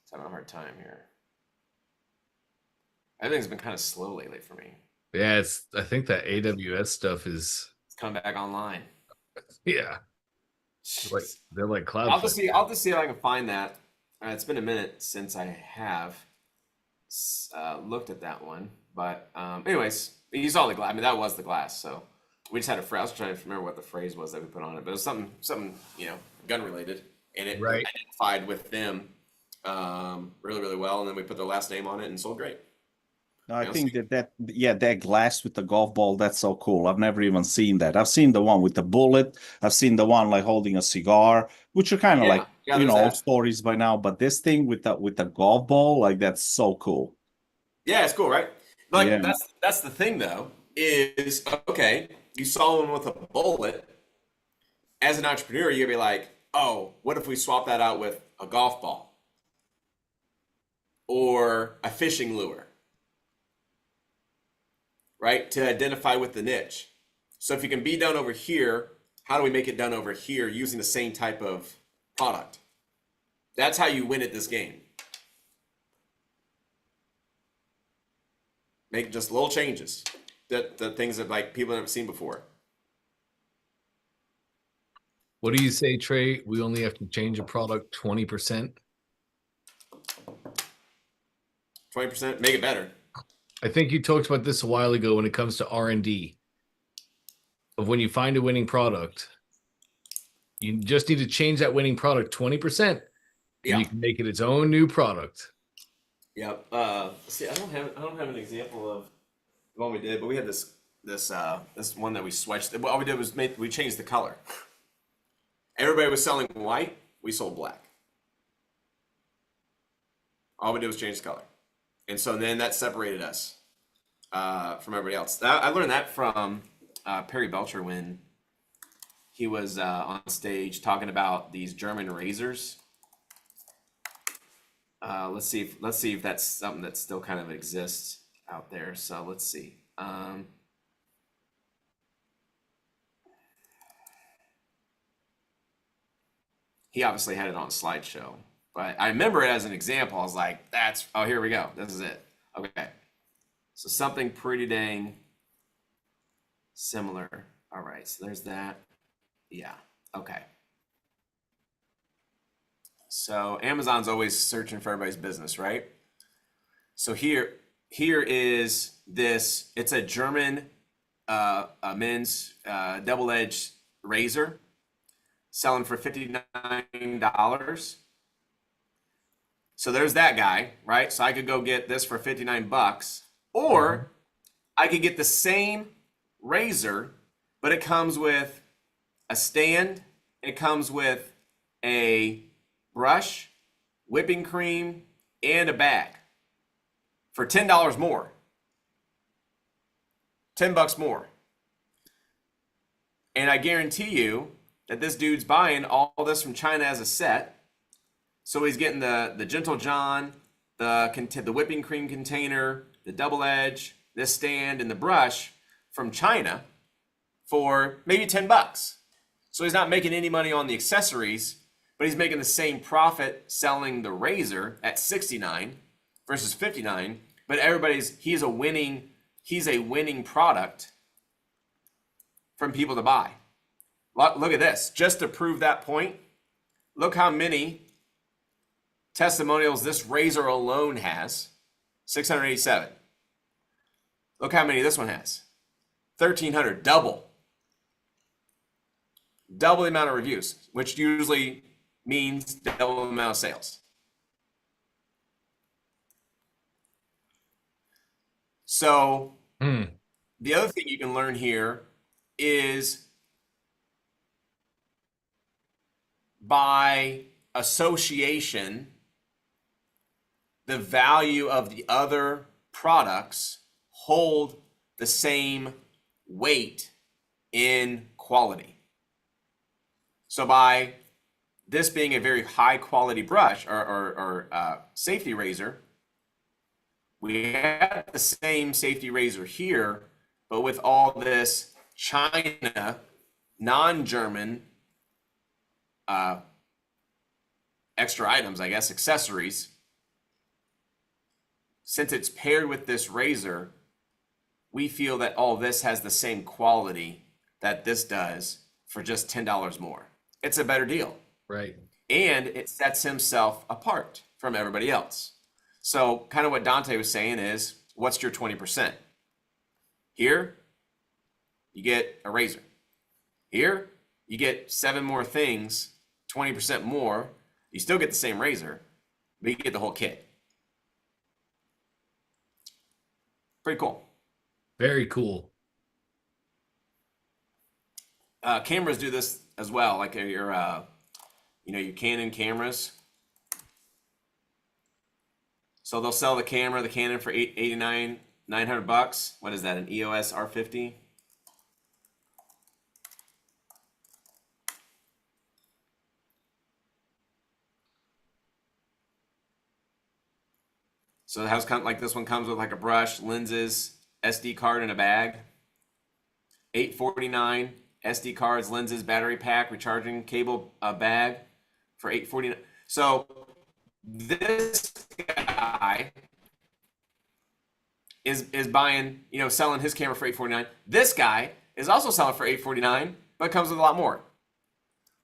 It's having a hard time here. Everything's been kind of slow lately for me. Yeah, I think that AWS stuff is. It's coming back online. Yeah. They're like cloud. I'll just see if I can find that. It's been a minute since I have looked at that one, but anyways, you saw the glass. I mean, that was the glass. So we just had a phrase. I was trying to remember what the phrase was that we put on it, but it was something gun related, and it identified with them really, really well. And then we put their last name on it and sold great. No, I think that glass with the golf ball, that's so cool. I've never even seen that. I've seen the one with the bullet. I've seen the one like holding a cigar, which are kind of like, there's old that. stories by now. But this thing with the golf ball, like that's so cool. Yeah, it's cool, right? Like Yeah. that's the thing though, is okay, you saw one with a bullet. As an entrepreneur, you'd be like, oh, what if we swap that out with a golf ball? Or a fishing lure, right? To identify with the niche. So if you can be done over here, how do we make it done over here using the same type of product? That's how you win at this game. Make just little changes, the things that like people haven't seen before. What do you say, Trey? We only have to change a product 20%? 20%, make it better. I think you talked about this a while ago when it comes to R&D. Of when you find a winning product, you just need to change that winning product 20%, and you can make it its own new product. Yep. See, I don't have an example of the one we did, but we had this one that we switched. All we did was we changed the color. Everybody was selling white, we sold black. All we did was change the color. And so then that separated us from everybody else. I learned that from Perry Belcher when he was on stage talking about these German razors. Let's see if that's something that still kind of exists out there. So let's see. He obviously had it on a slideshow. But I remember it as an example. I was like, here we go. This is it. Okay. So something pretty dang similar. All right. So there's that. Yeah. Okay. So Amazon's always searching for everybody's business, right? So here is this. It's a German a men's double-edged razor selling for $59. So there's that guy, right? So I could go get this for 59 bucks, or I could get the same razor, but it comes with a stand, it comes with a brush, whipping cream, and a bag for $10 more. 10 bucks more. And I guarantee you that this dude's buying all this from China as a set. So he's getting the Gentle John, the whipping cream container, the double edge, this stand, and the brush from China for maybe 10 bucks. So he's not making any money on the accessories, but he's making the same profit selling the razor at 69 versus 59. But he's a winning product from people to buy. Look at this. Just to prove that point, look how many testimonials this razor alone has. 687. Look how many this one has. 1,300. Double the amount of reviews, which usually means double the amount of sales. So the other thing you can learn here is by association, the value of the other products hold the same weight in quality. So by this being a very high quality brush or safety razor, we have the same safety razor here, but with all this China, non-German extra items, I guess, accessories. Since it's paired with this razor, we feel that all this has the same quality that this does for just $10 more. It's a better deal. Right. And it sets himself apart from everybody else. So kind of what Dante was saying is, what's your 20%? Here, you get a razor. Here, you get 7 more things, 20% more. You still get the same razor, but you get the whole kit. Pretty cool. Very cool. Cameras do this as well, like your your Canon cameras. So they'll sell the Canon for $900. What is that? An EOS R50? So the house like this one comes with like a brush, lenses, SD card in a bag. $849. SD cards, lenses, battery pack, recharging cable, bag for $849. So this guy is buying, selling his camera for $849. This guy is also selling for $849, but comes with a lot more.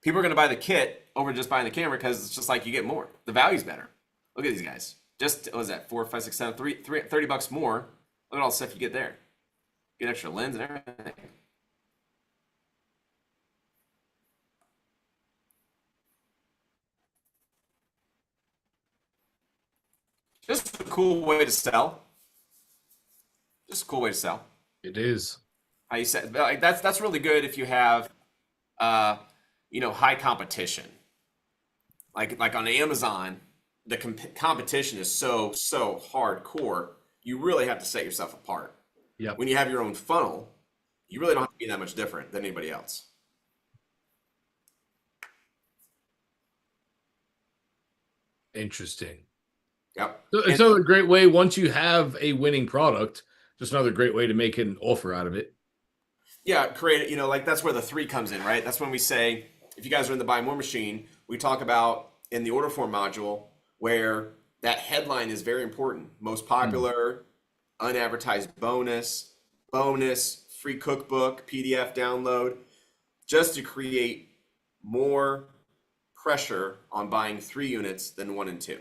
People are going to buy the kit over just buying the camera because it's just like you get more. The value's better. Look at these guys. Just, what was that, 4, 5, 6, 7, 30 bucks more. Look at all the stuff you get there. Get extra lens and everything. Just a cool way to sell. Just a cool way to sell. It is. How you said, like, that's really good if you have, high competition. Like on Amazon, the competition is so hardcore. You really have to set yourself apart. Yep. When you have your own funnel, you really don't have to be that much different than anybody else. Interesting. Yep. So it's another great way, once you have a winning product, just another great way to make an offer out of it. Yeah, create it, like that's where the 3 comes in, right? That's when we say, if you guys are in the Buy More machine, we talk about in the order form module where that headline is very important. Most popular, unadvertised bonus, free cookbook, PDF download, just to create more pressure on buying 3 units than 1 and 2.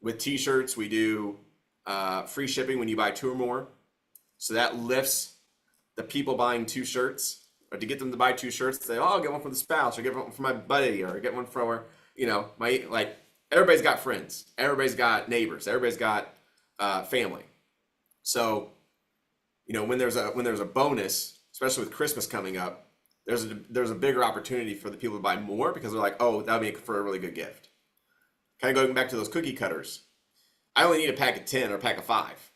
With t-shirts, we do free shipping when you buy 2 or more. So that lifts the people buying 2 shirts, or to get them to buy 2 shirts, say, oh, I'll get one for the spouse, or get one for my buddy, or get one for, everybody's got friends, everybody's got neighbors, everybody's got family. So, when there's a bonus, especially with Christmas coming up, there's a bigger opportunity for the people to buy more because they're like, oh, that'll be for a really good gift. Kind of going back to those cookie cutters. I only need a pack of 10 or a pack of 5.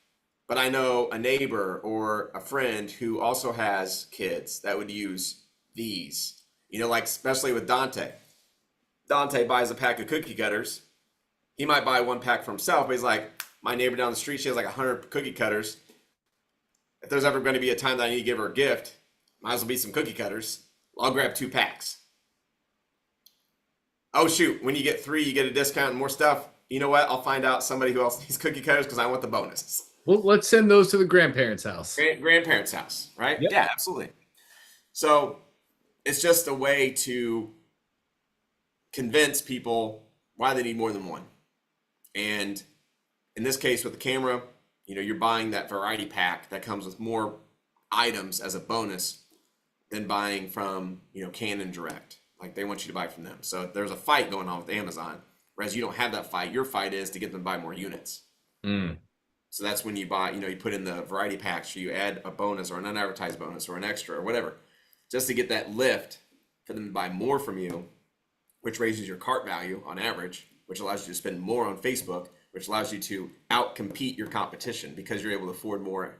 But I know a neighbor or a friend who also has kids that would use these. Like especially with Dante. Dante buys a pack of cookie cutters. He might buy 1 pack for himself, but he's like, my neighbor down the street, she has like 100 cookie cutters. If there's ever going to be a time that I need to give her a gift, might as well be some cookie cutters. I'll grab 2 packs. Oh shoot, when you get 3, you get a discount and more stuff. You know what? I'll find out somebody who else needs cookie cutters because I want the bonus. Well, let's send those to the grandparents' house. Grandparents' house, right? Yep. Yeah, absolutely. So it's just a way to convince people why they need more than 1. And in this case with the camera, you're buying that variety pack that comes with more items as a bonus than buying from, Canon direct. Like they want you to buy from them. So there's a fight going on with Amazon, whereas you don't have that fight. Your fight is to get them to buy more units. So that's when you buy, you put in the variety packs, you add a bonus or an unadvertised bonus or an extra or whatever, just to get that lift for them to buy more from you, which raises your cart value on average, which allows you to spend more on Facebook, which allows you to out-compete your competition because you're able to afford more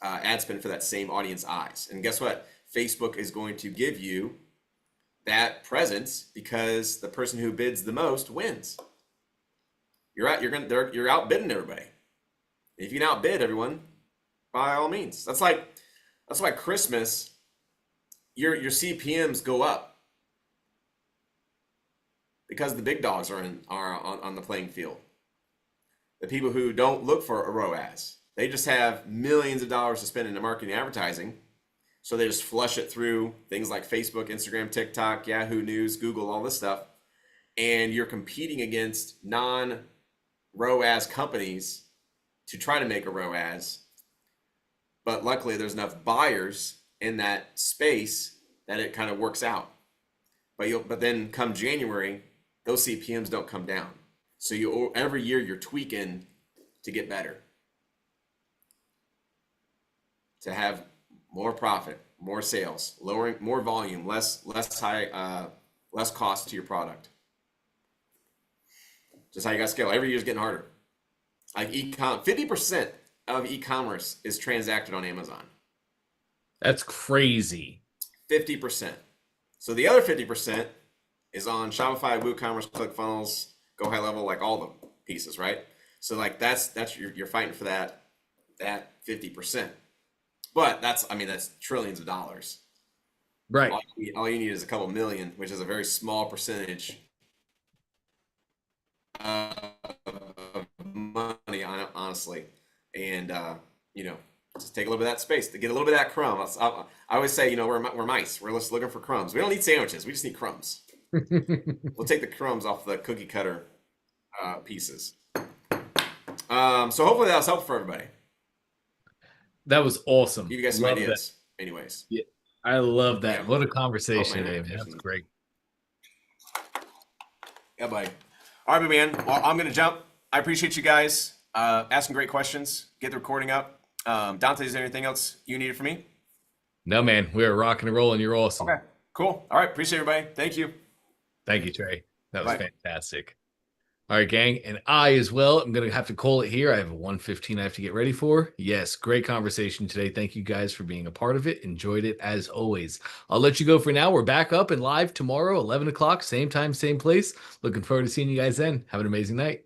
ad spend for that same audience eyes. And guess what? Facebook is going to give you that presence because the person who bids the most wins. You're outbidding everybody. If you can outbid everyone, by all means. That's why Christmas, your CPMs go up because the big dogs are on the playing field. The people who don't look for a ROAS, they just have millions of dollars to spend in marketing and advertising. So they just flush it through things like Facebook, Instagram, TikTok, Yahoo News, Google, all this stuff. And you're competing against non-ROAS companies to try to make a ROAS. But luckily there's enough buyers in that space that it kind of works out. But then come January, those CPMs don't come down. So every year you're tweaking to get better. to have more profit, more sales, lowering more volume, less cost to your product. Just how you got to scale. Every year is getting harder. Like 50% of e-commerce is transacted on Amazon. That's crazy. 50%. So the other 50% is on Shopify, WooCommerce, ClickFunnels, Go High Level, like all the pieces, right? So like that's you're fighting for that 50%. But that's trillions of dollars. Right. All you need is a couple million, which is a very small percentage of money on it, honestly. And just take a little bit of that space to get a little bit of that crumb. I always say, we're mice. We're just looking for crumbs. We don't need sandwiches. We just need crumbs. We'll take the crumbs off the cookie cutter pieces. So hopefully that was helpful for everybody. That was awesome. Give you guys some ideas. Anyways. Yeah, I love that. Yeah. What a conversation today, man. That's great. Yeah, buddy. All right, man. Well, I'm going to jump. I appreciate you guys asking great questions. Get the recording up. Dante, is there anything else you needed from me? No, man. We are rocking and rolling. You're awesome. Okay, cool. All right. Appreciate everybody. Thank you. Thank you, Trey. That was Bye. fantastic. All right, gang. And I as well, I'm going to have to call it here. I have a 1:15 I have to get ready for. Yes, great conversation today. Thank you guys for being a part of it. Enjoyed it as always. I'll let you go for now. We're back up and live tomorrow, 11 o'clock, same time, same place. Looking forward to seeing you guys then. Have an amazing night.